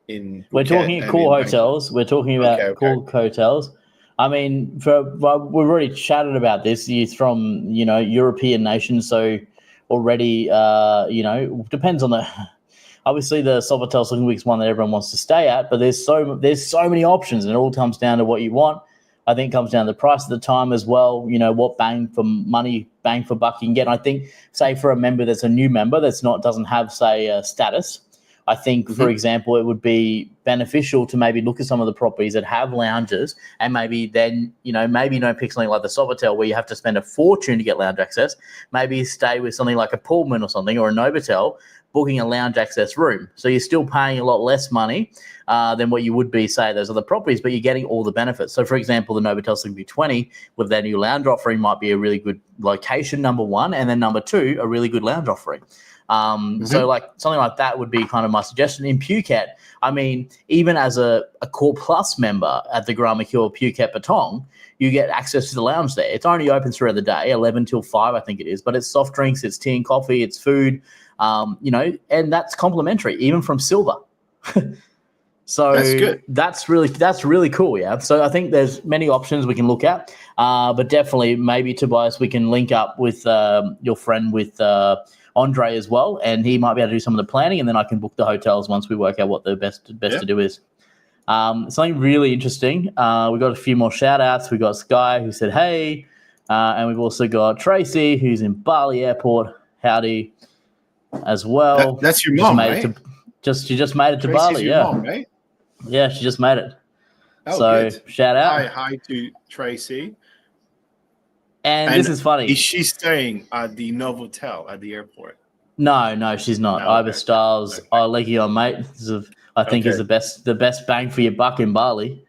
We're talking Accor hotels. We're talking about Accor hotels. I mean, we've already chatted about this. It's from, European nations. So already, depends on obviously the Sofitel Swing Week's one that everyone wants to stay at, but there's so many options, and it all comes down to what you want. I think it comes down to the price at the time as well, what bang for buck you can get. And I think, say, for a member that's a new member doesn't have, say, a status, I think, for example, it would be beneficial to maybe look at some of the properties that have lounges, and maybe then, maybe don't pick something like the Sofitel where you have to spend a fortune to get lounge access. Maybe stay with something like a Pullman or something, or a Novotel, booking a lounge access room. So you're still paying a lot less money, than what you would be, say, those other properties, but you're getting all the benefits. So, for example, the Novotel Sleepy 20 with their new lounge offering might be a really good location, number one, and then number two, a really good lounge offering. So like something like that would be kind of my suggestion. In Phuket, I mean, even as a Accor Plus member at the Grand Mercure Phuket Patong, you get access to the lounge there. It's only open throughout the day, 11 till 5, I think it is, but it's soft drinks, it's tea and coffee, it's food, and that's complimentary, even from Silver. So that's good. That's really cool, yeah. So I think there's many options we can look at, but definitely maybe, Tobias, we can link up with your friend with Andre as well, and he might be able to do some of the planning, and then I can book the hotels once we work out what the best to do is. Something really interesting. We got a few more shout outs. We got Sky, who said hey, and we've also got Tracy, who's in Bali Airport. Howdy as well. That's your mom, right? She just made it to Tracy's Bali, your mom, right? Yeah, she just made it. Oh, so good. Shout out. Hi to Tracy. And this is funny. Is she staying at the Novotel at the airport? No, she's not. No, Ibis Styles, Legion, mate. I think is the best bang for your buck in Bali.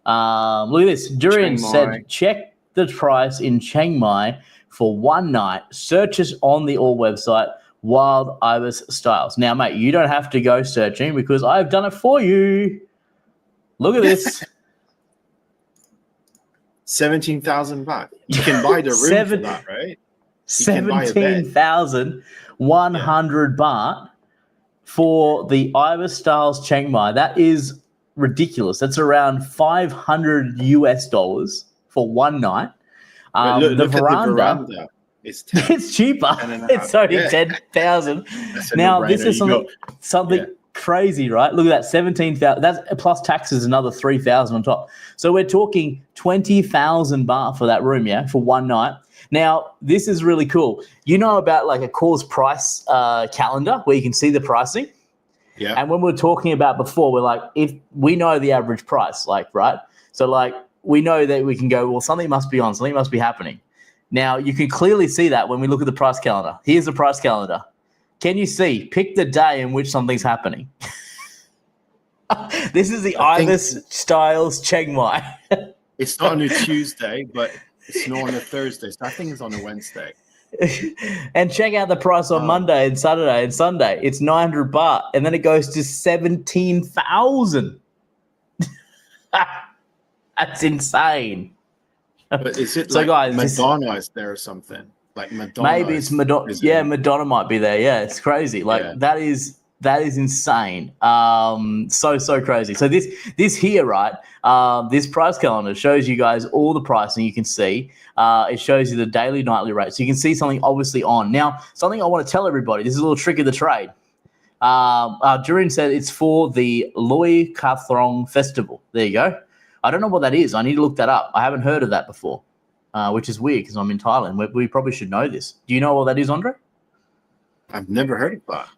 Look at this. Durian said, check the price in Chiang Mai for one night. Searches on the ALL website, Wild Ibis Styles. Now, mate, you don't have to go searching because I've done it for you. Look at this. 17,000 baht. You can buy the room for that, right? 17,100 baht for the Ibis Styles Chiang Mai. That is ridiculous. That's around $500 for one night. Look at the veranda. It's cheaper. It's only 10,000. Now, this is something crazy, right? Look at that, 17,000. That's plus taxes, another 3,000 on top. So we're talking 20,000 baht for that room, for one night. Now, this is really cool. You know about like Accor's price calendar where you can see the pricing? Yeah. And when we were talking about before, we're like, if we know the average price, like, right? So like we know that we can go, well, something must be on, something must be happening. Now, you can clearly see that when we look at the price calendar. Here's the price calendar. Can you see? Pick the day in which something's happening. This is the Ibis Styles Chiang Mai. It's not on a Tuesday, but it's not on a Thursday. So I think it's on a Wednesday. And check out the price on Monday and Saturday and Sunday. It's 900 baht, and then it goes to 17,000. That's insane. But is it guys, Madonna is there or something? Like Madonna. Maybe it's Madonna. Yeah, Madonna might be there. Yeah, it's crazy. That is insane. So crazy. So this here, right? This price calendar shows you guys all the pricing. You can see. It shows you the daily, nightly rates. So you can see something obviously on. Now, something I want to tell everybody. This is a little trick of the trade. Durin said it's for the Loy Kathrong Festival. There you go. I don't know what that is. I need to look that up. I haven't heard of that before. Which is weird because I'm in Thailand. We probably should know this. Do you know what that is, Andre? I've never heard of that.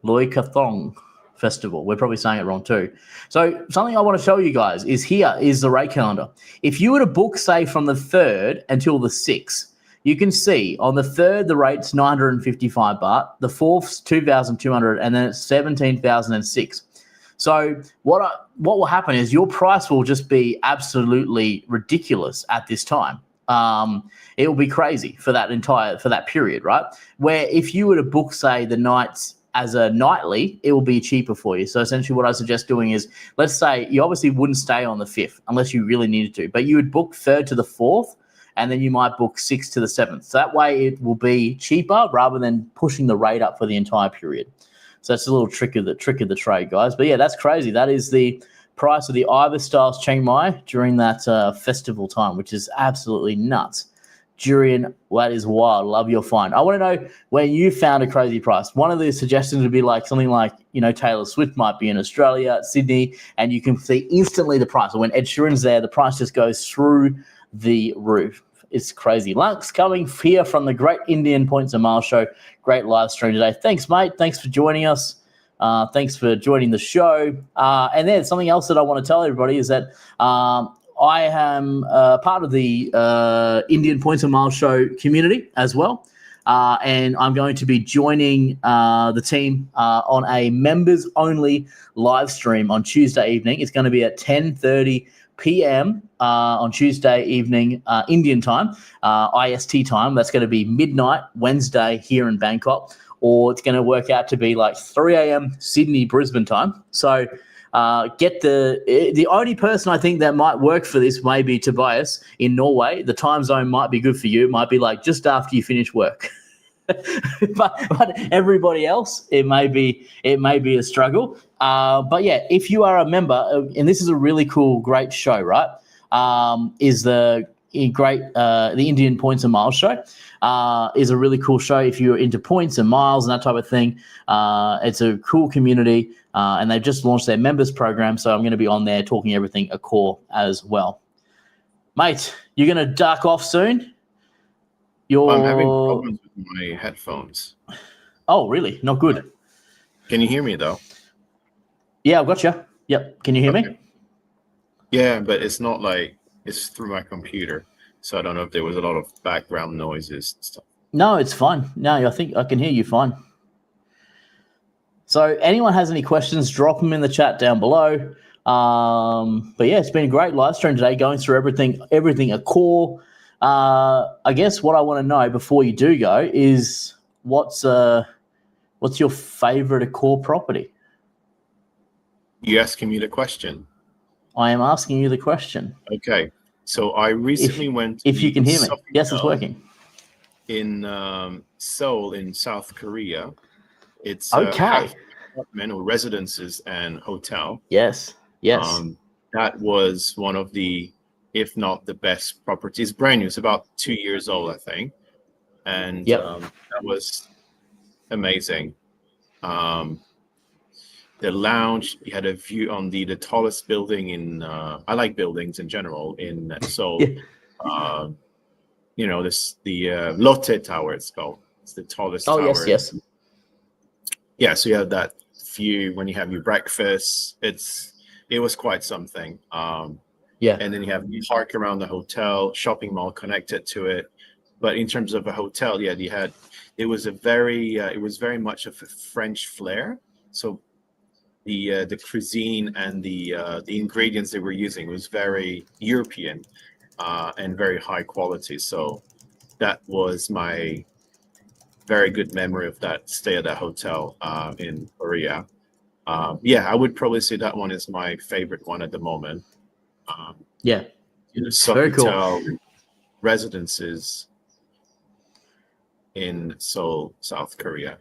Loy Kathong Festival. We're probably saying it wrong too. So something I want to show you guys is here is the rate calendar. If you were to book, say, from the 3rd until the 6th, you can see on the 3rd, the rate's 955 baht. The 4th's 2,200, and then it's 17,006. So what will happen is your price will just be absolutely ridiculous at this time. It will be crazy for that period, right? Where if you were to book, say, the nights as a nightly, it will be cheaper for you. So essentially what I suggest doing is, let's say you obviously wouldn't stay on the 5th unless you really needed to, but you would book 3rd to the 4th, and then you might book 6th to the 7th. So that way it will be cheaper rather than pushing the rate up for the entire period. So that's a little trick of the trade, guys. But yeah, that's crazy. That is the price of the Ibis Styles Chiang Mai during that festival time, which is absolutely nuts. Durian, that is wild. Love your find. I want to know where you found a crazy price. One of the suggestions would be like something like, Taylor Swift might be in Australia, Sydney, and you can see instantly the price. So when Ed Sheeran's there, the price just goes through the roof. It's crazy. Lux coming here from the Great Indian Points a Mile show. Great live stream today. Thanks, mate. Thanks for joining us. Thanks for joining the show. And then something else that I want to tell everybody is that I am part of the Indian Points a Mile show community as well. and I'm going to be joining the team on a members-only live stream on Tuesday evening. It's going to be at 10:30 p.m. On Tuesday evening, Indian time, IST time. That's going to be midnight Wednesday here in Bangkok, or it's going to work out to be like 3 a.m. Sydney, Brisbane time. So get the only person I think that might work for this may be Tobias in Norway. The time zone might be good for you. It might be like just after you finish work. but everybody else, it may be a struggle. But yeah, if you are a member, and this is a really cool, great show, right? Is the Indian Points and Miles show. Is a really cool show if you're into points and miles and that type of thing. It's a cool community, and they've just launched their members program, so I'm going to be on there talking everything Accor as well. Mate, you're going to duck off soon? I'm having problems with my headphones. Oh, really? Not good. Can you hear me, though? Yeah, I've got you. Yep. Can you hear me? Yeah, but it's not like it's through my computer, so I don't know if there was a lot of background noises and stuff. No, it's fine. No, I think I can hear you fine. So anyone has any questions, drop them in the chat down below. But yeah, it's been a great live stream today, going through everything Accor. I guess what I want to know before you do go is what's your favorite Accor property? You asking me the question? I am asking you the question. Okay. So I recently went to if you can hear me. Sofitel Yes, it's working. In Seoul in South Korea. It's okay. Apartment or residences and hotel. Yes. That was one of the, if not the best properties. Brand new. It's about 2 years old, I think. And that was amazing. The lounge, you had a view on the tallest building in, I like buildings in general in Seoul. Yeah. The Lotte Tower, it's called. It's the tallest tower. Oh, yes. Yeah, so you have that view when you have your breakfast. It was quite something. And then you have the park around the hotel, shopping mall connected to it. But in terms of a hotel, it was very much of a French flair. So the cuisine and the ingredients they were using was very European and very high quality. So that was my very good memory of that stay at that hotel in Korea. I would probably say that one is my favorite one at the moment. Very cool. Residences in Seoul, South Korea.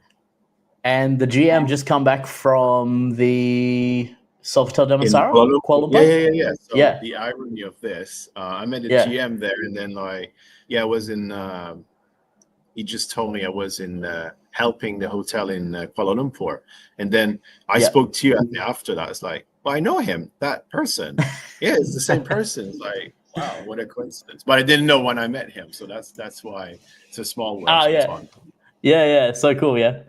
And the GM just come back from the Sofitel Damansara, Kuala Lumpur? Yeah. So the irony of this, I met the GM there, and then I was in. He just told me I was in helping the hotel in Kuala Lumpur, and then I spoke to you after that. It's like, well, I know him, that person. Yeah, it's the same person. It's like, wow, what a coincidence. But I didn't know when I met him, so that's why it's a small world. Oh, yeah. Fun. Yeah, so cool, yeah.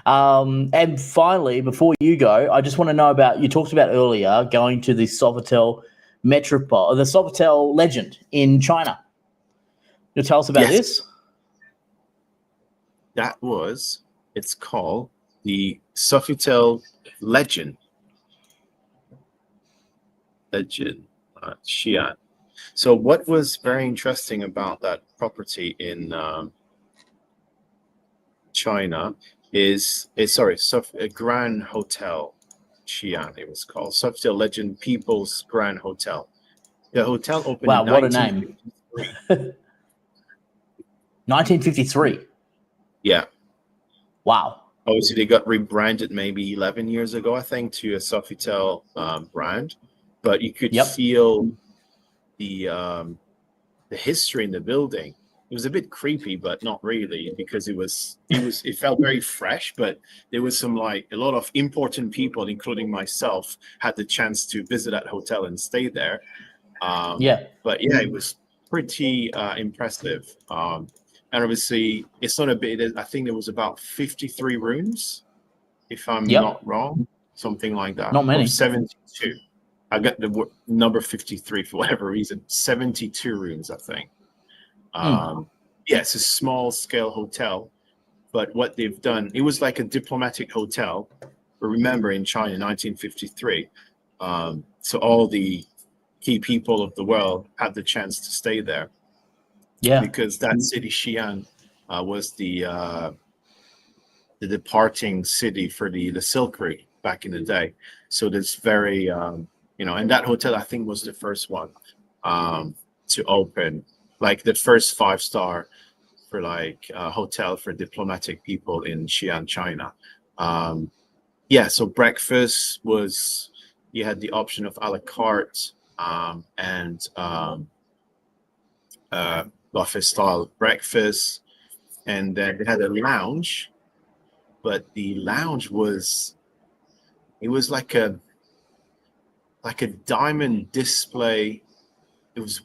And finally, before you go, I just want to know about, you talked about earlier going to the Sofitel Metropole, the Sofitel Legend in China. You'll tell us about this? It's called the Sofitel Legend. Xi'an. So what was very interesting about that property in China is a Grand Hotel Xi'an. It was called Sofitel Legend People's Grand Hotel. The hotel opened in 1953. What a name. 1953. Yeah. Wow. Obviously, they got rebranded maybe 11 years ago, I think, to a Sofitel brand. But you could feel the history in the building. It was a bit creepy, but not really, because it felt very fresh. But there was a lot of important people, including myself, had the chance to visit that hotel and stay there. But it was pretty impressive. And obviously, it's not a bit. I think there was about 53 rooms, if I'm not wrong, something like that. Not many. 72. I got the number 53 for whatever reason. 72 rooms, I think. It's a small scale hotel, But what they've done, it was like a diplomatic hotel. Remember, in China, 1953. So all the key people of the world had the chance to stay there. Yeah. Because that city, Xi'an, was the departing city for the Silk Route back in the day. So that's very, and that hotel, I think, was the first one to open, like the first 5-star for like a hotel for diplomatic people in Xi'an, China. So breakfast was, you had the option of a la carte and buffet style breakfast, and then they had a lounge, but the lounge was like a diamond display. It was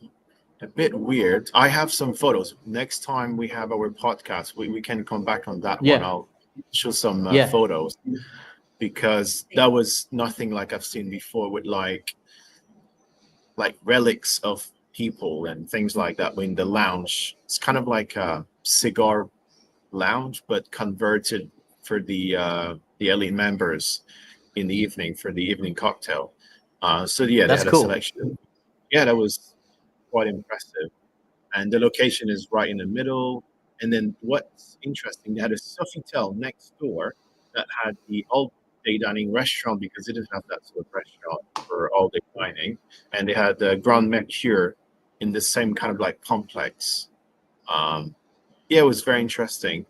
a bit weird. I have some photos. Next time we have our podcast, we can come back on that one. I'll show some photos, because that was nothing like I've seen before, with like relics of people and things like that in the lounge. It's kind of like a cigar lounge, but converted for the elite members in the evening for the evening cocktail. That's they had a selection. Yeah, that was quite impressive. And the location is right in the middle. And then what's interesting, they had a Sofitel next door that had the all-day dining restaurant, because they didn't have that sort of restaurant for all-day dining. And they had the Grand Mercure in the same kind of like complex. It was very interesting.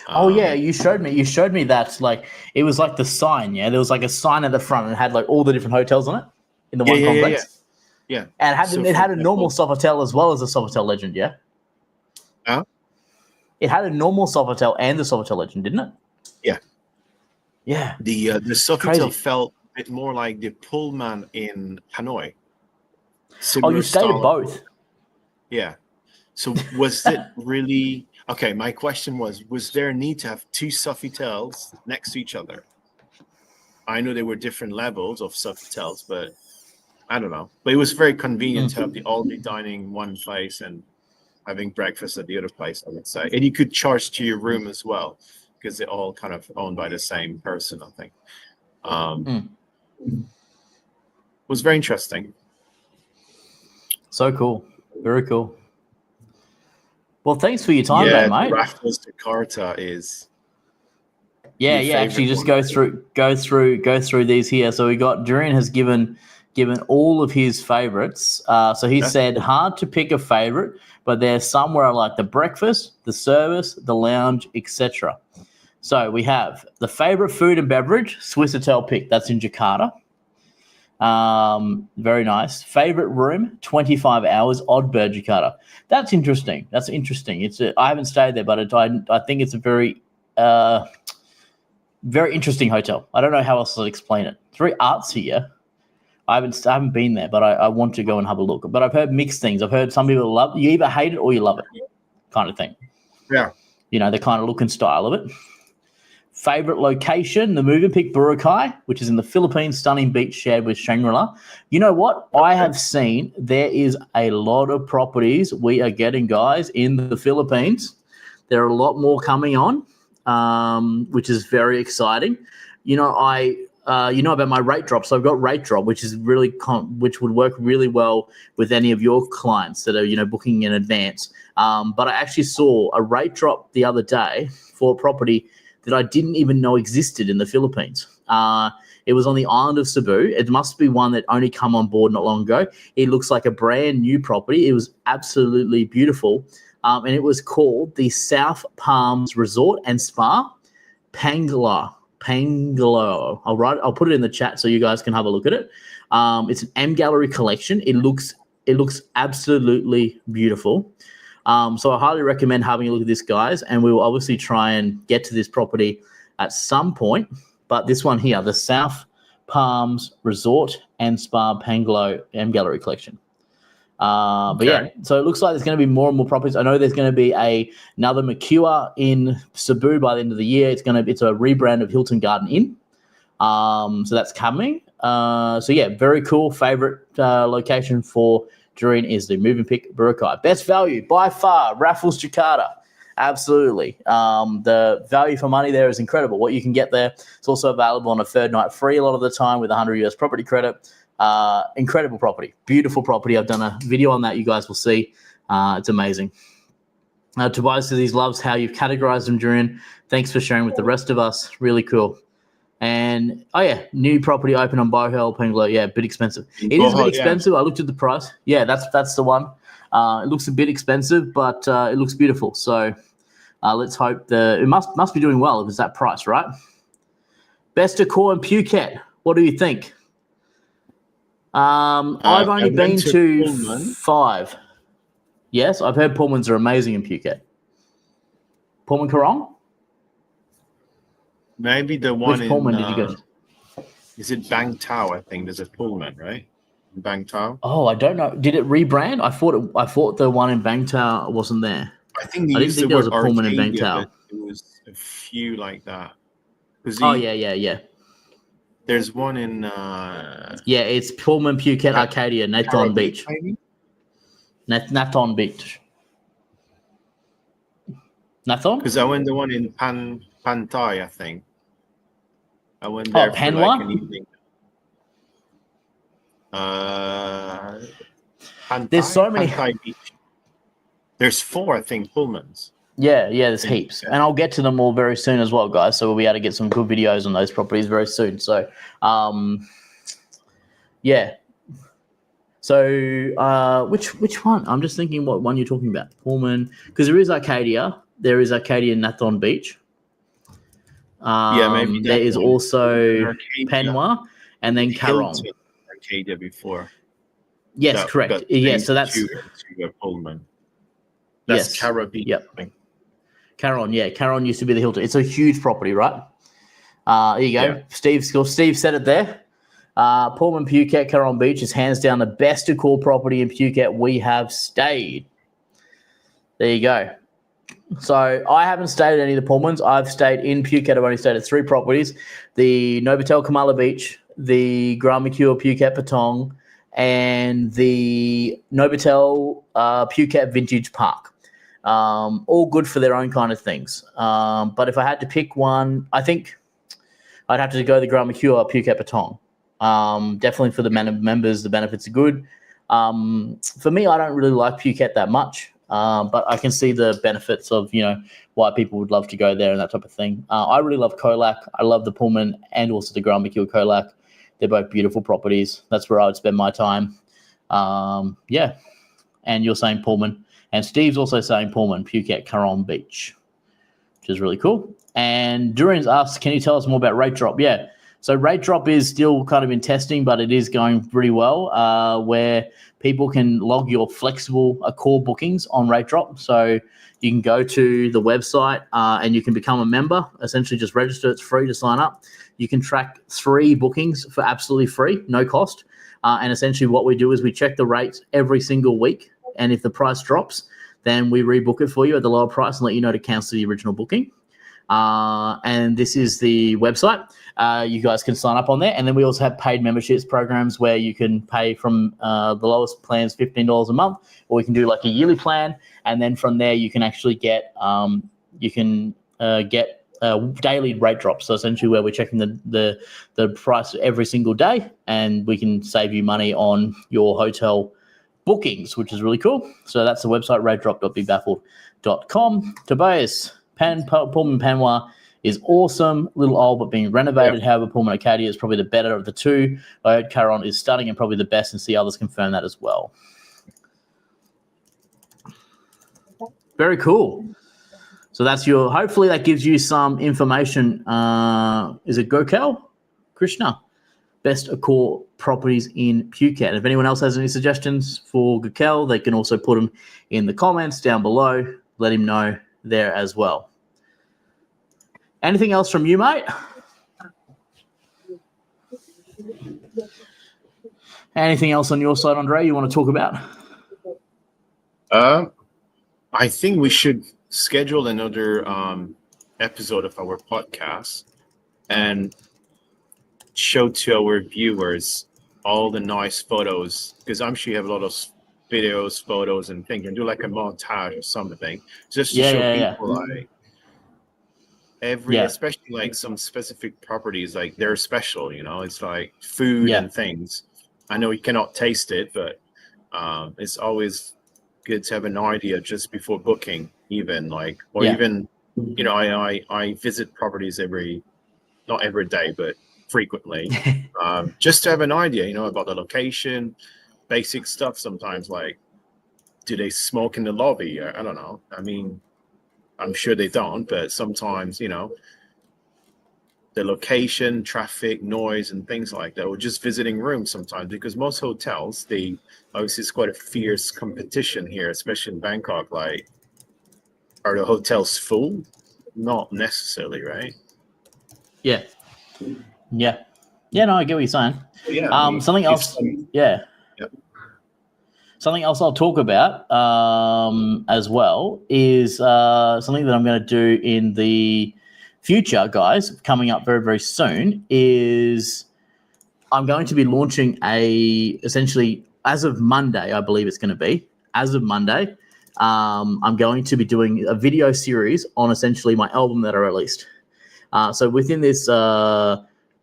You showed me that, like, it was like the sign. There was like a sign at the front, and it had like all the different hotels on it in the one complex. Yeah. And it had a normal Sofitel as well as a Sofitel Legend. It had a normal Sofitel and the Sofitel Legend, didn't it? Yeah. The Sofitel felt a bit more like the Pullman in Hanoi. You stayed at both. Yeah. So was it really okay? My question was there a need to have 2 Sofitels next to each other? I know there were different levels of Sofitels, but I don't know. But it was very convenient to have the all-day dining one place and having breakfast at the other place, I would say. And you could charge to your room as well, because they're all kind of owned by the same person, I think. It was very interesting. So cool. Very cool. Well, thanks for your time, mate. Raffles Jakarta is. Actually, just go through these here. So we got Durian has given all of his favorites. So he said hard to pick a favorite, but there's somewhere I like the breakfast, the service, the lounge, etc. So we have the favorite food and beverage, Swissôtel pick. That's in Jakarta. Very nice. Favorite room, 25 hours, Oddbird Jakarta. That's interesting. I haven't stayed there, but I think it's a very very interesting hotel. I don't know how else to explain it. It's very artsy. I haven't been there, but I want to go and have a look. But I've heard mixed things. I've heard some people love, you either hate it or you love it, kind of thing. Yeah. The kind of look and style of it. Favorite location, the Movenpick Boracay, which is in the Philippines, stunning beach shared with Shangri-La. You know what? I have seen there is a lot of properties we are getting, guys, in the Philippines. There are a lot more coming on, which is very exciting. About my rate drop. So I've got rate drop, which is really which would work really well with any of your clients that are booking in advance. But I actually saw a rate drop the other day for a property that I didn't even know existed in the Philippines. It was on the island of Cebu. It must be one that only come on board not long ago. It looks like a brand new property. It was absolutely beautiful. And it was called the South Palms Resort and Spa, Pangalow. I'll put it in the chat so you guys can have a look at it. It's an M Gallery collection. It looks absolutely beautiful. So I highly recommend having a look at this, guys, and we will obviously try and get to this property at some point. But this one here, the South Palms Resort and Spa Pangalow M Gallery collection. So it looks like there's going to be more and more properties. I know there's going to be another Mercure in Cebu by the end of the year. It's a rebrand of Hilton Garden Inn. So that's coming. Very cool. Favorite location for Durian is the Movenpick Boracay. Best value by far, Raffles Jakarta. Absolutely. The value for money there is incredible. What you can get there. It's also available on a third night free a lot of the time with 100 US property credit. Incredible property. Beautiful property. I've done a video on that. You guys will see. It's amazing. Tobias says he loves how you've categorized them, Durian. Thanks for sharing with the rest of us. Really cool. And, new property open on Bohol, Penglo. Yeah, a bit expensive. It is a bit expensive. Yeah. I looked at the price. Yeah, that's the one. It looks a bit expensive, but it looks beautiful. So let's hope it must be doing well if it's that price, right? Best Accor in Phuket. What do you think? I've only been to Pullman. 5. Yes, I've heard Pullmans are amazing in Phuket. Pullman Karong? Maybe the one Which Pullman did you go to? Is it Bang Tao? I think there's a Pullman, right? Bang Tao. Oh, I don't know. Did it rebrand? I thought the one in Bang Tao wasn't there. I think they used the word Pullman in Bang Tao. It was a few like that. Yeah. There's one in. It's Pullman Phuket Arcadia, Nathon Beach. Nathon Beach. Nathon? Because I went the one in Pantai, I think. I went there for like an evening. Pantai, there's so many. Pantai Beach. There's 4, I think, Pullmans. Yeah, there's heaps. And I'll get to them all very soon as well, guys. So we'll be able to get some good videos on those properties very soon. So, So, which one? I'm just thinking what one you're talking about. Pullman, because there is Arcadia. There is Arcadia in Nathon Beach. Maybe there is also Penwa and then Karong. Arcadia before. Yes, correct. Yes, so that's Pullman. That's Caribbean. Yep. Caron, Caron used to be the Hilton. It's a huge property, right? There you go. Yeah. Steve said it there. Pullman Phuket, Caron Beach is hands down the best Accor property in Phuket we have stayed. There you go. So I haven't stayed at any of the Pullmans. I've stayed in Phuket. I've only stayed at 3 properties: the Novotel Kamala Beach, the Grand Mercure Phuket Patong, and the Novotel Phuket Vintage Park. All good for their own kind of things. But if I had to pick one, I think I'd have to go the Grand Mercure Phuket Patong. Definitely for the members, the benefits are good. For me, I don't really like Phuket that much, but I can see the benefits of, why people would love to go there and that type of thing. I really love Koh Lak. I love the Pullman and also the Grand Mercure Koh Lak. They're both beautiful properties. That's where I would spend my time. And you're saying Pullman. And Steve's also saying Pullman, Phuket, Caron Beach, which is really cool. And Durian's asked, can you tell us more about Rate Drop? Yeah. So Rate Drop is still kind of in testing, but it is going pretty well, where people can log your flexible Accor bookings on Rate Drop. So you can go to the website and you can become a member. Essentially just register. It's free to sign up. You can track 3 bookings for absolutely free, no cost. And essentially what we do is we check the rates every single week. And if the price drops, then we rebook it for you at the lower price and let you know to cancel the original booking. And this is the website. You guys can sign up on there. And then we also have paid memberships programs where you can pay from the lowest plans, $15 a month, or you can do like a yearly plan. And then from there, you can actually get daily rate drops. So essentially where we're checking the price every single day, and we can save you money on your hotel bookings, which is really cool. So that's the website, ratedrop.bebaffled.com. Tobias, Pullman Panwa is awesome, a little old but being renovated. Yep. However, Pullman Arcadia is probably the better of the 2. I heard Caron is stunning and probably the best, and see others confirm that as well. Very cool. So that's hopefully that gives you some information. Is it Gokal? Krishna? Best Accor properties in Phuket. If anyone else has any suggestions for Gokal, they can also put them in the comments down below. Let him know there as well. Anything else from you, mate? Anything else on your side, Andre, you want to talk about? I think we should schedule another episode of our podcast and show to our viewers all the nice photos, because I'm sure you have a lot of videos, photos, and things, and do like a montage or something, just to show people like especially like some specific properties, like they're special. It's like food and things. I know you cannot taste it, but it's always good to have an idea just before booking, even even I visit properties not every day, but frequently, just to have an idea, about the location, basic stuff. Sometimes, like, do they smoke in the lobby? I don't know. I mean, I'm sure they don't, but sometimes, the location, traffic, noise, and things like that, or just visiting rooms sometimes, because most hotels, obviously it's quite a fierce competition here, especially in Bangkok. Like, are the hotels full? Not necessarily, right? Yeah. No, I get what you're saying. Something else. Something else I'll talk about as well is something that I'm going to do in the future, guys, coming up very, very soon, is I'm going to be launching essentially, as of Monday, I believe it's going to be, as of Monday, I'm going to be doing a video series on essentially my album that I released. So within this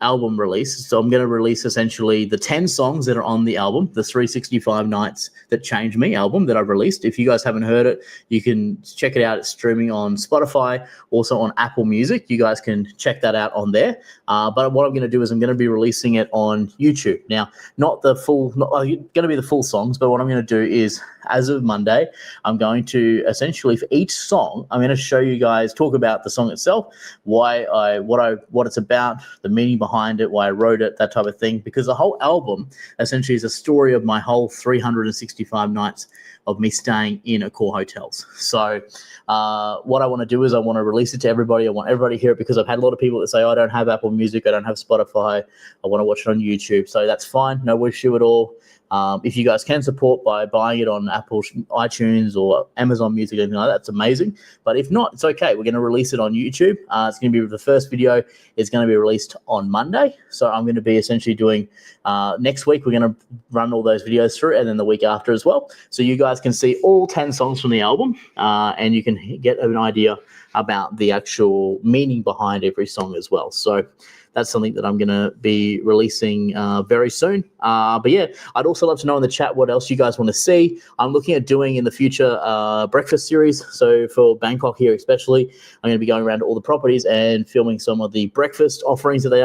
album release, so I'm going to release essentially the 10 songs that are on the album, the 365 Nights That Changed Me album that I've released. If you guys haven't heard it, you can check it out. It's streaming on Spotify, also on Apple Music. You guys can check that out on there. But what I'm going to do is I'm going to be releasing it on YouTube. Now, not going to be the full songs, but what I'm going to do is, as of Monday, I'm going to essentially, for each song, I'm going to show you guys, talk about the song itself, what it's about, the meaning behind it, why I wrote it, that type of thing. Because the whole album essentially is a story of my whole 365 nights of me staying in Accor Hotels. So what I want to do is I want to release it to everybody. I want everybody to hear it, because I've had a lot of people that say, I don't have Apple Music, I don't have Spotify, I want to watch it on YouTube. So that's fine, no issue at all. If you guys can support by buying it on Apple iTunes or Amazon Music, anything like that, that's amazing. But if not, it's okay. We're going to release it on YouTube. It's going to be the first video is going to be released on Monday. So I'm going to be essentially doing next week. We're going to run all those videos through, and then the week after as well. So you guys can see all 10 songs from the album, and you can get an idea about the actual meaning behind every song as well. So that's something that I'm going to be releasing very soon. But yeah, I'd also love to know in the chat what else you guys want to see. I'm looking at doing in the future breakfast series. So for Bangkok here especially, I'm going to be going around to all the properties and filming some of the breakfast offerings that they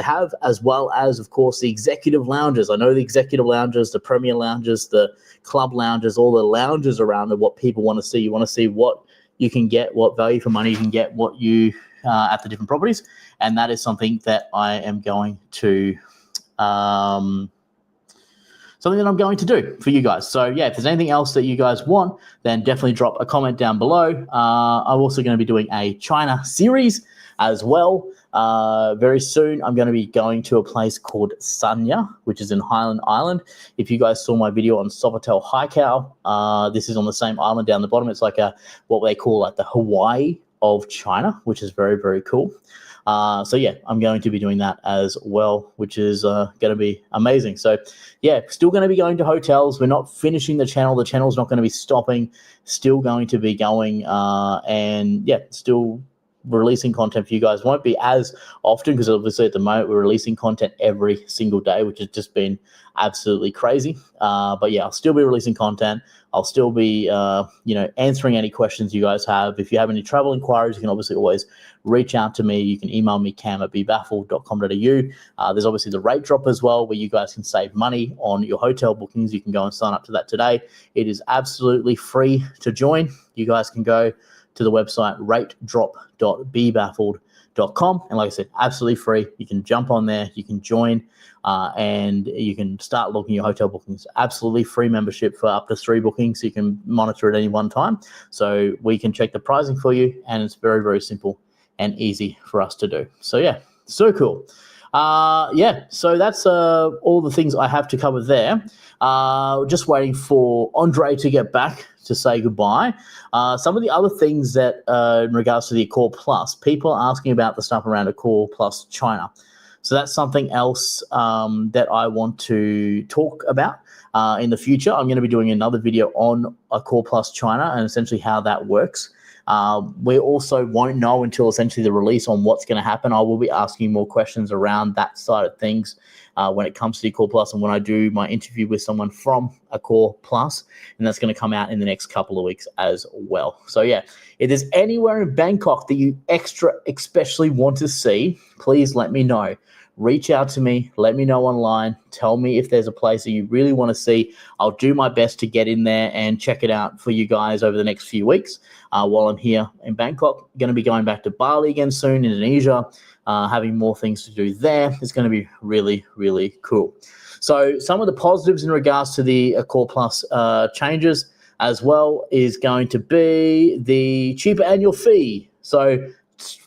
have, as well as, of course, the executive lounges. I know the executive lounges, the premier lounges, the club lounges, all the lounges around and what people want to see. You want to see what you can get, what value for money you can get, what you at the different properties, and that is something that I am going to do for you guys. So yeah, if there's anything else that you guys want, then definitely drop a comment down below. I'm also going to be doing a China series as well. Very soon, I'm going to be going to a place called Sanya, which is in Highland Island. If you guys saw my video on Sofitel Haikou, this is on the same island down the bottom. It's like what they call like the Hawaii of China, which is very, very cool. So yeah, I'm going to be doing that as well, which is going to be amazing. So yeah, still going to be going to hotels. We're not finishing the channel. The channel's not going to be stopping. Still going to be going, and yeah, still releasing content for you guys. Won't be as often, because obviously at the moment we're releasing content every single day, which has just been absolutely crazy. But yeah, I'll still be releasing content. I'll still be, answering any questions you guys have. If you have any travel inquiries, you can obviously always reach out to me. You can email me, cam@bebaffled.com.au. There's obviously the rate drop as well, where you guys can save money on your hotel bookings. You can go and sign up to that today. It is absolutely free to join. You guys can go to the website ratedrop.bebaffled.com, and like I said, absolutely free. You can jump on there, you can join, and you can start looking your hotel bookings. Absolutely free membership for up to 3 bookings. So you can monitor at any one time. So we can check the pricing for you, and it's very, very simple and easy for us to do. So yeah, so cool. So that's all the things I have to cover there. Just waiting for Andre to get back to say goodbye. Some of the other things that in regards to the Accor Plus, people are asking about the stuff around Accor Plus China. So that's something else that I want to talk about. in the future. I'm going to be doing another video on Accor Plus China and essentially how that works. We also won't know until essentially the release on what's going to happen. I will be asking more questions around that side of things when it comes to Accor Plus and when I do my interview with someone from Accor Plus, and that's going to come out in the next couple of weeks as well. So yeah, if there's anywhere in Bangkok that you especially want to see, please let me know. Reach out to me, let me know online, tell me if there's a place that you really want to see. I'll do my best to get in there and check it out for you guys over the next few weeks while I'm here in Bangkok. Going to be going back to Bali again soon, Indonesia, having more things to do there. It's going to be really, really cool. So some of the positives in regards to the Accor Plus changes as well is going to be the cheaper annual fee. So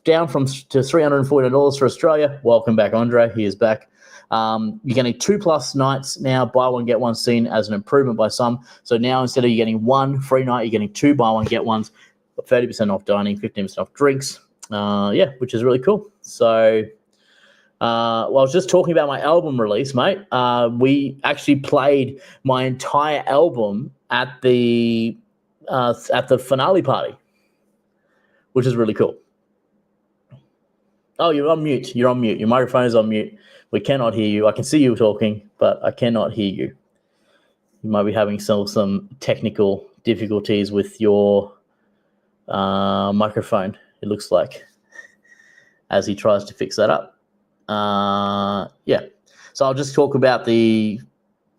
down to $340 for Australia. Welcome back, Andre. He is back. You're getting 2+ nights now. Buy one, get one seen as an improvement by some. So now instead of you getting one free night, you're getting 2 buy one, get ones. 30% off dining, 15% off drinks. Which is really cool. So I was just talking about my album release, mate. We actually played my entire album at the finale party, which is really cool. Oh, you're on mute. You're on mute. Your microphone is on mute. We cannot hear you. I can see you talking, but I cannot hear you. You might be having some technical difficulties with your microphone, it looks like, as he tries to fix that up. So I'll just talk about the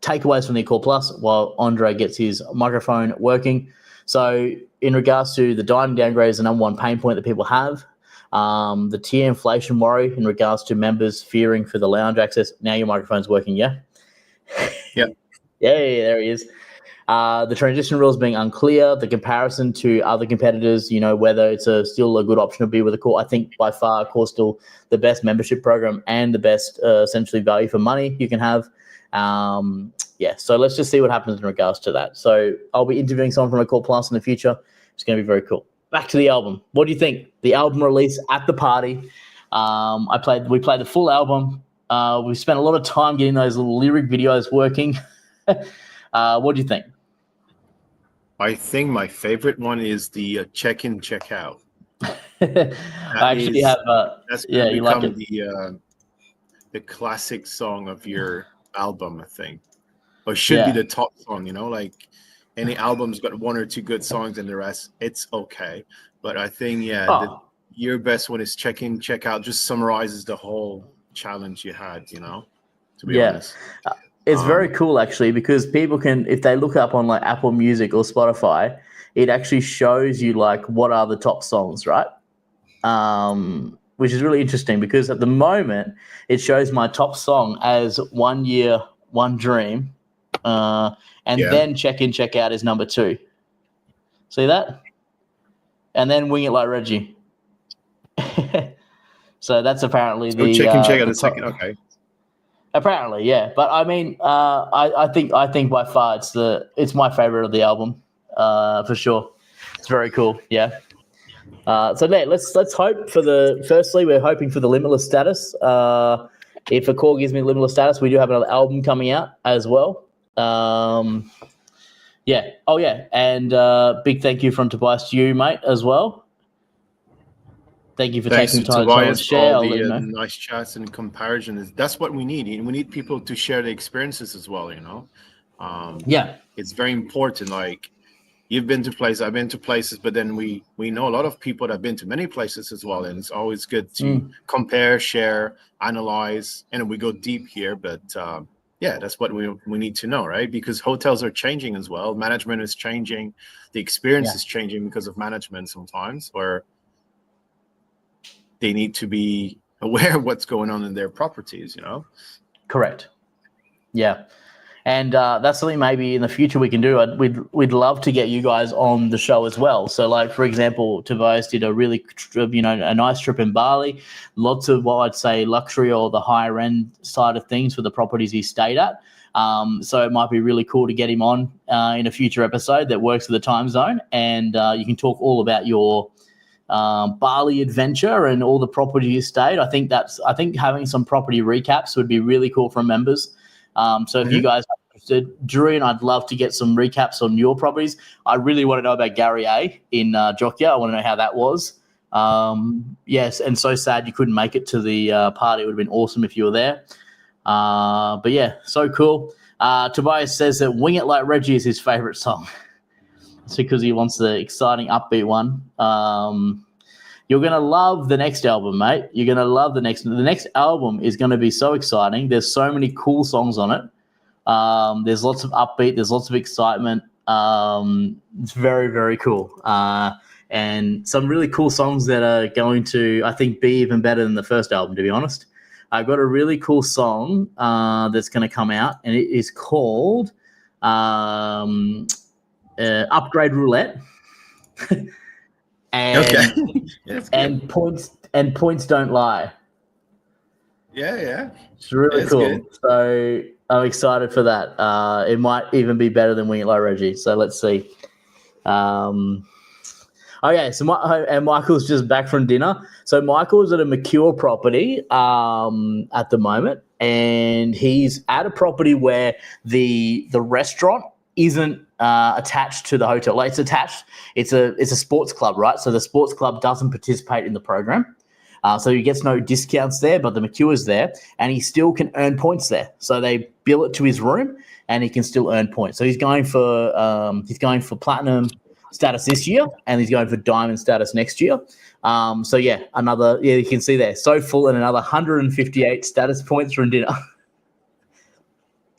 takeaways from the Accor Plus while Andre gets his microphone working. So in regards to the dining downgrade is the number one pain point that people have. The tier inflation worry in regards to members fearing for the lounge access. Now your microphone's working, yeah? Yep. Yeah, there he is. The transition rules being unclear, the comparison to other competitors, whether it's still a good option to be with Accor. I think by far Accor's still the best membership program and the best essentially value for money you can have. So let's just see what happens in regards to that. So I'll be interviewing someone from Accor Plus in the future. It's going to be very cool. Back to the album. What do you think? The album release at the party. We played the full album. We spent a lot of time getting those little lyric videos working. What do you think? I think my favorite one is the check-in, check-out. I actually have. That's going to you become like it. the classic song of your album, I think, or should be the top song. Like any album's got one or two good songs, and the rest it's okay. But I think your best one is check-in, check-out. Just summarizes the whole challenge you had. To be honest. It's very cool, actually, because people can, if they look up on like Apple Music or Spotify, it actually shows you like what are the top songs, right? Which is really interesting because at the moment it shows my top song as 1 Year, One Dream, then Check In, Check Out is number 2. See that? And then Wing It Like Reggie. So that's apparently the Check In, Check Out is second. Okay. Apparently, yeah. But I mean, I think by far it's my favorite of the album, for sure. It's very cool, yeah. Let's hope for firstly, we're hoping for the limitless status. If Accor gives me limitless status, we do have another album coming out as well. And big thank you from Tobias to you, mate, as well. Thank you for taking time to share. All the nice chats and comparison. That's what we need. We need people to share the experiences as well, It's very important. Like, you've been to places, I've been to places, but then we know a lot of people that have been to many places as well, and it's always good to compare, share, analyze, and we go deep here. But that's what we need to know, right? Because hotels are changing as well. Management is changing. The experience is changing because of management sometimes, or they need to be aware of what's going on in their properties, Correct. Yeah. And that's something maybe in the future we can do. We'd love to get you guys on the show as well. So, like, for example, Tobias did a really, a nice trip in Bali. Lots of what I'd say luxury or the higher end side of things for the properties he stayed at. So it might be really cool to get him on in a future episode that works with the time zone. And you can talk all about your Bali adventure and all the property you stayed. I think having some property recaps would be really cool for members. So if you guys have interested. Julian, I'd love to get some recaps on your properties. I really want to know about Gary A in Jogja. I want to know how that was. Yes, and so sad you couldn't make it to the party. It would have been awesome if you were there. But yeah, so cool. Tobias says that Wing It Like Reggie is his favourite song. It's because he wants the exciting upbeat one. You're going to love the next album, mate. You're going to love the next album is going to be so exciting. There's so many cool songs on it. There's lots of upbeat. There's lots of excitement. It's very, very cool. And some really cool songs that are going to, I think, be even better than the first album, to be honest. I've got a really cool song that's going to come out, and it is called Upgrade Roulette. And points don't lie. Yeah. It's really cool. Good. So I'm excited for that. It might even be better than Wing It Like Reggie. So let's see. Okay, so Michael's just back from dinner. So Michael's at a Mercure property at the moment, and he's at a property where the restaurant isn't attached to the hotel. Like it's attached. It's a sports club, right? So the sports club doesn't participate in the program. So he gets no discounts there, but the Mercure's there, and he still can earn points there. So they bill it to his room, and he can still earn points. So he's going for platinum status this year, and he's going for diamond status next year. So yeah, you can see there, so full, and another 158 status points from dinner.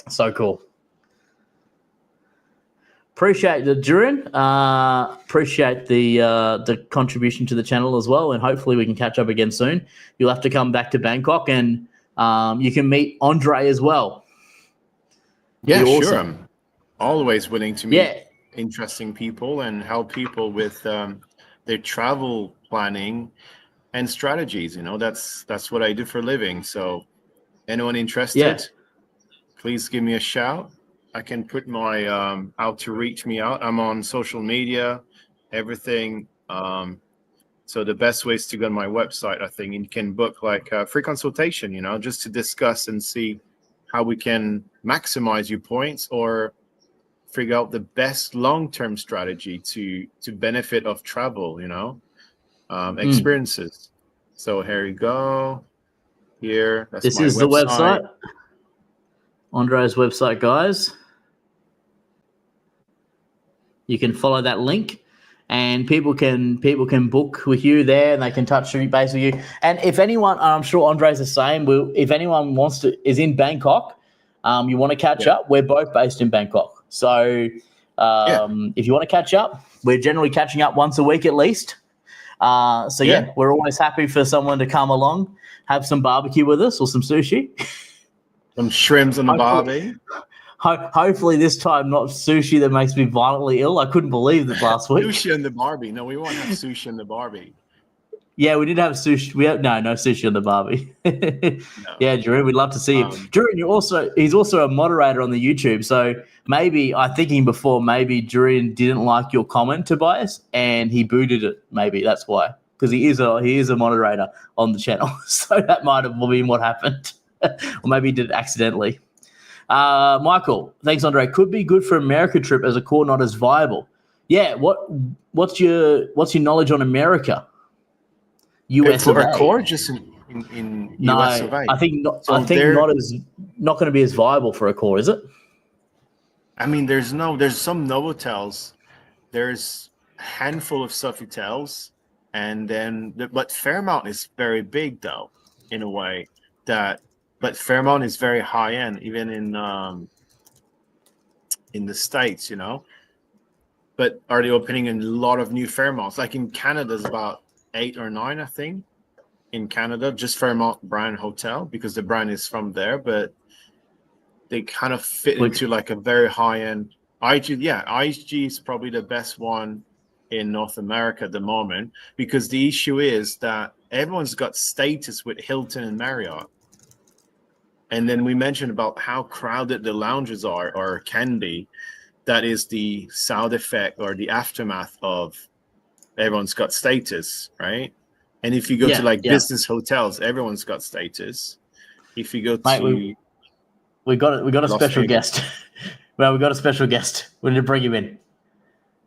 So cool. Appreciate the Durin. Appreciate the contribution to the channel as well, and hopefully we can catch up again soon. You'll have to come back to Bangkok, and you can meet Andre as well. Yeah, awesome. Sure. I'm always willing to meet interesting people and help people with their travel planning and strategies. You know, that's what I do for a living. So anyone interested, please give me a shout. I can put my out to reach me out. I'm on social media, everything. So the best way is to go on my website, I think, and you can book like a free consultation, you know, just to discuss and see how we can maximize your points or figure out the best long-term strategy to benefit of travel, you know, experiences. So here you go. Here, that's this is website. The website. Andre's website, guys. You can follow that link, and people can book with you there, and they can touch base with you. And if anyone, I'm sure Andre's the same. If anyone is in Bangkok, you want to catch up. We're both based in Bangkok, so if you want to catch up, we're generally catching up once a week at least. We're always happy for someone to come along, have some barbecue with us or some sushi. Some shrimps on the barbie. Hopefully this time not sushi that makes me violently ill. I couldn't believe that last week. Sushi on the barbie. No, we won't have sushi on the barbie. Yeah, we did have sushi. No sushi on the barbie. No. Yeah, Drew, we'd love to see you. Drew, he's also a moderator on the YouTube. So maybe I'm thinking before maybe Drew didn't like your comment, Tobias, and he booted it. Maybe that's why, because he is a moderator on the channel. So that might have been what happened. Or maybe he did it accidentally. Michael, thanks, Andre. Could be good for America trip as Accor not as viable. Yeah, what's your knowledge on America? US for Accor, just in no, US of A. I think not. So I think not going to be as viable for Accor, is it? I mean, there's some Novotels. There's a handful of Sofitels, and then but Fairmount is very big though, in a way that. But Fairmount is very high end, even in the States, you know. But are they opening a lot of new Fairmounts? Like in Canada, there's about 8 or 9, I think, in Canada, just Fairmount brand hotel, because the brand is from there. But they kind of fit into like a very high end IG. Yeah, IG is probably the best one in North America at the moment, because the issue is that everyone's got status with Hilton and Marriott. And then we mentioned about how crowded the lounges are or can be. That is the side effect or the aftermath of everyone's got status, right? And if you go to business hotels, everyone's got status. If you go to We got a Lost special me. guest. Well, we got a special guest. We need to bring him in.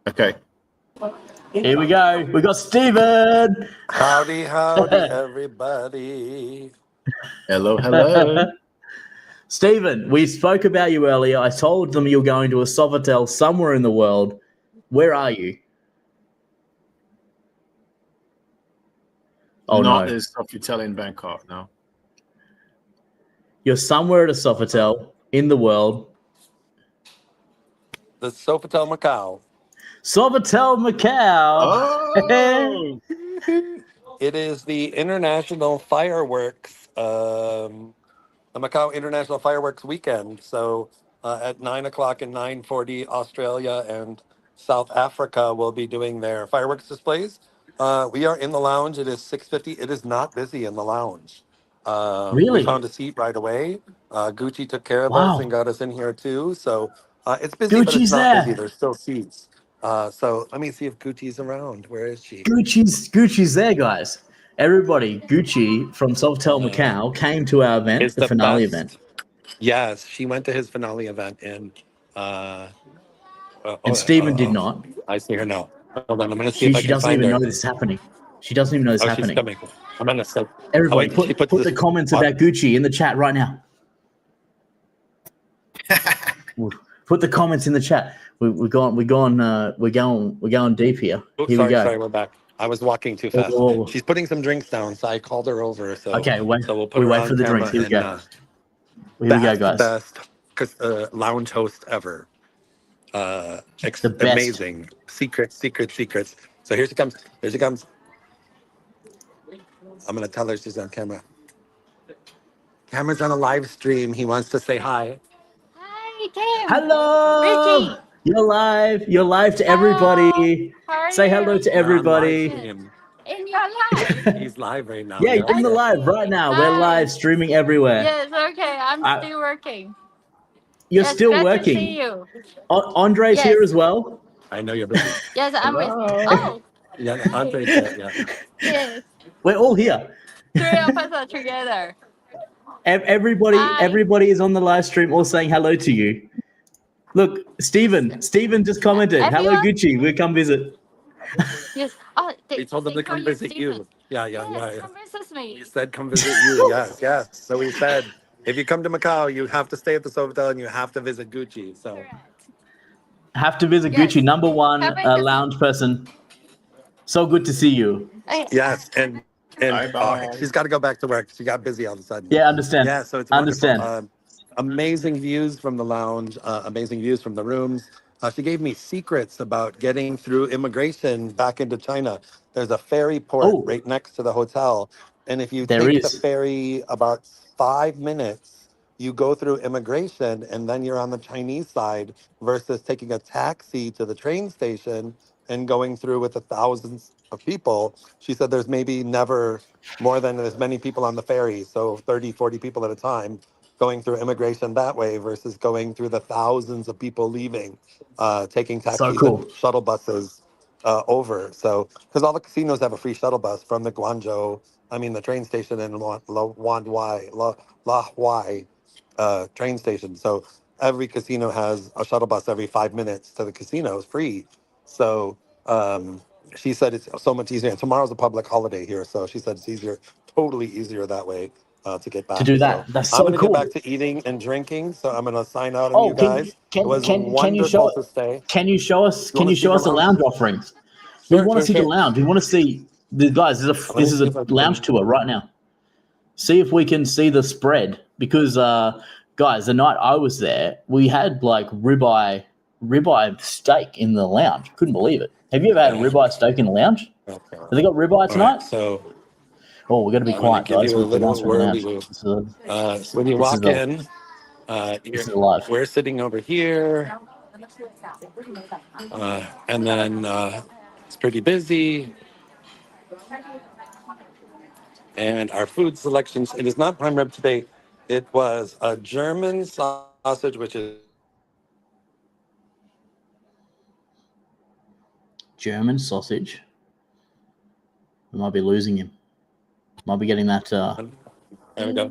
Okay. Here we go. We got Stephen. Howdy, everybody. Hello. Stephen, we spoke about you earlier. I told them you're going to a Sofitel somewhere in the world. Where are you? Oh, Not no. as Sofitel in Bangkok, no. You're somewhere at a Sofitel in the world. The Sofitel Macau. Sofitel Macau. Oh! It is the International Fireworks, the Macau International Fireworks Weekend. So at 9 o'clock and 9:40, Australia and South Africa will be doing their fireworks displays. We are in the lounge. It is 6:50. It is not busy in the lounge. Really? We found a seat right away. Gucci took care of Wow. us and got us in here too. So it's busy, but Gucci's it's not there. busy. There's still seats. So let me see if Gucci's around. Where is she? Gucci's there, guys. Everybody, Gucci from Sofitel Macau came to our event, It's the finale best. event. Yes, she went to his finale event and Stephen did not. I see her now. Hold on, I'm gonna see She if I can doesn't find even her. know this is happening. She doesn't even know this is Oh, she's happening. coming. I'm gonna say. Everybody, Oh, wait, she put puts the this- comments about Gucci in the chat right now. Put the comments in the chat. We're going deep here. Oops, Here we go. sorry, we're back. I was walking too fast. Whoa. She's putting some drinks down, so I called her over. So Okay, so we'll put we her wait on for the camera drinks. Here we and, go. Here we go, guys. Best lounge host ever. The best. Amazing. Secrets. So here she comes. I'm gonna tell her she's on camera. Cameron's on a live stream. He wants to say hi. Hi, Kim. Hello. Richie. You're live. You're live to everybody. How are Say you? hello to You're on live everybody. stream. In your life. He's live right now. Yeah, you're in the live right now. We're Hi. live streaming everywhere. Yes, okay. I'm still working. You're Yes, still glad working. to see you. Andre's Yes. here as well. I know you're busy. Yes, I'm with. Hello. Oh, Yeah, Andre's there. Yeah. yes. We're all here. 3 of us are together. Everybody Hi. is on the live stream all saying hello to you. Look, Stephen just commented, hello Everyone? Gucci, we'll come visit. Yes. Oh, We told them to call come visit you. Stephen. Yeah. Yes, come visit me. We said come visit you. Yes. So we said if you come to Macau, you have to stay at the Sofitel and you have to visit Gucci. So Correct. Have to visit Yes. Gucci, number one Have a- lounge person. So good to see you. yes, and Bye-bye. she's got to go back to work. She got busy all of a sudden. Yeah, understand. Yeah, so it's Understand. wonderful. Amazing views from the lounge, amazing views from the rooms. She gave me secrets about getting through immigration back into China. There's a ferry port right next to the hotel. And if you There take the is. ferry about 5 minutes, you go through immigration and then you're on the Chinese side versus taking a taxi to the train station and going through with the thousands of people. She said there's maybe never more than as many people on the ferry. So 30, 40 people at a time going through immigration that way versus going through the thousands of people leaving, taking So taxis cool. and shuttle buses over. So, because all the casinos have a free shuttle bus from the the train station in La Huai train station. So every casino has a shuttle bus every 5 minutes to the casinos free. So she said it's so much easier. And tomorrow's a public holiday here. So she said it's totally easier that way to get back. To do that. So That's I'm so going to cool. get back to eating and drinking. So I'm going to sign out on Oh, you guys. It was wonderful to stay. Can you show us wanna see the the lounge lounge? offerings? We want to see the Sure. lounge. We want to see the guys. This is a lounge tour right now. See if we can see the spread because guys, the night I was there, we had like ribeye steak in the lounge. Couldn't believe it. Have you ever had ribeye steak in the lounge? Okay. Have they got ribeye tonight? Right, so Oh, we're gonna be I'm gonna quiet, give guys. you a We're little announcing the lounge. whirly-woo. When you this walk is a- in, This is live. we're sitting over here, and then it's pretty busy. And our food selections, it is not prime rib today. It was a German sausage, which is German sausage. We might be losing him. Might be getting that. there we go.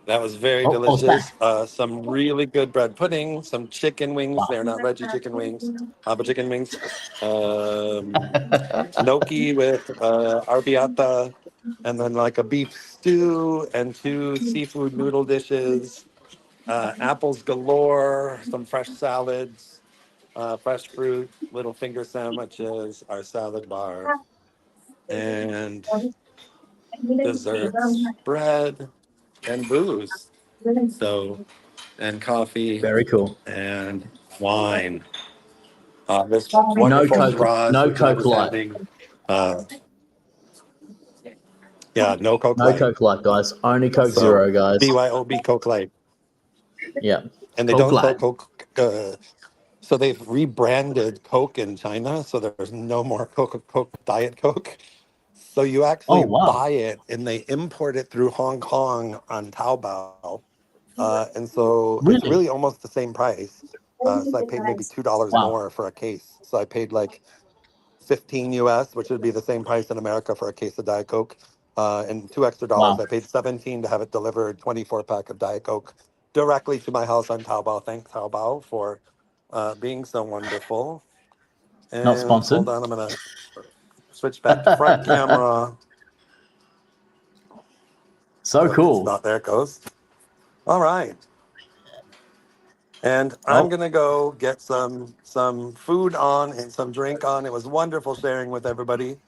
That was very what's that? delicious. Some really good bread pudding, some chicken wings. Wow. They're not veggie chicken wings, but chicken wings. Gnocchi with arrabbiata, and then like a beef stew and 2 seafood noodle dishes. Apples galore, some fresh salads, fresh fruit, little finger sandwiches, our salad bar, and desserts, bread, and booze. So, and coffee Very cool. and wine. This No wonderful Coke, Shiraz, no which I Coke was Light. having. Uh, yeah, no Coke No Light. Coke Light, guys. Only Coke So, Zero, guys. BYOB Coke Light. Yeah. And they Coke don't sell Light. Coke. So they've rebranded Coke in China. So there's no more Coke Diet Coke. So you Oh, actually wow. buy it and they import it through Hong Kong on Taobao. And so it's Really? really almost the same price. So I paid maybe $2 Wow. more for a case. So I paid like 15 US, which would be the same price in America for a case of Diet Coke. And $2 extra. Wow. I paid 17 to have it delivered, 24-pack of Diet Coke directly to my house on Taobao. Thanks, Taobao, for being so wonderful. Not And sponsored. hold on, I'm going to switch back to front camera. So cool. There it goes. All right. And I'm going to go get some food on and some drink on. It was wonderful sharing with everybody.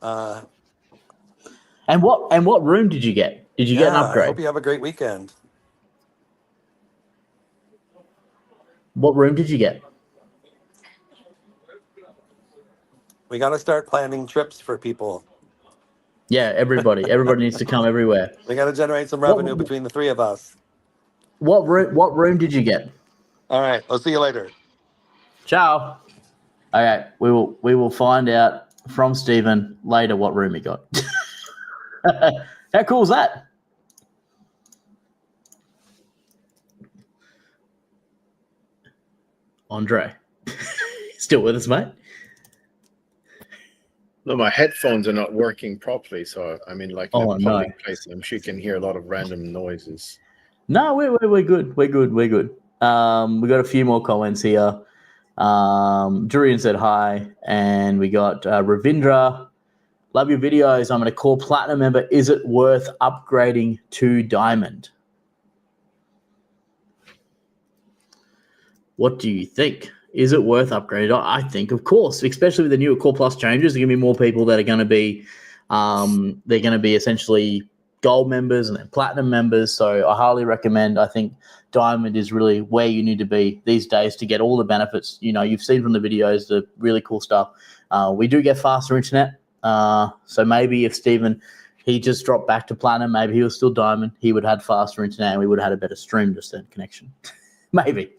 And what room did you get? Did you get an I upgrade? hope you have a great weekend. What room did you get? We got to start planning trips for people. Yeah, everybody. Everybody needs to come everywhere. We got to generate some revenue between the 3 of us. What room did you get? All right. I'll see you later. Ciao. Okay, we will find out from Stephen later what room he got. How cool is that? Andre, still with us, mate? No, my headphones are not working properly, so I'm in like a public place. I'm sure you can hear a lot of random noises. No, we're good. We're good. We got a few more comments here. Durian said hi, and we got Ravindra. Love your videos. I'm an Accor Platinum member. Is it worth upgrading to Diamond? What do you think? Is it worth upgrading? I think, of course, especially with the new Accor Plus changes, there are going to be more people that are going to be, they're going to be essentially gold members and then platinum members. So I highly recommend. I think Diamond is really where you need to be these days to get all the benefits. You know, you've seen from the videos the really cool stuff. We do get faster internet. So maybe if Stephen, he just dropped back to platinum, maybe he was still Diamond, he would have had faster internet and we would have had a better stream just then connection. Maybe.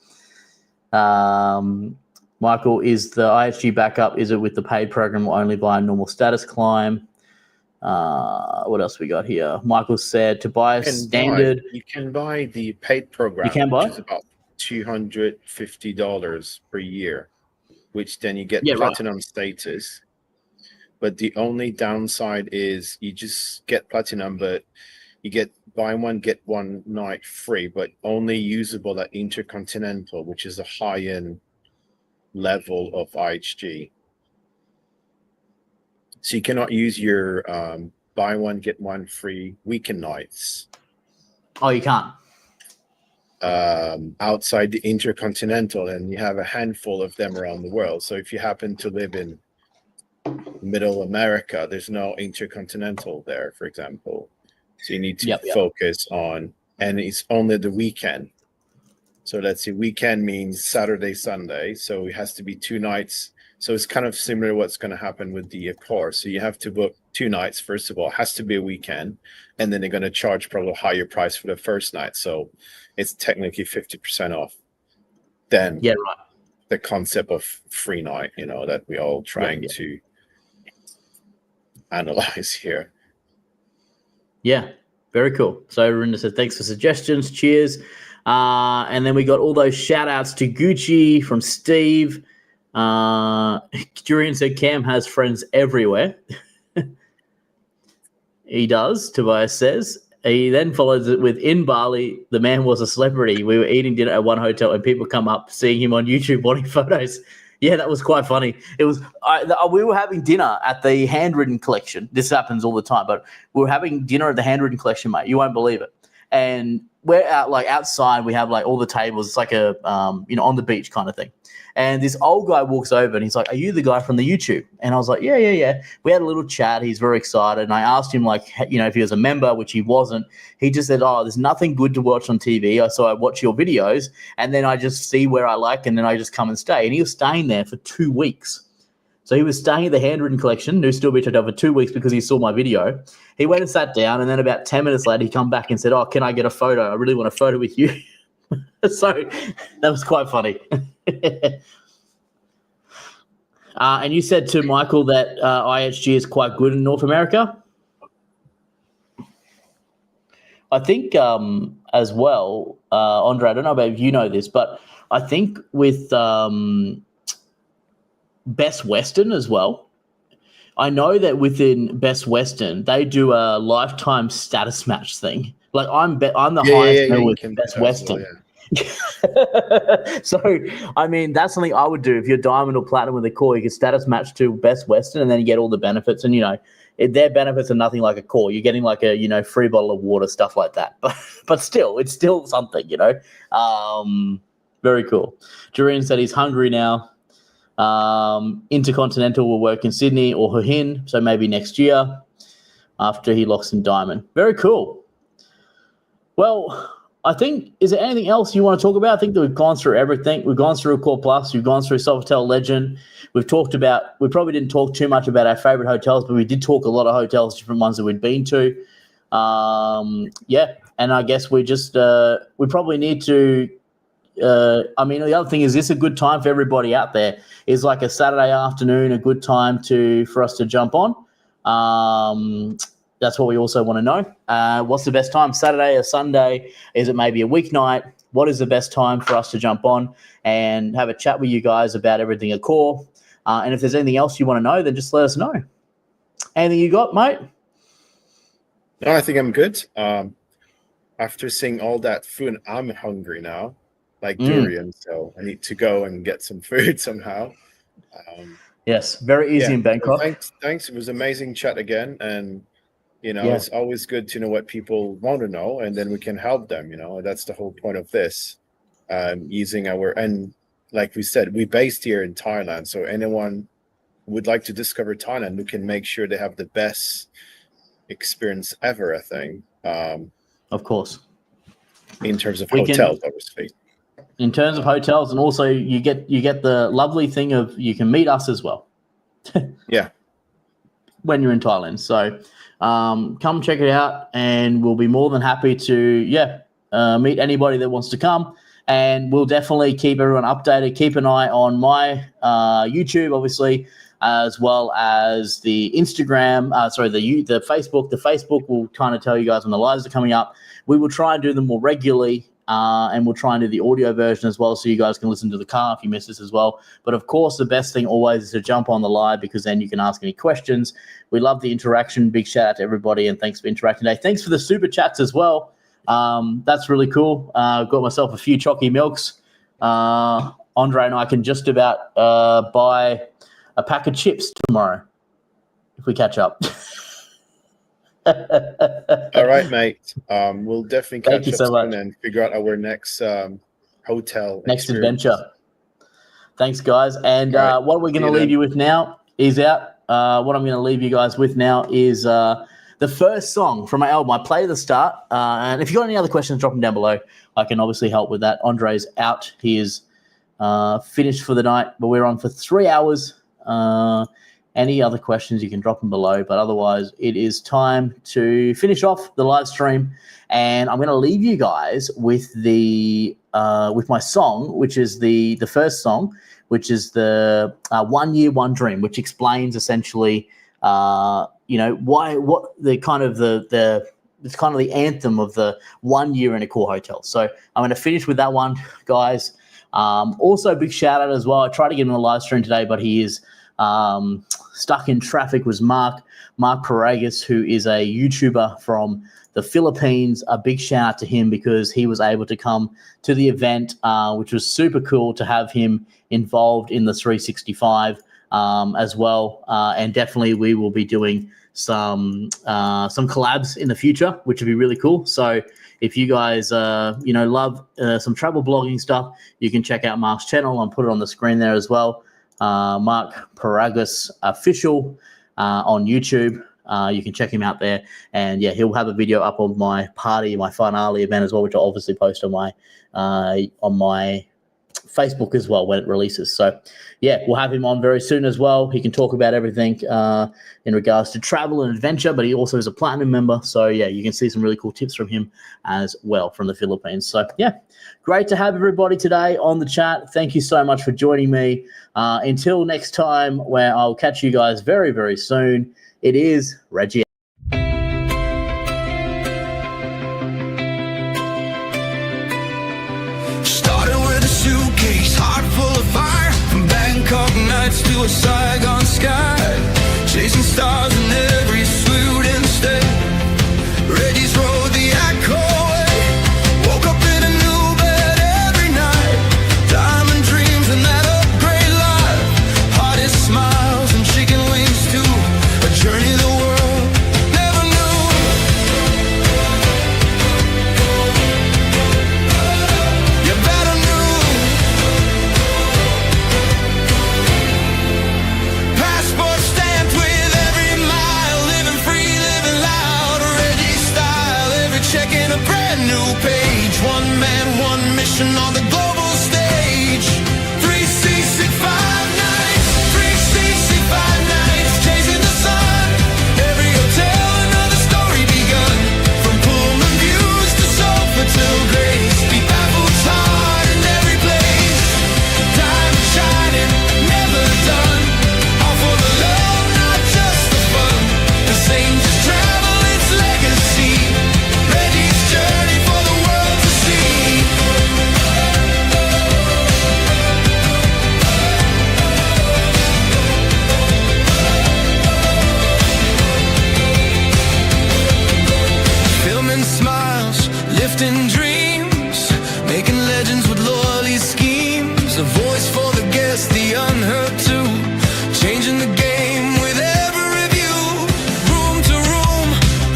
Michael, is the IHG backup, is it with the paid program or only via normal status climb? What else we got here? Michael said to buy a standard. You can buy the paid program, you can buy? which is about $250 per year, which then you get platinum status. But the only downside is you just get platinum, but you get buy one, get one night free, but only usable at Intercontinental, which is a high-end level of IHG. So you cannot use your buy one, get one free weekend nights. Oh, you can't? Outside the Intercontinental, and you have a handful of them around the world. So if you happen to live in Middle America, there's no Intercontinental there, for example. So you need to focus on, and it's only the weekend. So let's see, weekend means Saturday, Sunday. So it has to be 2 nights. So it's kind of similar to what's going to happen with the Accor. So you have to book 2 nights. First of all, it has to be a weekend. And then they're going to charge probably a higher price for the first night. So it's technically 50% off. Then the concept of free night, you know, that we're all trying to analyze here. Yeah, very cool. So Rinda said, thanks for suggestions. Cheers. And then we got all those shout outs to Gucci from Steve. Durian said Cam has friends everywhere. He does, Tobias says. He then follows it with, in Bali, the man was a celebrity. We were eating dinner at one hotel and people come up seeing him on YouTube wanting photos. Yeah, that was quite funny. It was we were having dinner at the Handwritten Collection. This happens all the time, but we were having dinner at the Handwritten Collection, mate. You won't believe it. And we're out, like, outside. We have, like, all the tables. It's like a on the beach kind of thing. And this old guy walks over and he's like, "Are you the guy from the YouTube?" And I was like, yeah. We had a little chat. He's very excited. And I asked him, like, if he was a member, which he wasn't. He just said, "Oh, there's nothing good to watch on TV. So I watch your videos and then I just see where I like and then I just come and stay." And he was staying there for 2 weeks. So he was staying at the Handwritten Collection, New Still Beach Hotel, for 2 weeks because he saw my video. He went and sat down, and then about 10 minutes later, he come back and said, "Oh, can I get a photo? I really want a photo with you." So that was quite funny. And you said to Michael that IHG is quite good in North America. I think as well, Andre, I don't know about if you know this, but I think with Best Western as well, I know that within Best Western, they do a lifetime status match thing. Like, I'm the highest member with Best Western. Well, So, I mean, that's something I would do. If you're Diamond or Platinum with Accor, you can status match to Best Western and then you get all the benefits. And, their benefits are nothing like Accor. You're getting like a, free bottle of water, stuff like that. But still, it's still something, Very cool. Jurian said he's hungry now. Intercontinental will work in Sydney or Hua Hin, so maybe next year after he locks in Diamond. Very cool. Well, I think, is there anything else you want to talk about? I think that we've gone through everything. We've gone through Accor Plus. We've gone through Sofitel Legend. We probably didn't talk too much about our favorite hotels, but we did talk a lot of hotels, different ones that we'd been to. And I guess we just, we probably need to, the other thing is, this a good time for everybody out there? Is like a Saturday afternoon a good time for us to jump on? That's what we also want to know. What's the best time? Saturday or Sunday? Is it maybe a weeknight? What is the best time for us to jump on and have a chat with you guys about everything Accor? And if there's anything else you want to know, then just let us know. Anything you got, mate? No, I think I'm good. After seeing all that food, I'm hungry now, like durian. So I need to go and get some food somehow. Yes, very easy in Bangkok. So thanks. It was amazing chat again. And, it's always good to know what people want to know, and then we can help them. That's the whole point of this. Using and like we said, we're based here in Thailand. So anyone who would like to discover Thailand, we can make sure they have the best experience ever, I think. Of course. In terms of hotels, obviously. In terms of hotels, and also you get the lovely thing of you can meet us as well. Yeah. When you're in Thailand. So come check it out, and we'll be more than happy to meet anybody that wants to come. And we'll definitely keep everyone updated. Keep an eye on my YouTube, obviously, as well as the Instagram. The Facebook. The Facebook will kind of tell you guys when the lives are coming up. We will try and do them more regularly. And we'll try and do the audio version as well, so you guys can listen to the car if you miss this as well. But of course, the best thing always is to jump on the live, because then you can ask any questions. We love the interaction. Big shout out to everybody, and thanks for interacting today. Thanks for the super chats as well. That's really cool. Got myself a few chalky milks. Andre and I can just about buy a pack of chips tomorrow if we catch up. All right, mate. We'll definitely catch up soon and figure out our next hotel adventure. Thanks, guys. And what we're going to leave you with now is what I'm going to leave you guys with now is the first song from my album. I play the start. And if you've got any other questions, drop them down below. I can obviously help with that. Andre's out. He is finished for the night, but we're on for 3 hours. Any other questions, you can drop them below. But otherwise, it is time to finish off the live stream. And I'm going to leave you guys with with my song, which is the first song, which is the 1 Year, One Dream, which explains essentially, it's kind of the anthem of the 1 year in Accor Hotels. So I'm going to finish with that one, guys. Also, big shout out as well. I tried to get him on a live stream today, but he is stuck in traffic was Mark Paragas, who is a YouTuber from the Philippines. A big shout out to him because he was able to come to the event, which was super cool to have him involved in the 365 as well. And definitely we will be doing some collabs in the future, which would be really cool. So if you guys love some travel blogging stuff, you can check out Mark's channel. I'll put it on the screen there as well. Mark Paragas Official on YouTube. You can check him out there, and yeah, he'll have a video up on my finale event as well, which I'll obviously post on my Facebook as well when it releases. So yeah, we'll have him on very soon as well. He can talk about everything in regards to travel and adventure, but he also is a platinum member. So yeah, you can see some really cool tips from him as well from the Philippines. So yeah, great to have everybody today on the chat. Thank you so much for joining me. Until next time, where I'll catch you guys very, very soon. It is Reggie. Started with a suitcase, heart full of fire. From Bangkok nights to a Saigon sky. Chasing stars in every swoot and stay. Reggie's rode the Accor way. Woke up in a new bed every night. Diamond dreams and that upgrade life. Hottest smiles and chicken wings too. A journey the world never knew. You better knew. Passport stamped with every mile. Living free, living loud. Reggie style. Every check in a brand new page. One man, one mission on the global stage. 365 nights. 365 nights. Chasing the sun. Every hotel, another story begun. From Pullman views to Sofitel Grace. BeBaffled heart in every place. Diamond shining, never done. All for the love, not just the fun. This ain't just travel, it's legacy. Reggie's journey for the world to see. Filming smiles, lifting dreams, making legends with loyalty schemes. A voice for the guests, the unheard too. Changing the game with every view. Room to room,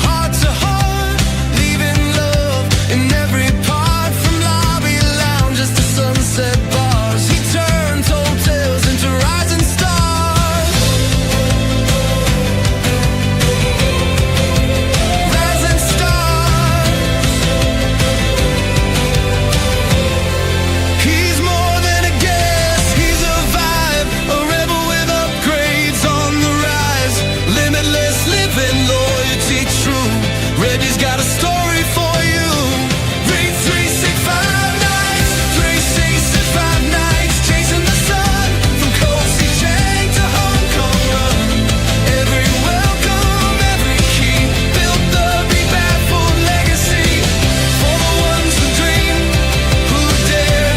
heart to heart. Leaving love in every part. From lobby lounges to sunset bars. He turned hotels into rising stars. Rising stars. He's more than a guest, he's a vibe. A rebel with upgrades on the rise. Limitless living, loyalty true. Reggie's got a story for you. 365 nights. 365 nights. Chasing the sun. From Kosi Chang to Hong Kong run. Every welcome, every key. Built the BeBaffled legacy. For the ones who dream, who dare.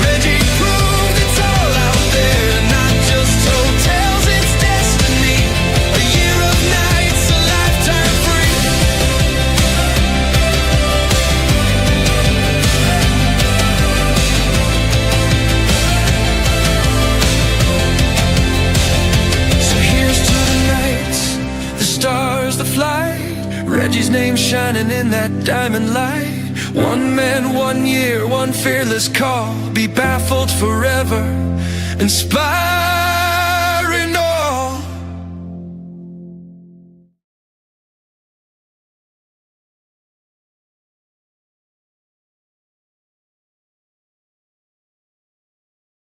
Reggie proved it's all out there. Not just hotels, it's destiny. A year of nights, a lifetime free. So here's to the nights, the stars, the flight. Reggie's name shining in that diamond light. One man, 1 year, one fearless call. Be baffled forever, inspired.